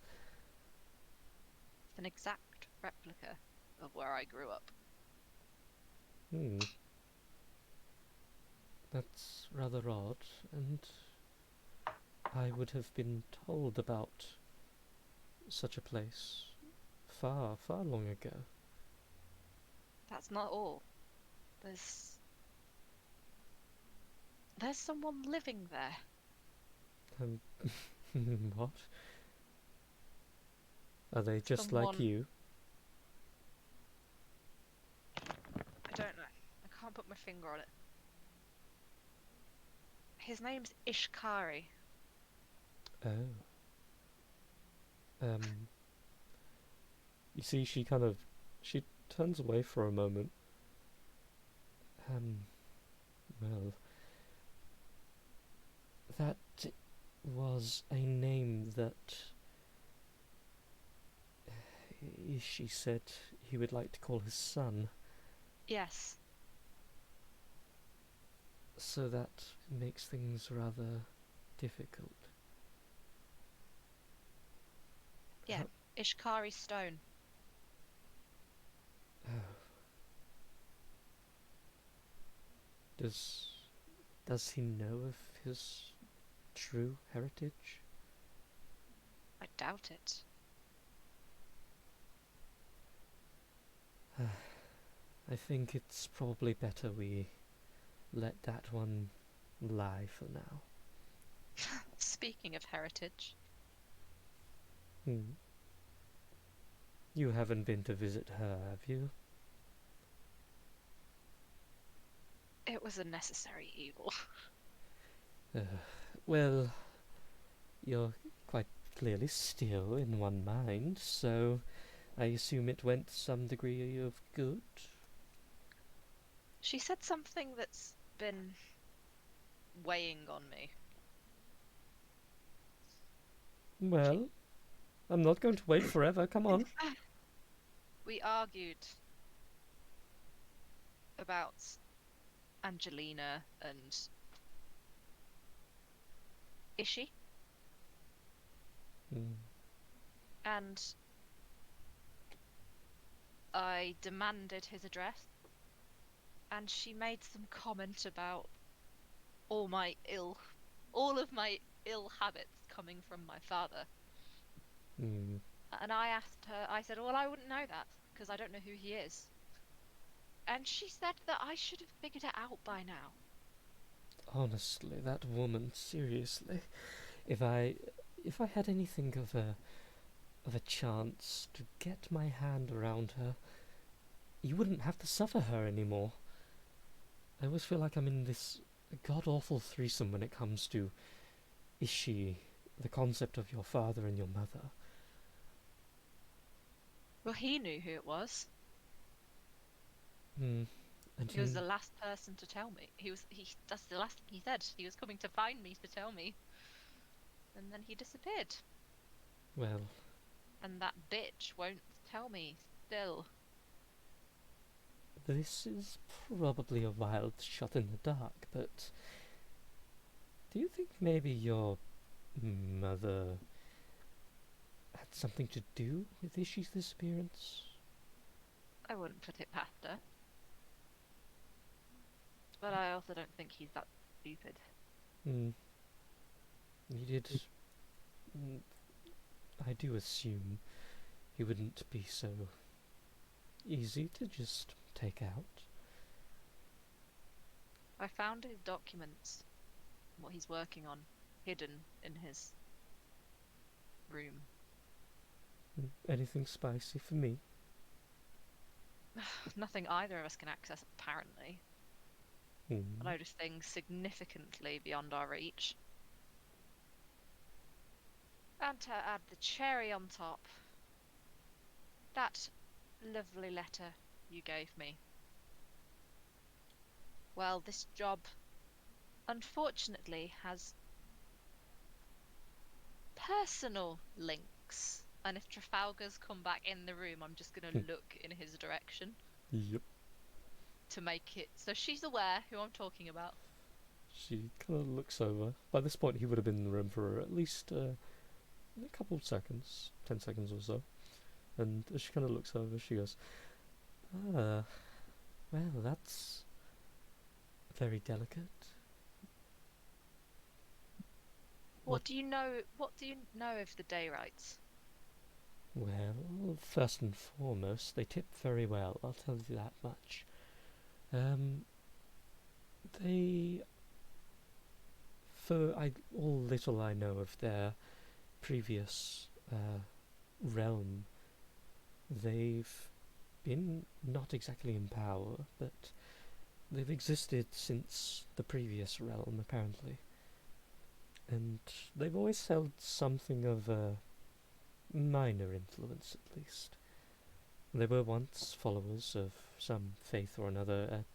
an exact replica of where I grew up. Hmm. That's rather odd, and I would have been told about such a place far, far long ago. That's not all. There's someone living there. Um, what? Are they just like Someone, you? I don't know. I can't put my finger on it. His name's Ishkari. Oh. You see, she turns away for a moment. Well, that was a name that she said he would like to call his son, Yes. so that makes things rather difficult. Yeah. How- Ishkari Stone. Oh. Does he know of his true heritage? I doubt it. I think it's probably better we let that one lie for now. Speaking of heritage, Hmm. You haven't been to visit her, have you? it was a necessary evil. Uh, well, you're quite clearly still in one mind, so I assume it went to some degree of good? She said something that's been weighing on me. Well, I'm not going to wait forever, come on. We argued about Angelina and Ishi, Hmm. and I demanded his address, and she made some comment about all all of my ill habits coming from my father. Hmm. And I asked her, I said, well, I wouldn't know that because I don't know who he is. And she said that I should have figured it out by now. Honestly, that woman, seriously. If I had anything of a chance to get my hand around her, you wouldn't have to suffer her anymore. I always feel like I'm in this god-awful threesome when it comes to Ishi, the concept of your father and your mother. Well, he knew who it was. Hmm. And He was the last person to tell me. That's the last thing he said. He was coming to find me to tell me. And then he disappeared. well, And that bitch won't tell me still. this is probably a wild shot in the dark, but do you think maybe your mother had something to do with Ishi's disappearance? I wouldn't put it past her. But I also don't think he's that stupid. Hmm. He did. mm, I do assume he wouldn't be so easy to just take out. I found his documents, what he's working on, hidden in his room. Anything spicy for me? Nothing either of us can access, apparently. A Hmm. load of things significantly beyond our reach. And to add the cherry on top, that lovely letter you gave me. Well, this job, unfortunately, has personal links. And if Trafalgar's come back in the room, I'm just going to look in his direction Yep. to make it so she's aware who I'm talking about. She kind of looks over. By this point, he would have been in the room for at least a couple of seconds, 10 seconds or so. And as she kind of looks over, she goes, "Ah, well, that's very delicate. What do you know? What do you know of the day rights? Well, first and foremost, they tip very well, I'll tell you that much. Um, they, for all little I know of their previous realm, they've been not exactly in power, but they've existed since the previous realm, apparently. And they've always held something of a minor influence, at least. They were once followers of some faith or another,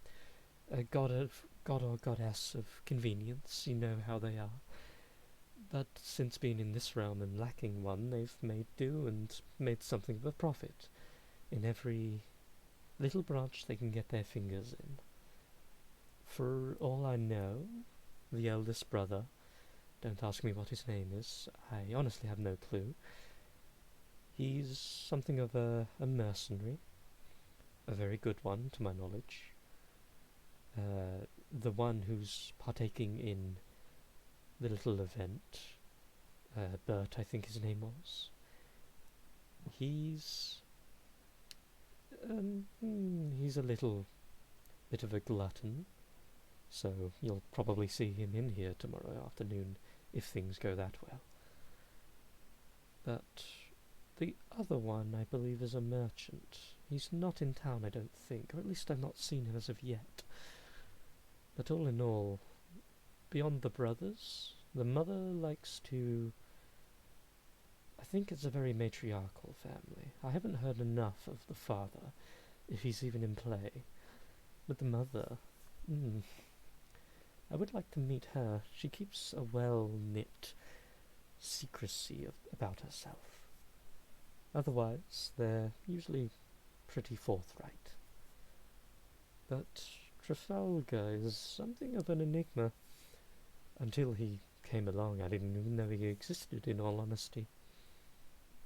a god or goddess of convenience. You know how they are. But since being in this realm and lacking one, they've made do and made something of a profit in every little branch they can get their fingers in. For all I know, the eldest brother, don't ask me what his name is, I honestly have no clue. He's something of a mercenary, a very good one to my knowledge. The one who's partaking in the little event, Bert, I think his name was. He's he's a little bit of a glutton, so you'll probably see him in here tomorrow afternoon if things go that well. But the other one, I believe, is a merchant. He's not in town, I don't think, or at least I've not seen him as of yet. But all in all, beyond the brothers, the mother likes to... I think it's a very matriarchal family. I haven't heard enough of the father, if he's even in play. But the mother... I would like to meet her. She keeps a well-knit secrecy about herself. Otherwise, they're usually pretty forthright. But Trafalgar is something of an enigma. Until he came along, I didn't even know he existed, in all honesty.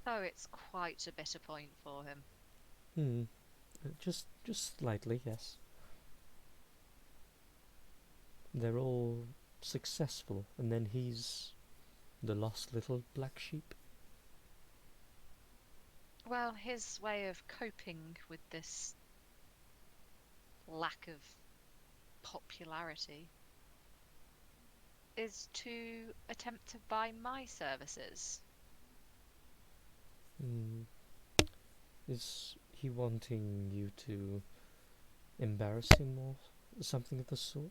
Oh, it's quite a bitter point for him. Just slightly, yes. They're all successful, and then he's the lost little black sheep. Well, his way of coping with this lack of popularity is to attempt to buy my services. Is he wanting you to embarrass him or something of the sort?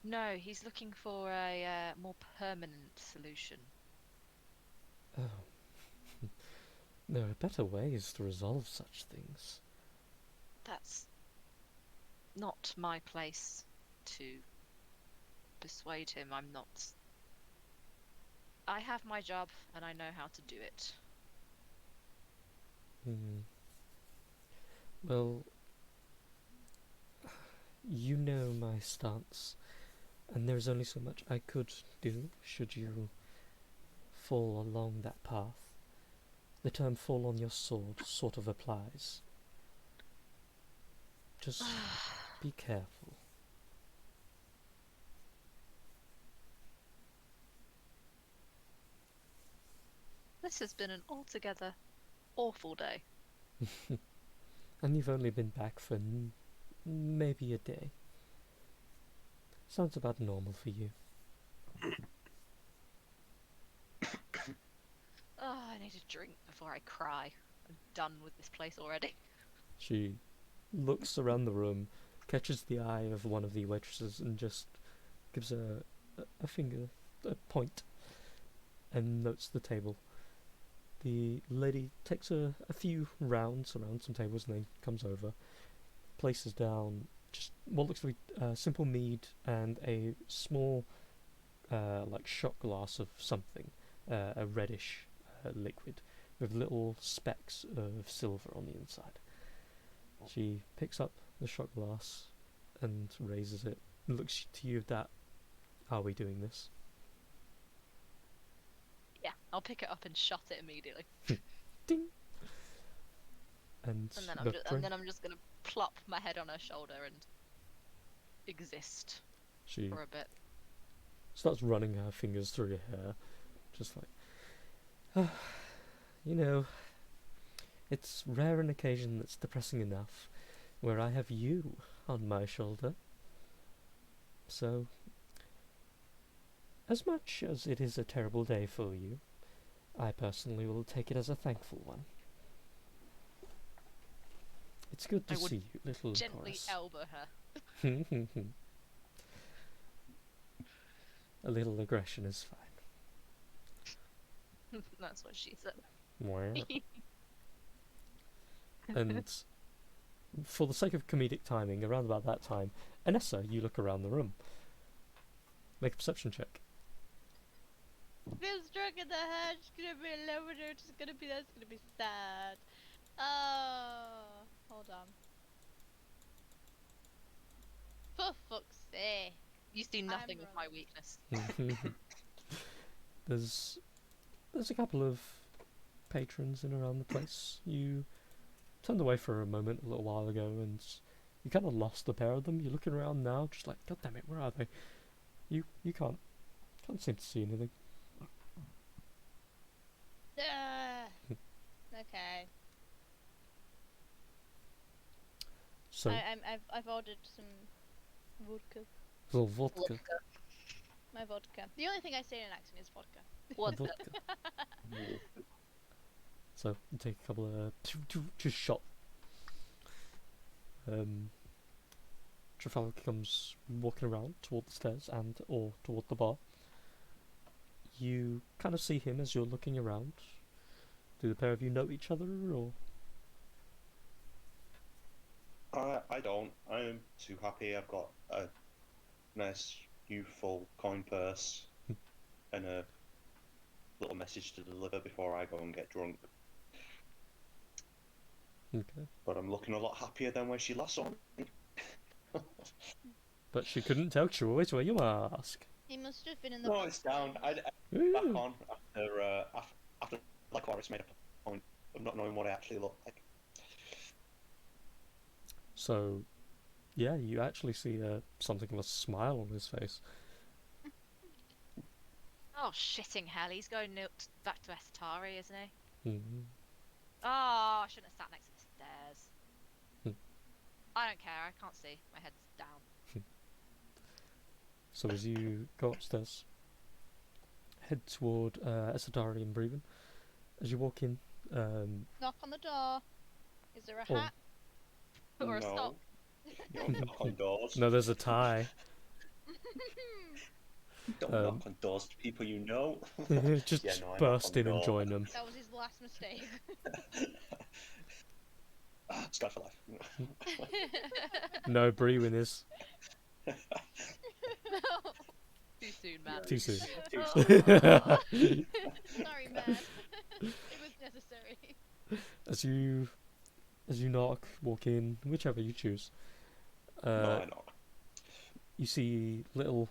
No, he's looking for a more permanent solution. Oh, there are better ways to resolve such things. That's not my place to persuade him. I'm not. I have my job and I know how to do it. Well, you know my stance, and there's only so much I could do should you fall along that path. The term fall on your sword sort of applies. Just be careful. This has been an altogether awful day. And you've only been back for maybe a day. Sounds about normal for you. Oh, I need a drink before I cry. I'm done with this place already. She looks around the room, catches the eye of one of the waitresses, and just gives a finger, a point, and notes the table. The lady takes a few rounds around some tables and then comes over, places down just what looks to be simple mead and a small like shot glass of something, a reddish liquid with little specks of silver on the inside. She picks up the shot glass and raises it and looks to you. That, are we doing this? Yeah, I'll pick it up and shut it immediately. ding. And And then I'm just gonna plop my head on her shoulder and exist she for a bit. starts running her fingers through your hair, just like, "Ah, you know, it's rare an occasion that's depressing enough where I have you on my shoulder. So, as much as it is a terrible day for you, I personally will take it as a thankful one. It's good to I would see you, little Gently Chorus." elbow her. A little aggression is fine. That's what she said. And for the sake of comedic timing, around about that time, Anessa, you look around the room. Make a perception check. Feel struck in the head. It's gonna be alone. It's gonna be. That's gonna be sad. Oh, hold on. For fuck's sake. You see nothing I'm of my wrong. weakness. There's a couple of patrons in around the place. You turned away for a moment a little while ago, and you kind of lost the pair of them. You're looking around now, just like, God damn it, where are they? You can't seem to see anything. Okay. So I've ordered some vodka. little vodka. My vodka. The only thing I say in an accent is vodka. What? Vodka. So you take a couple of just shot. Trafalgar comes walking around toward the stairs or toward the bar. You kind of see him as you're looking around. Do the pair of you know each other, or? I don't. I'm too happy. I've got a nice, youthful coin purse and a little message to deliver before I go and get drunk. Okay. But I'm looking a lot happier than when she last saw me. But she couldn't tell 'cause you always wear your mask. He must have been in the. No, it's down. I back Ooh. on after like Horace made a point of not knowing what I actually look like. So, yeah, you actually see something of a smile on his face. Oh, shitting hell. He's going back to Estari, isn't he? Mm-hmm. Oh, I shouldn't have sat next to the stairs. Hmm. I don't care. I can't see. My head's down. So as you go upstairs, head toward Esadari and Breven. As you walk in, Knock on the door. Is there a Oh. hat? Or a No. sock. You don't knock on doors. no, there's a tie. Don't knock on doors to people you know. Just Yeah, no, I knock burst on in and door. join them. That was his last mistake. Sky for life. No, Brewen is. Too soon, man. Too soon. Sorry, man. It was necessary. As you knock, walk in, whichever you choose. No, I knock. You see little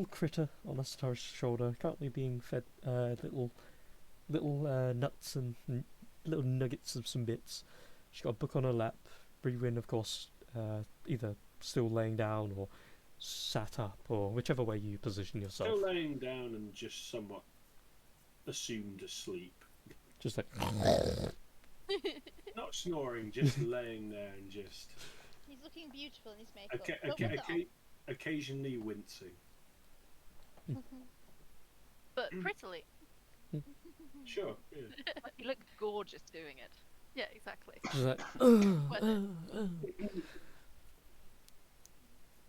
critter on Astar's shoulder, currently being fed little nuts and little nuggets of some bits. She's got a book on her lap. Brewin, of course, either still laying down or sat up, or whichever way you position yourself. Still laying down and just somewhat assumed asleep. Just like Not snoring, just laying there and just He's looking beautiful in his makeup. Don't put that on. occasionally wincing. But prettily. Sure, yeah. You look gorgeous doing it. Yeah, exactly. just like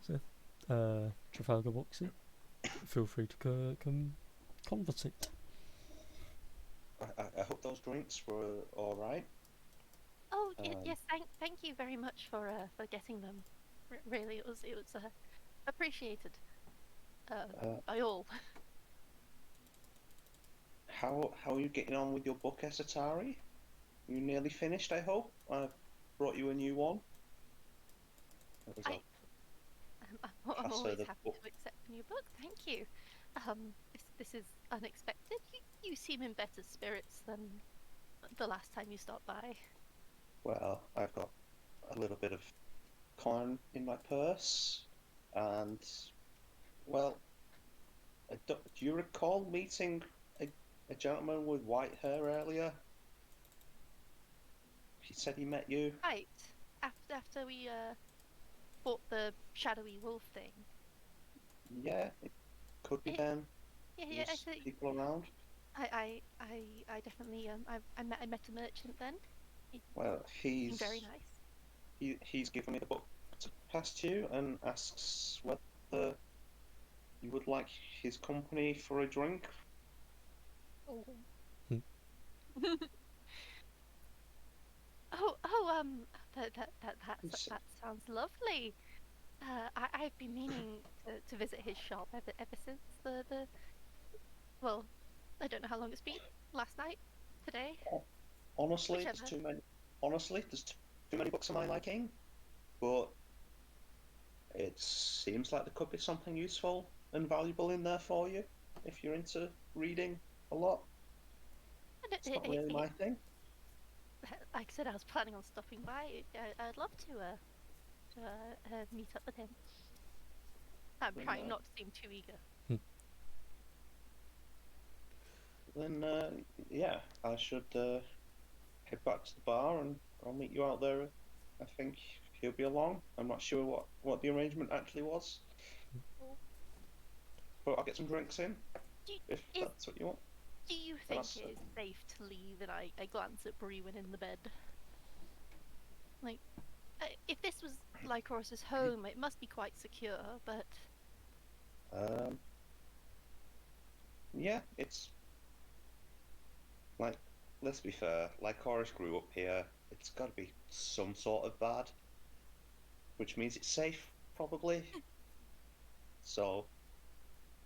So, Trafalgar walks in. Feel free to come conversate. I hope those drinks were all right. Oh yes, thank you very much for getting them. Really, it was appreciated by all. How are you getting on with your book, Esatari? You nearly finished, I hope. I brought you a new one. I'm Pass her always the happy book. to accept a new book. Thank you. This is unexpected. You seem in better spirits than the last time you stopped by? Well, I've got a little bit of coin in my purse, and well, do you recall meeting a gentleman with white hair earlier? He said he met you. Right. After we fought the shadowy wolf thing. Yeah, it could be It, them. yeah, I There's said people around. I definitely I met a merchant then. He Well, seemed very nice. he's given me the book to pass to you and asks whether you would like his company for a drink. Oh. Hmm. It's- That sounds lovely. I've been meaning to visit his shop ever since the well, I don't know how long it's been. Last night, today, Honestly, there's whichever. too many. Honestly, there's too many books of my liking, but it seems like there could be something useful and valuable in there for you if you're into reading a lot. And It's not really my thing. like I said, I was planning on stopping by. I'd love to meet up with him. I'm Then, trying not to seem too eager. then yeah, I should head back to the bar and I'll meet you out there. I think he'll be along. I'm not sure what the arrangement actually was, but I'll get some drinks in Do, if is, that's what you want. do you And think that's it is safe to leave? And I glance at Brewin in the bed. Like, if this was Lycorus's home, it must be quite secure, but yeah, it's like, let's be fair, like Horace grew up here, it's got to be some sort of bad, which means it's safe, probably. So,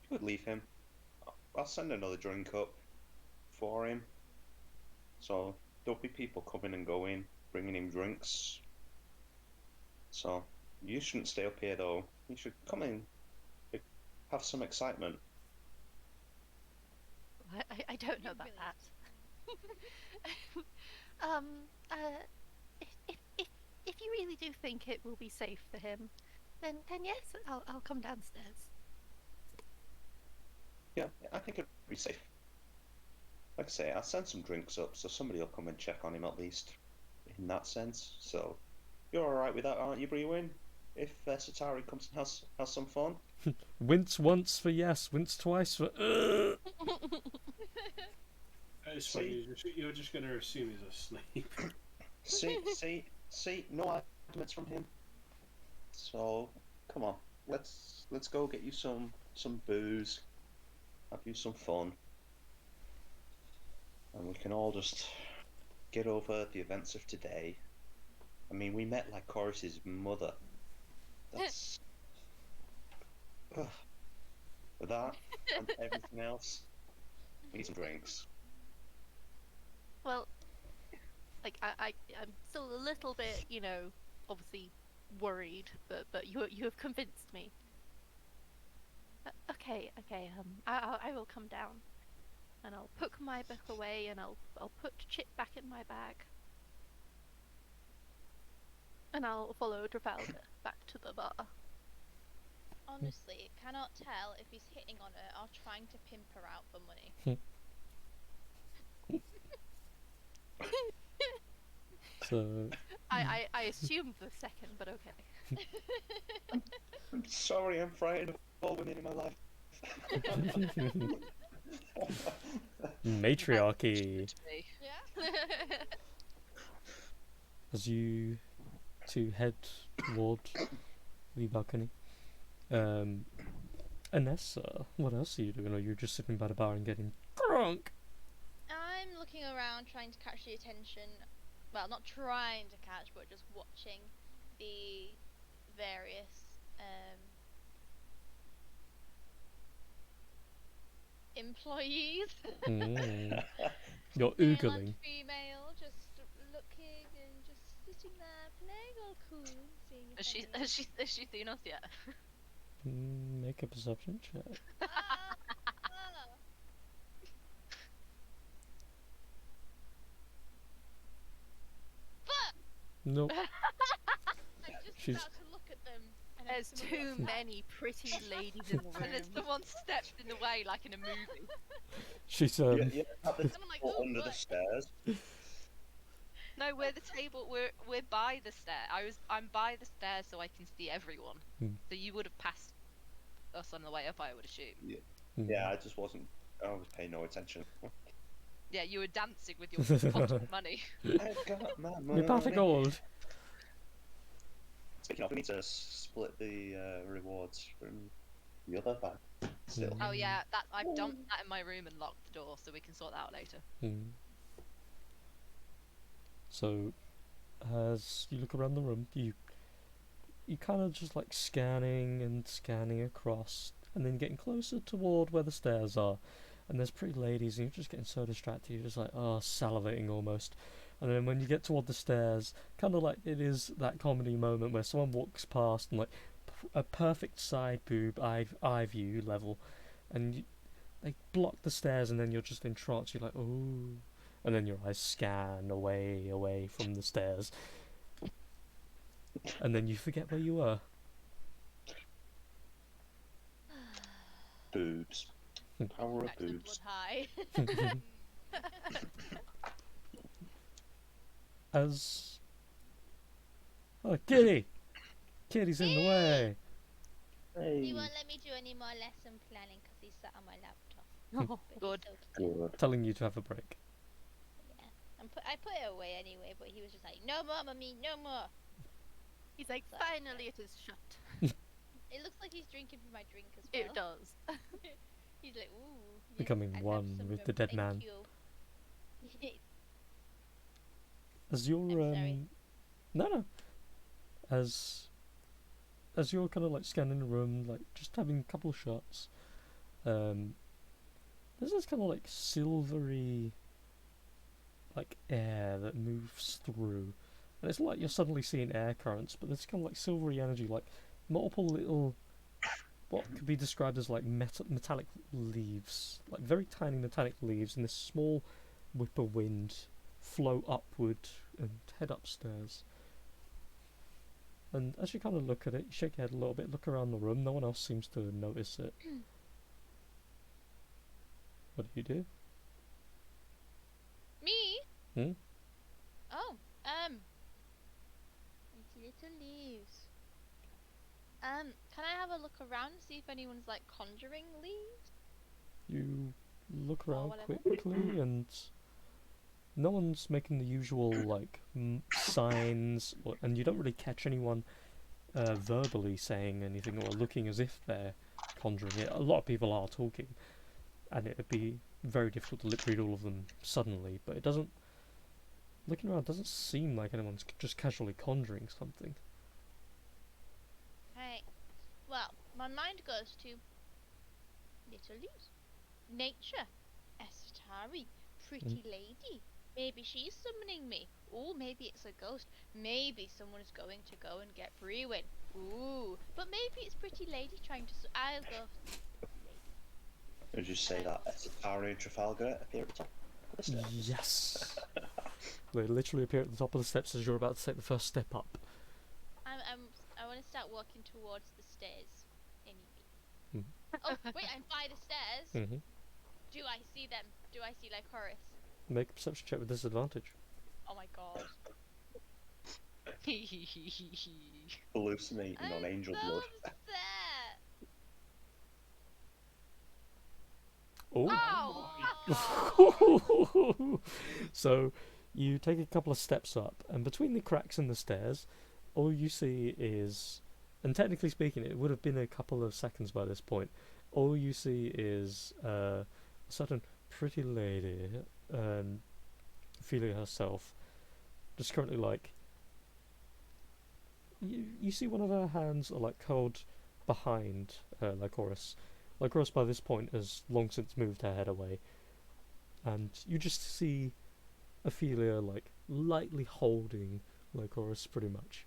you could leave him. I'll send another drink up for him. So, there'll be people coming and going, bringing him drinks. So, you shouldn't stay up here though. You should come in, have some excitement. I don't know You about really that. um, if you really do think it will be safe for him, then yes, I'll come downstairs. Yeah, I think it'd be safe. Like I say, I'll send some drinks up so somebody will come and check on him at least, in that sense. So, you're alright with that, aren't you, Brewin? If Satari comes and has some fun? Wince once for yes, wince twice for. It's See? funny. You're just going to assume he's asleep. See, no arguments from him. So, come on, let's go get you some booze, have you some fun, and we can all just get over the events of today. I mean, we met like Chorus's mother. That's with that and everything else. We need some drinks. Well, like I'm still a little bit, obviously worried, but you have convinced me. Okay. I will come down, and I'll put my book away, and I'll put Chip back in my bag, and I'll follow Trafalgar back to the bar. Honestly, cannot tell if he's hitting on her or trying to pimp her out for money. So I assumed the second, but okay. I'm sorry, I'm frightened of all women in my life. matriarchy. Yeah. As you two head toward the balcony. Anessa, what else are you doing? Or you're just sitting by the bar and getting drunk? I'm looking around trying to catch the attention. Well, not trying to catch, but just watching the various employees. Mm. You're Male and oogling. female, just looking and just sitting there playing all cool, seeing if Has she seen us yet? Make a perception check. Ah, Nope. I'm just She's- about to look at them. And I'm There's just gonna too look back. many pretty ladies in the And then room. someone stepped in the way, like in a movie. She's Yeah, at the And I'm like, table "Ooh, under the what?" stairs. No, we're the table. We're by the stair. I'm by the stairs so I can see everyone. Hmm. So you would have passed us on the way up, I would assume. Yeah, I just wasn't. I was paying no attention. Yeah, you were dancing with your pocket money. I got my My pot of money. gold. Speaking of, we need to split the rewards from the other bag. Still. Oh yeah, that I've dumped that in my room and locked the door, so we can sort that out later. Hmm. So, as you look around the room, you kind of just like scanning and scanning across, and then getting closer toward where the stairs are. And there's pretty ladies, and you're just getting so distracted. You're just like, oh, salivating almost. And then when you get toward the stairs, kind of like it is that comedy moment where someone walks past and like a perfect side boob eye view level, and they block the stairs, and then you're just entranced. You're like, oh, and then your eyes scan away from the stairs, and then you forget where you were. Boobs. Power of Back to the boobs. blood high. As Kitty! Kitty's in the way! Hey. He won't let me do any more lesson planning because he's sat on my laptop. Oh, But Good. he's so cute. Good. Telling you to have a break. Yeah. I put it away anyway, but he was just like, no more, mummy, no more. he's like, So- finally it is shut. It looks like he's drinking from my drink as well. It does. He's like, ooh. yes, Becoming I'd have one some with rum, the dead thank man. you." As you're sorry. no. As you're kind of like scanning the room, like just having a couple of shots, there's this kind of like silvery like air that moves through, and it's like you're suddenly seeing air currents, but there's kind of like silvery energy, like multiple little what could be described as like metallic leaves, like very tiny metallic leaves, and this small whip of wind flow upward and head upstairs. And as you kind of look at it, you shake your head a little bit, look around the room, no one else seems to notice it. What do you do? Me? Hmm? Oh, pretty little leaves. Can I have a look around and see if anyone's like conjuring leaves? You look Or around whatever. quickly, and no one's making the usual like signs, and you don't really catch anyone verbally saying anything or looking as if they're conjuring it. A lot of people are talking, and it'd be very difficult to lip read all of them suddenly, but it doesn't. Looking around, doesn't seem like anyone's just casually conjuring something. Right. Well, my mind goes to little leaves. Nature. Estari. Pretty lady. Maybe she's summoning me. Ooh, maybe it's a ghost. Maybe someone's going to go and get Brewin. Ooh. But maybe it's pretty lady trying to... I'll go... Did you say that Atari and Trafalgar appear at the top of the stairs? Yes. They literally appear at the top of the steps as you're about to take the first step up. I want to start walking towards the stairs. Anyway. Mhm. Oh, wait, I'm by the stairs. Mm-hmm. Do I see them? Do I see Lycoris? Make a perception check with disadvantage. Oh my god. Hallucinating on I'm angel so blood. upset. Oh. Oh! So you take a couple of steps up, and between the cracks in the stairs, all you see is, and technically speaking, it would have been a couple of seconds by this point. All you see is a certain pretty lady, feeling herself, just currently like. You see one of her hands are like curled behind Lycoris. Lycoris by this point has long since moved her head away, and you just see Ophelia like lightly holding Lycoris pretty much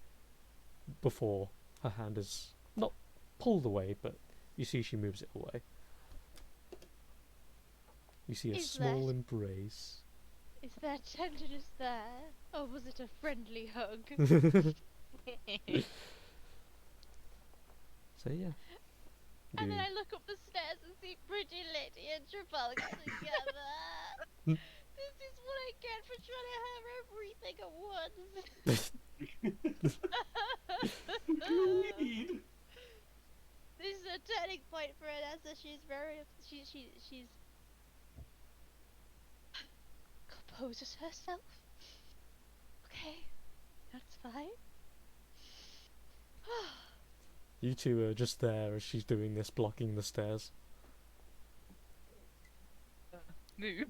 before her hand is not pulled away, but you see she moves it away. You see a Is small that- embrace. Is there tenderness there? Or was it a friendly hug? So yeah. And then You- I look up the stairs and see Pretty Lady and Trafalgar together. This is what I get for trying to have everything at once. Agreed. This is a turning point for Anessa. She's very she's composes herself. Okay, that's fine. You two are just there as she's doing this, blocking the stairs. Move.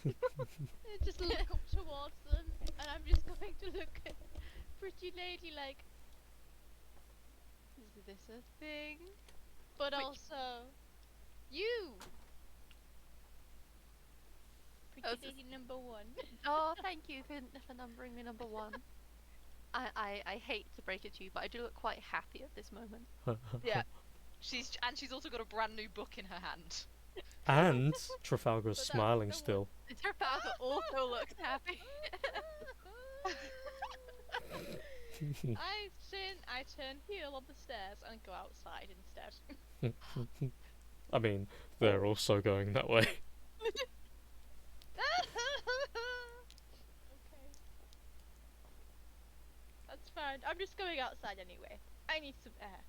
I just look up towards them, and I'm just going to look at Pretty Lady like, is this a thing? But Which- also, you! Pretty Oh, so- Lady number 1. Oh, thank you for numbering me number 1. I hate to break it to you, but I do look quite happy at this moment. Yeah. She's also got a brand new book in her hand. And Trafalgar's But that's smiling the one- still. Trafalgar also looks happy. I turn heel on the stairs and go outside instead. I mean, they're also going that way. Okay. That's fine. I'm just going outside anyway. I need some air.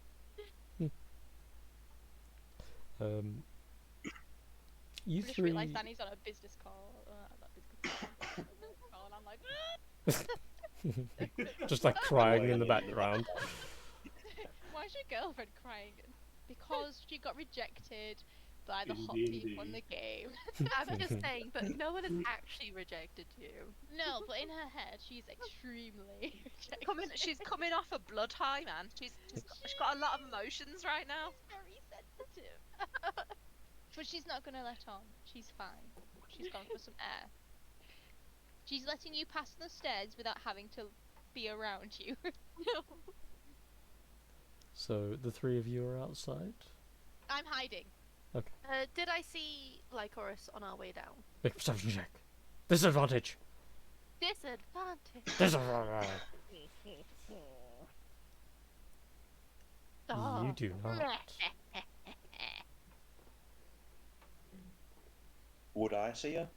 You I just three. realised Annie's on a business call. Not business call, and I'm like, Just like crying in the background. why is your girlfriend crying? Because she got rejected by the hot Indeed. people in the game. I'm just saying, but no one has actually rejected you. No, but in her head, she's extremely rejected. She's coming off a blood high, man. She's got a lot of emotions right now. Very sensitive. But she's not gonna let on. She's fine. She's gone for some air. She's letting you pass the stairs without having to be around you. So the three of you are outside. I'm hiding. Did I see Lycoris on our way down? Make a perception check. Disadvantage. Disadvantage. Disadvantage. Oh. You do not. Would I see her?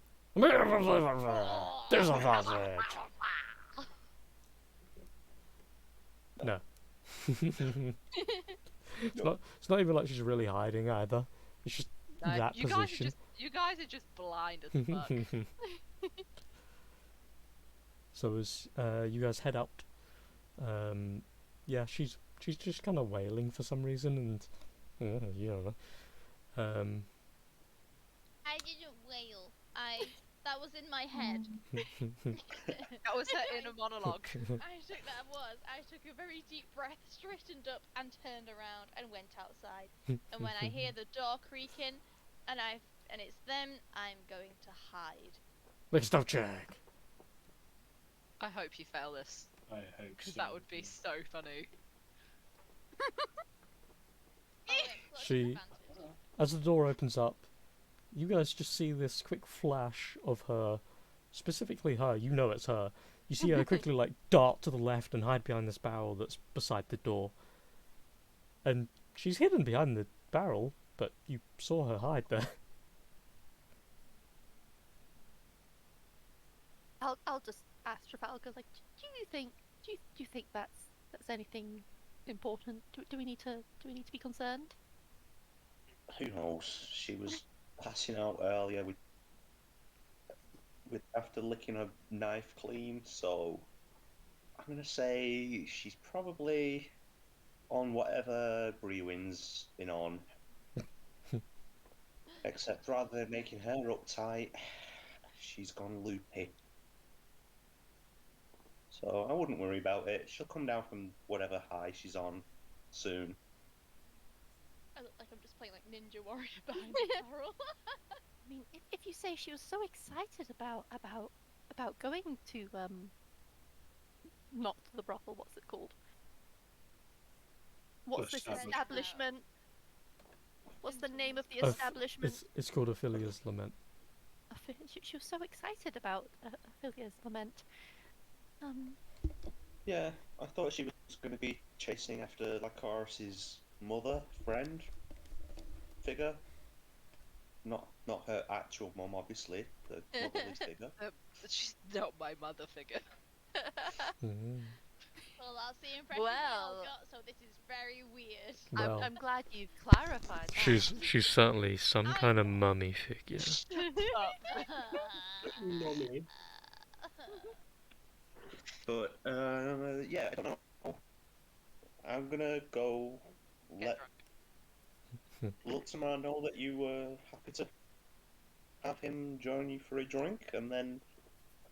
Disadvantage. No. It's not even like she's really hiding either. It's just No, that you guys position. you guys are just blind as fuck. So as you guys head out, yeah, she's just kind of wailing for some reason, and you don't know. I didn't wail. That was in my head. That was her inner monologue. I took a very deep breath, straightened up, and turned around and went outside. And when I hear the door creaking, and it's them, I'm going to hide. Make a stealth check. I hope you fail this, I hope because so. that would be so funny. She- As the door opens up, you guys just see this quick flash of her, specifically her. You know it's her. You see her quickly like dart to the left and hide behind this barrel that's beside the door. And she's hidden behind the barrel, but you saw her hide there. I'll just ask Trafalgar, like, do you think that's anything important? Do we need to be concerned? Who knows? She was passing out earlier with after licking her knife clean, so I'm gonna say she's probably on whatever Brewin's been on. Except rather than making her uptight, she's gone loopy. So I wouldn't worry about it. She'll come down from whatever high she's on soon. I look like I'm just playing like Ninja Warrior behind the barrel. I mean, if you say she was so excited about going to not the brothel, what's it called? What's this Establishment. establishment? What's the name of the Of- establishment? It's called Ophelia's Lament. She was so excited about Ophelia's lament. Um, Yeah, I thought she was going to be chasing after Lycoris's mother, friend, figure. Not her actual mum, obviously, the motherly figure. She's not my mother figure. Mm. Well, that's the impression we all Well- got, so this is very weird. Well, I'm glad you've clarified that. she's certainly some I kind of know. mummy figure. Up. Mummy. But yeah, I don't know. I'm gonna go Get let drunk. Luxemar know that you were happy to have him join you for a drink, and then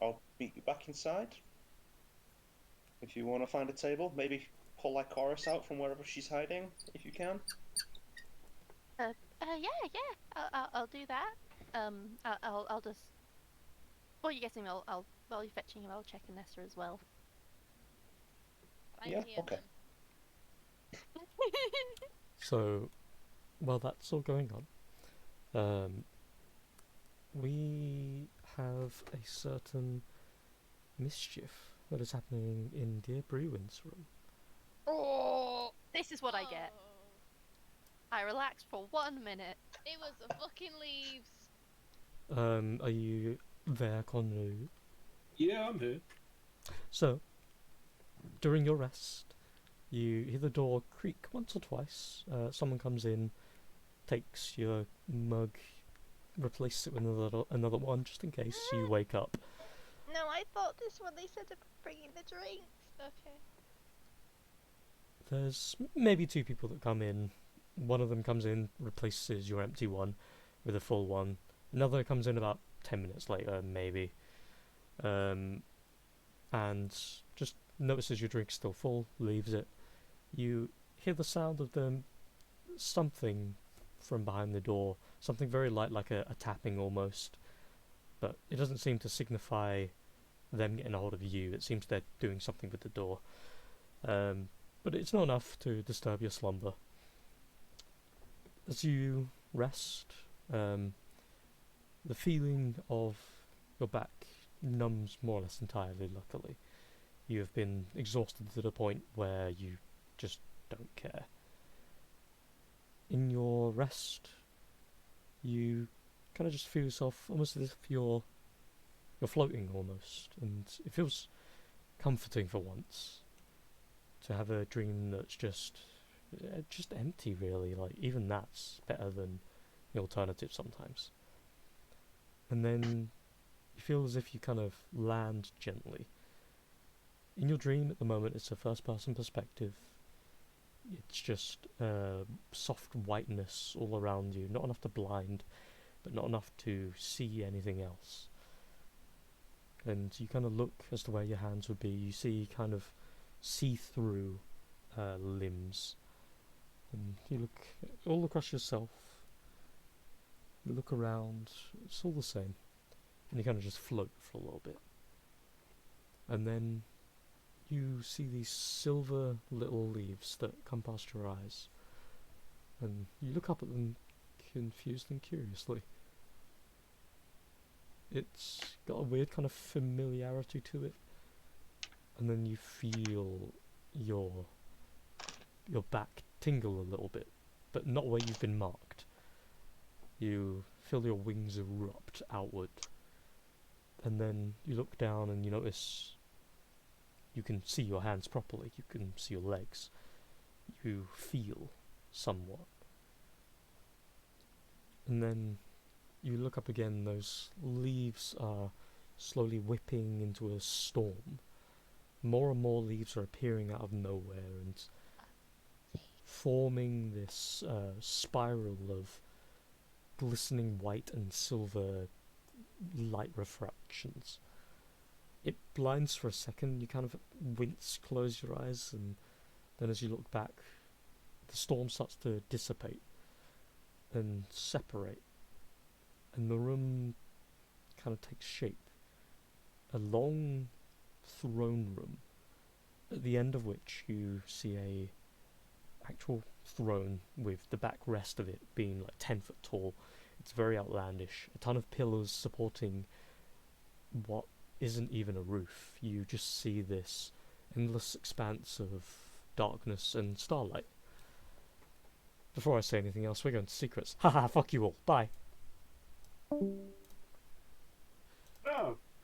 I'll meet you back inside. If you want to find a table, maybe pull Lycoris out from wherever she's hiding, if you can. Yeah. I'll do that. I'll just. While you're getting, while you're fetching him, I'll check Nessa as well. I'm Yeah, here, okay. then. So, while that's all going on, we have a certain mischief that is happening in dear Brewin's room. Oh, This is what I get. I relax for 1 minute. It was the fucking leaves. Are you there, Conru? Yeah, I'm here. So, during your rest, you hear the door creak once or twice. Someone comes in, takes your mug, replaces it with another one just in case you wake up. No, I thought this one they said about bringing the drinks. Okay. There's maybe two people that come in. One of them comes in, replaces your empty one with a full one. Another comes in about 10 minutes later, maybe. And just notices your drink's still full, leaves it. You hear the sound of them, something from behind the door, something very light, like a tapping almost. But it doesn't seem to signify them getting a hold of you. It seems they're doing something with the door. But it's not enough to disturb your slumber. As you rest, the feeling of your back numbs more or less entirely, luckily. You have been exhausted to the point where you just don't care. In your rest, you kind of just feel yourself almost as if you're floating almost, and it feels comforting for once to have a dream that's just empty, really. Like, even that's better than the alternative sometimes. And then you feel as if you kind of land gently. In your dream at the moment, it's a first-person perspective. It's just soft whiteness all around you, not enough to blind, but not enough to see anything else. And you kind of look as to where your hands would be. You see kind of see-through limbs. And you look all across yourself. You look around. It's all the same. And you kind of just float for a little bit. And then you see these silver little leaves that come past your eyes. And you look up at them confused and curiously. It's got a weird kind of familiarity to it. And then you feel your back tingle a little bit, but not where you've been marked. You feel your wings erupt outward. And then you look down and you notice you can see your hands properly, you can see your legs. You feel somewhat. And then you look up again, those leaves are slowly whipping into a storm. More and more leaves are appearing out of nowhere and forming this spiral of glistening white and silver light refractions. It blinds for a second, you kind of wince, close your eyes, and then as you look back, the storm starts to dissipate and separate, and the room kind of takes shape. A long throne room, at the end of which you see a actual throne with the backrest of it being like 10 foot tall. It's very outlandish. A ton of pillars supporting what isn't even a roof. You just see this endless expanse of darkness and starlight. Before I say anything else, we're going to secrets. Haha, fuck you all. Bye. Oh,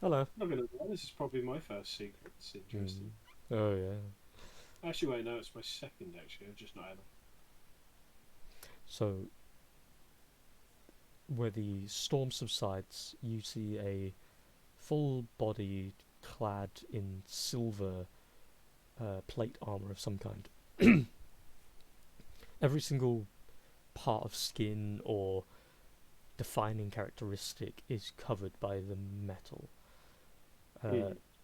Hello. not gonna lie, this is probably my first secret. It's interesting. Oh, yeah. Actually, wait, no, it's my second. Actually, I've just not had. So, where the storm subsides, you see a full body clad in silver plate armor of some kind. Every single part of skin or defining characteristic is covered by the metal.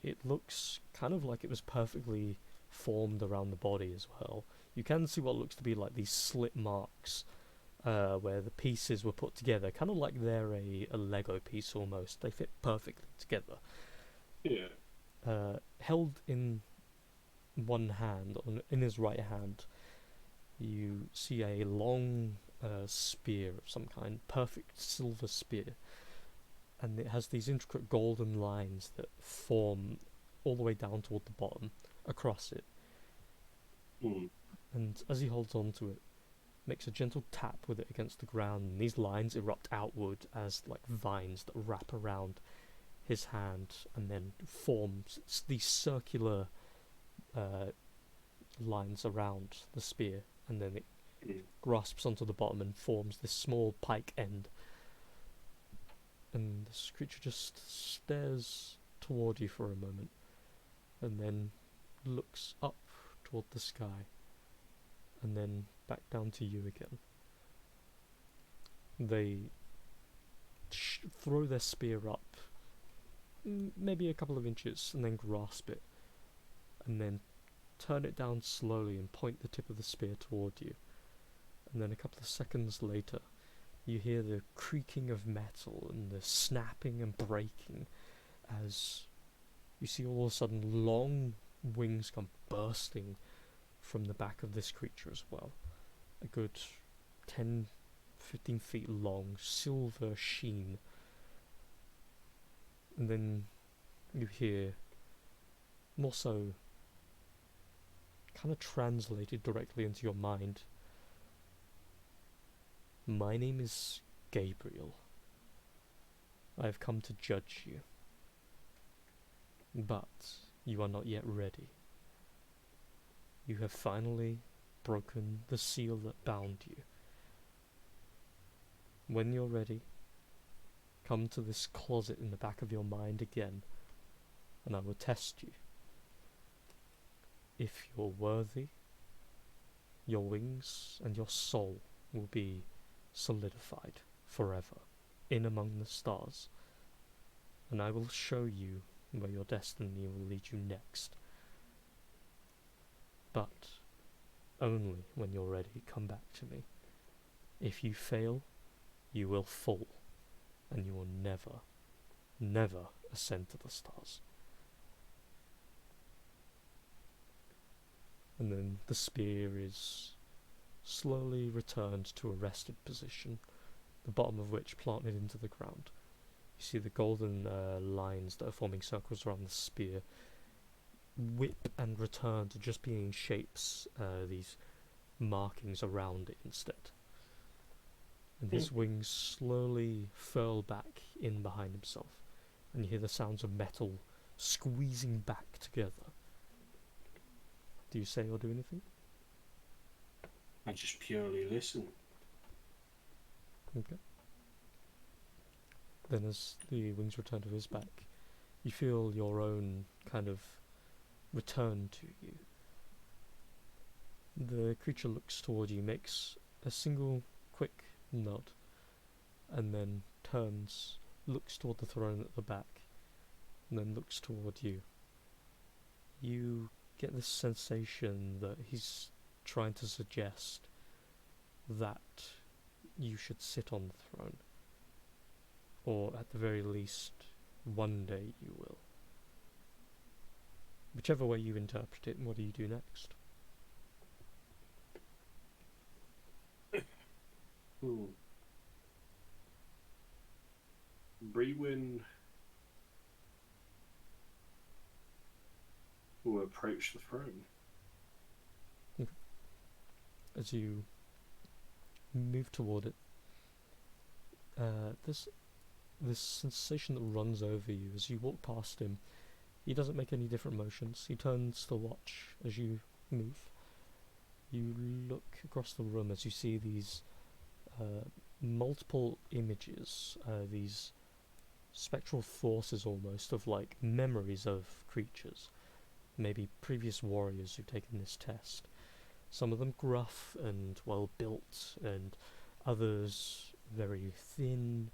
It looks kind of like it was perfectly formed around the body as well. You can see what looks to be like these slit marks where the pieces were put together, kind of like they're a Lego piece almost. They fit perfectly together. Yeah. Held in one hand, in his right hand, you see a long spear of some kind, perfect silver spear, and it has these intricate golden lines that form all the way down toward the bottom across it. And as he holds on to it, makes a gentle tap with it against the ground, and these lines erupt outward as like vines that wrap around his hand and then forms these circular lines around the spear, and then it grasps onto the bottom and forms this small pike end. And this creature just stares toward you for a moment, and then looks up toward the sky, and then back down to you again. They throw their spear up, maybe a couple of inches, and then grasp it, and then turn it down slowly and point the tip of the spear toward you. And then a couple of seconds later, you hear the creaking of metal and the snapping and breaking as you see all of a sudden long wings come bursting from the back of this creature as well. A good 10, 15 feet long, silver sheen. And then you hear, more so kind of translated directly into your mind, "My name is Gabriel. I have come to judge you. But you are not yet ready. You have finally broken the seal that bound you. When you're ready, come to this closet in the back of your mind again, and I will test you. If you're worthy, your wings and your soul will be solidified forever in among the stars, and I will show you where your destiny will lead you next. But only when you're ready, come back to me. If you fail, you will fall, and you will never, never ascend to the stars." And then the spear is slowly returned to a rested position, the bottom of which planted into the ground. You see the golden lines that are forming circles around the spear whip and return to just being shapes, these markings around it instead. And his wings slowly furl back in behind himself, and you hear the sounds of metal squeezing back together. Do you say or do anything? I just purely listen. Okay. Then as the wings return to his back, you feel your own kind of return to you. The creature looks toward you, makes a single quick nod, and then turns, looks toward the throne at the back, and then looks toward you. You get this sensation that he's trying to suggest that you should sit on the throne, or at the very least, one day you will. Whichever way you interpret it, what do you do next? Brewin will approach the throne. As you move toward it, there's this sensation that runs over you as you walk past him. He doesn't make any different motions. He turns to watch as you move. You look across the room as you see these multiple images, these spectral forces almost of like memories of creatures, maybe previous warriors who've taken this test. Some of them gruff and well built, and others very thin,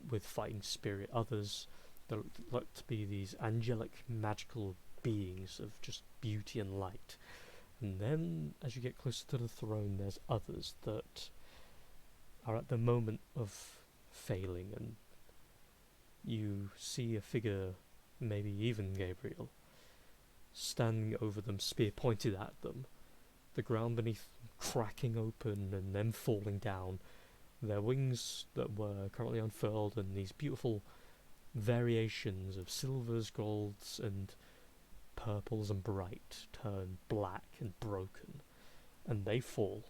with fighting spirit. Others that look to be these angelic, magical beings of just beauty and light. And then, as you get closer to the throne, there's others that are at the moment of failing, and you see a figure, maybe even Gabriel, standing over them, spear pointed at them, the ground beneath them cracking open and them falling down, their wings that were currently unfurled, and these beautiful variations of silvers, golds, and purples and bright turn black and broken, and they fall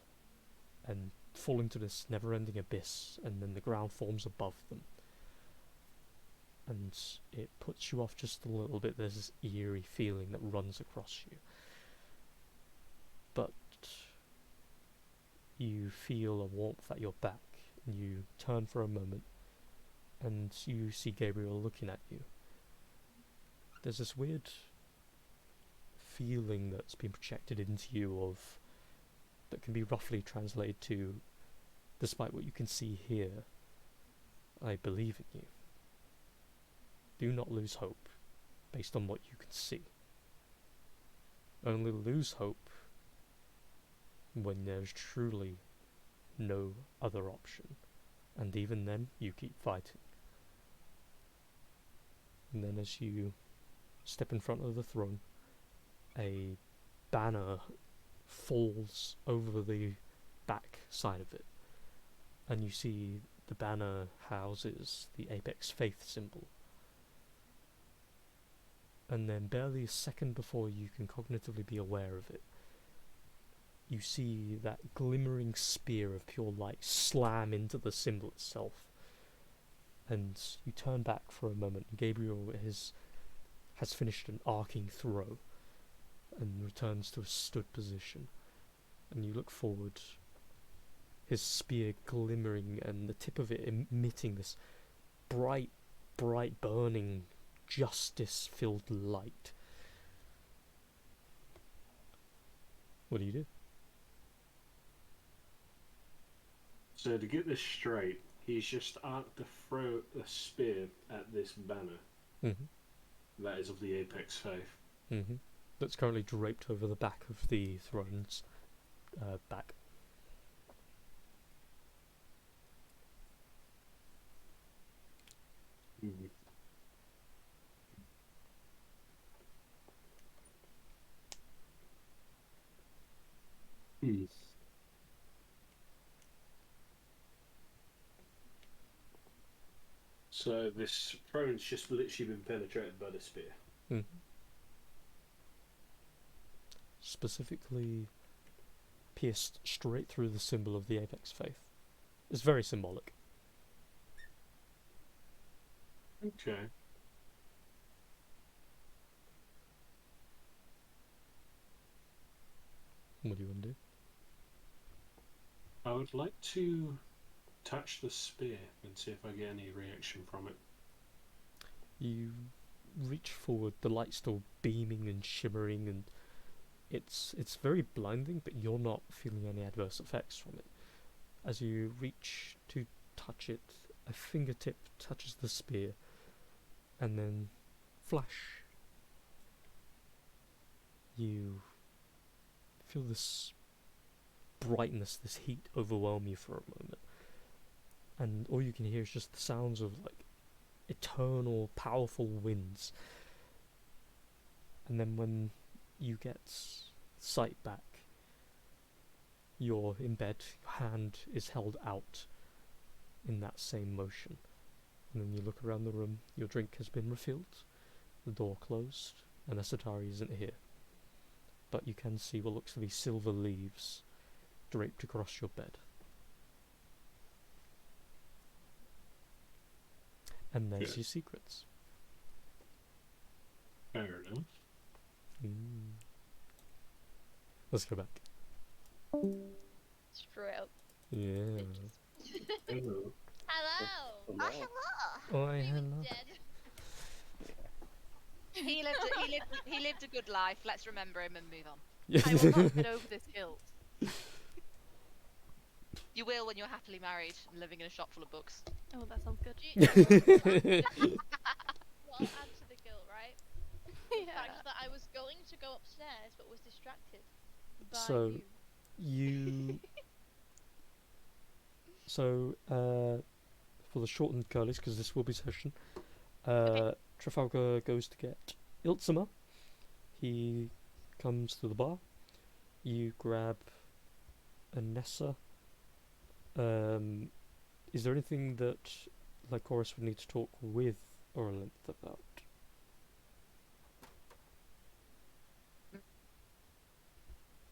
and fall into this never-ending abyss, and then the ground forms above them, and it puts you off just a little bit. There's this eerie feeling that runs across you, but you feel a warmth at your back, and you turn for a moment, and you see Gabriel looking at you. There's this weird feeling that's been projected into you of that can be roughly translated to, despite what you can see here, I believe in you. Do not lose hope based on what you can see. Only lose hope when there's truly no other option, and even then you keep fighting. And then as you step in front of the throne, a banner falls over the back side of it, and you see the banner houses the Apex Faith symbol. And then barely a second before you can cognitively be aware of it, you see that glimmering spear of pure light slam into the symbol itself. And you turn back for a moment, and Gabriel has finished an arcing throw and returns to a stood position. And you look forward, his spear glimmering and the tip of it emitting this bright, burning, justice-filled light. What do you do? So to get this straight, he's just arced to throw a spear at this banner. Mm-hmm. That is of the Apex Faith. Mm-hmm. That's currently draped over the back of the throne's back. Mm-hmm. Mm. So this throne's just literally been penetrated by the spear. Mm-hmm. Specifically pierced straight through the symbol of the Apex Faith. It's very symbolic. Okay. What do you want to do? I would like to touch the spear and see if I get any reaction from it. You reach forward, the light's still beaming and shimmering, and it's very blinding, but you're not feeling any adverse effects from it. As you reach to touch it, a fingertip touches the spear, and then flash. You feel this brightness, this heat overwhelm you for a moment, and all you can hear is just the sounds of like eternal powerful winds. And then when you get sight back, you're in bed, your hand is held out in that same motion, and then you look around the room. Your drink has been refilled, the door closed, and Asatari isn't here. But you can see what looks to be silver leaves draped across your bed. And there's Yeah. your secrets. Fair enough. Let's go back. Straight up. Yeah. Ooh. Hello. Oh, Ah, Oh, Are you even hello. dead? he lived a good life. Let's remember him and move on. I will not get over this guilt. You will when you're happily married and living in a shop full of books. Oh, that sounds good. Well, I'll add to the guilt, right? The Yeah. fact that I was going to go upstairs but was distracted by So, you. For the shortened curlies, because this will be session, Okay. Trafalgar goes to get Iltzima. He comes to the bar. You grab Anessa. Is there anything that Lycoris would need to talk with Orlanth about?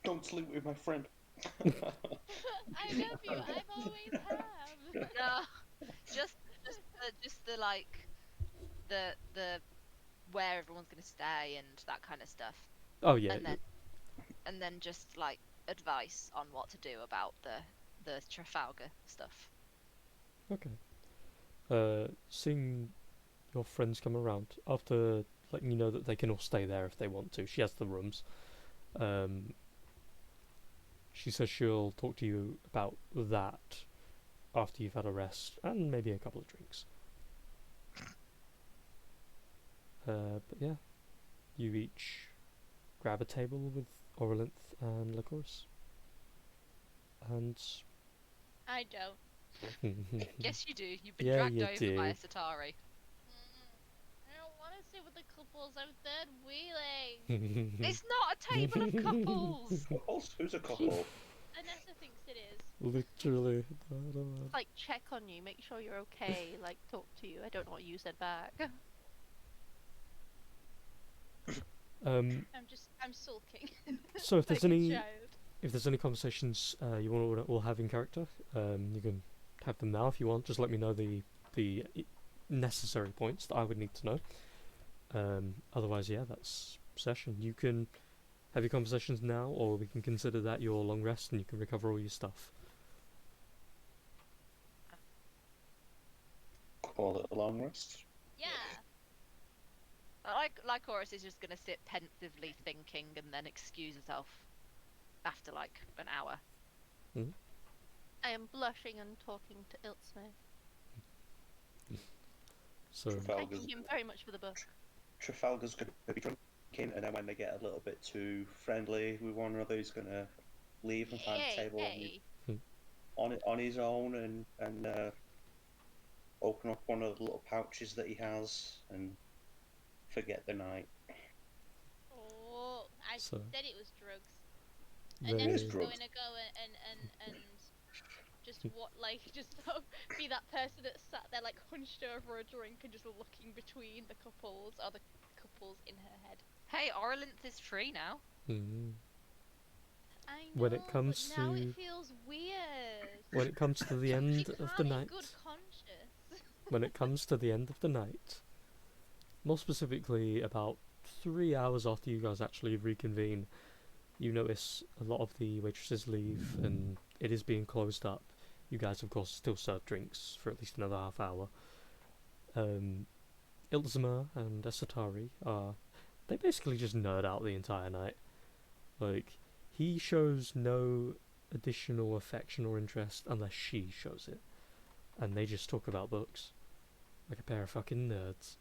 Don't sleep with my friend. I love you. I've always have. No, just the like, the where everyone's gonna stay and that kind of stuff, Oh yeah. and then just like advice on what to do about the Trafalgar stuff. Okay. Seeing your friends come around after letting you know that they can all stay there if they want to. She has the rooms. She says she'll talk to you about that after you've had a rest and maybe a couple of drinks. But yeah, you each grab a table with Orlanth and Lycoris. And I don't. Yes, you do. You've been Yeah, dragged you over by do. a Satari. I don't want to sit with the couples. I'm third wheeling. It's not a table of couples. Couples? Who's a couple? Anessa thinks it is. Literally. Like, check on you, make sure you're okay, like, talk to you. I don't know what you said back. I'm sulking. So if there's like a any child. if there's any conversations you want to all have in character, you can have them now if you want. Just let me know the necessary points that I would need to know. Otherwise, yeah, that's session. You can have your conversations now, or we can consider that your long rest and you can recover all your stuff. Call it a long rest. Yeah. Lycoris is just gonna sit pensively thinking and then excuse herself after like an hour. I am blushing and talking to Iltsmith, So Trafalgar's, thanking him very much for the book. Trafalgar's going to be drinking, and then when they get a little bit too friendly with one another, he's going to leave and find a table on his own and open up one of the little pouches that he has and forget the night. Oh, I So- said it was drugs. There And is Nessa's drugs. going to go and just what like just sort of be that person that sat there like hunched over a drink and just looking between the couples or the couples in her head. Hey, Orlanth is free now. I know, When it comes but now to- it feels weird. when it comes to the She end of can't the in night, good conscience. when it comes to the end of the night, more specifically about 3 hours after you guys actually reconvene, you notice a lot of the waitresses leave and it is being closed up. You guys, of course, still serve drinks for at least another half hour. Ilzima and Esatari they basically just nerd out the entire night. Like, he shows no additional affection or interest unless she shows it. And they just talk about books. Like a pair of fucking nerds.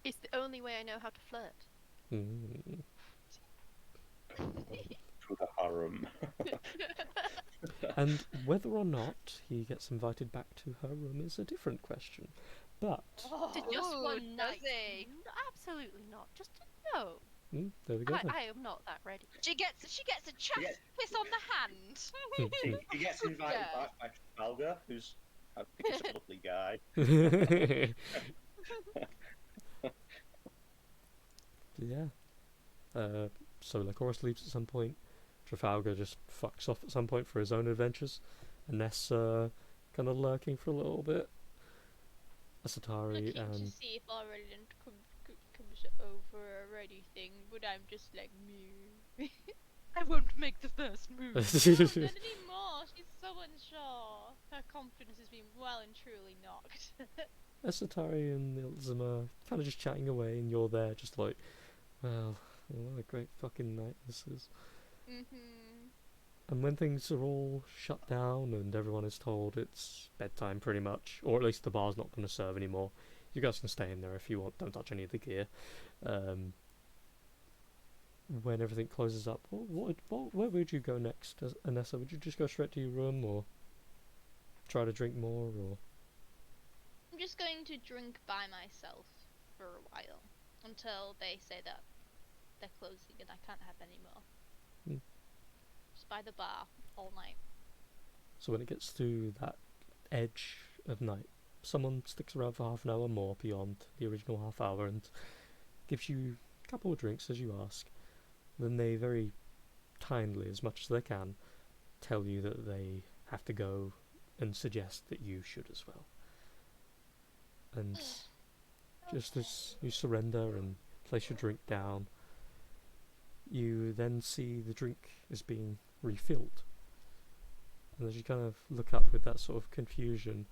It's the only way I know how to flirt. Through the harem. And whether or not he gets invited back to her room is a different question. But, To just Ooh, one does night. he? Absolutely not. Just to know. there we go then. I am not that ready. She gets a chaff Yes. piss on the hand. He gets invited Yeah. back by Trafalgar, who's I think he's a lovely guy. yeah. So Lycoris leaves at some point. Trafalgar just fucks off at some point for his own adventures. And Ness kind of lurking for a little bit. Asatari Looking to and see if Ireland comes over or anything, but I'm just like, me. I won't make the first move. Not anymore. She's so unsure. Her confidence has been well and truly knocked. Asatari and Ilzima kind of just chatting away, and you're there just like, well, what a great fucking night this is. Mhm. And when things are all shut down and everyone is told it's bedtime pretty much, or at least the bar's not going to serve anymore, you guys can stay in there if you want, don't touch any of the gear. When everything closes up, where would you go next, Anessa? Would you just go straight to your room, or try to drink more, or...? I'm just going to drink by myself for a while until they say that they're closing and I can't have any more. Hmm. Just by the bar all night. So when it gets to that edge of night, someone sticks around for half an hour more beyond the original half hour and gives you a couple of drinks as you ask. Then they very kindly, as much as they can, tell you that they have to go and suggest that you should as well. And just as you surrender and place your drink down, you then see the drink is being refilled. And as you kind of look up with that sort of confusion,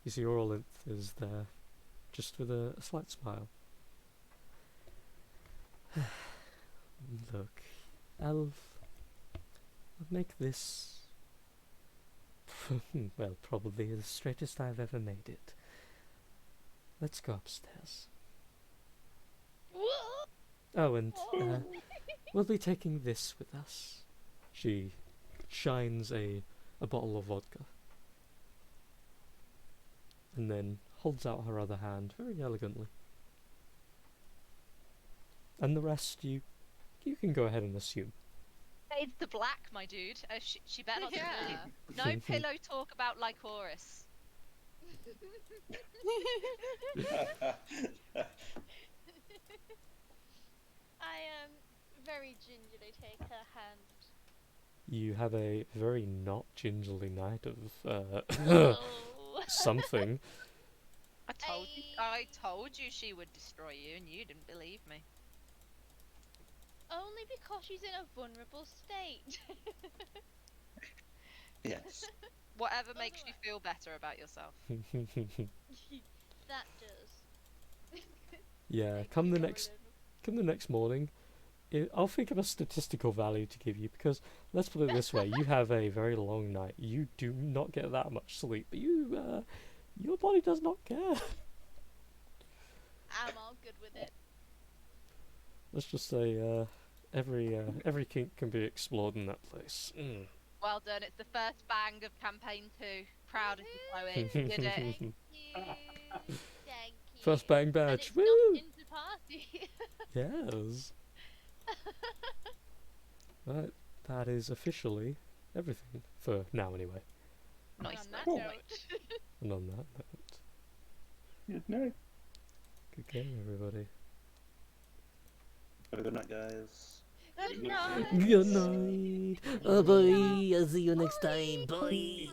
you see Orlinth is there, just with a slight smile. Look, I'll make this, well, probably the straightest I've ever made it. Let's go upstairs. Oh, and we'll be taking this with us. She shines a bottle of vodka, and then holds out her other hand very elegantly. And the rest, you can go ahead and assume. Fade the black, my dude. She better not Yeah. sleep. No pillow talk about Lycoris. I very gingerly take her hand. You have a very not gingerly night of Oh. something. I told you she would destroy you, and you didn't believe me. Only because she's in a vulnerable state. Yes. Whatever makes you feel better about yourself. That does. Yeah, Thank come you, the next morning, I'll think of a statistical value to give you, because let's put it this way: you have a very long night. You do not get that much sleep, but your body does not care. I'm all good with it. Let's just say every kink can be explored in that place. Well done. It's the first bang of campaign 2. Proud of you, Chloe. You did it. Thank you. Thank you. First bang And badge, it's woo! not into party. Yes. Right, that is officially everything for now, anyway. Nice. On that Cool. note. And on that note, Yeah, no. good game, everybody. Have a good night, guys. Good night. Good night. Bye. I'll see you next time. Bye.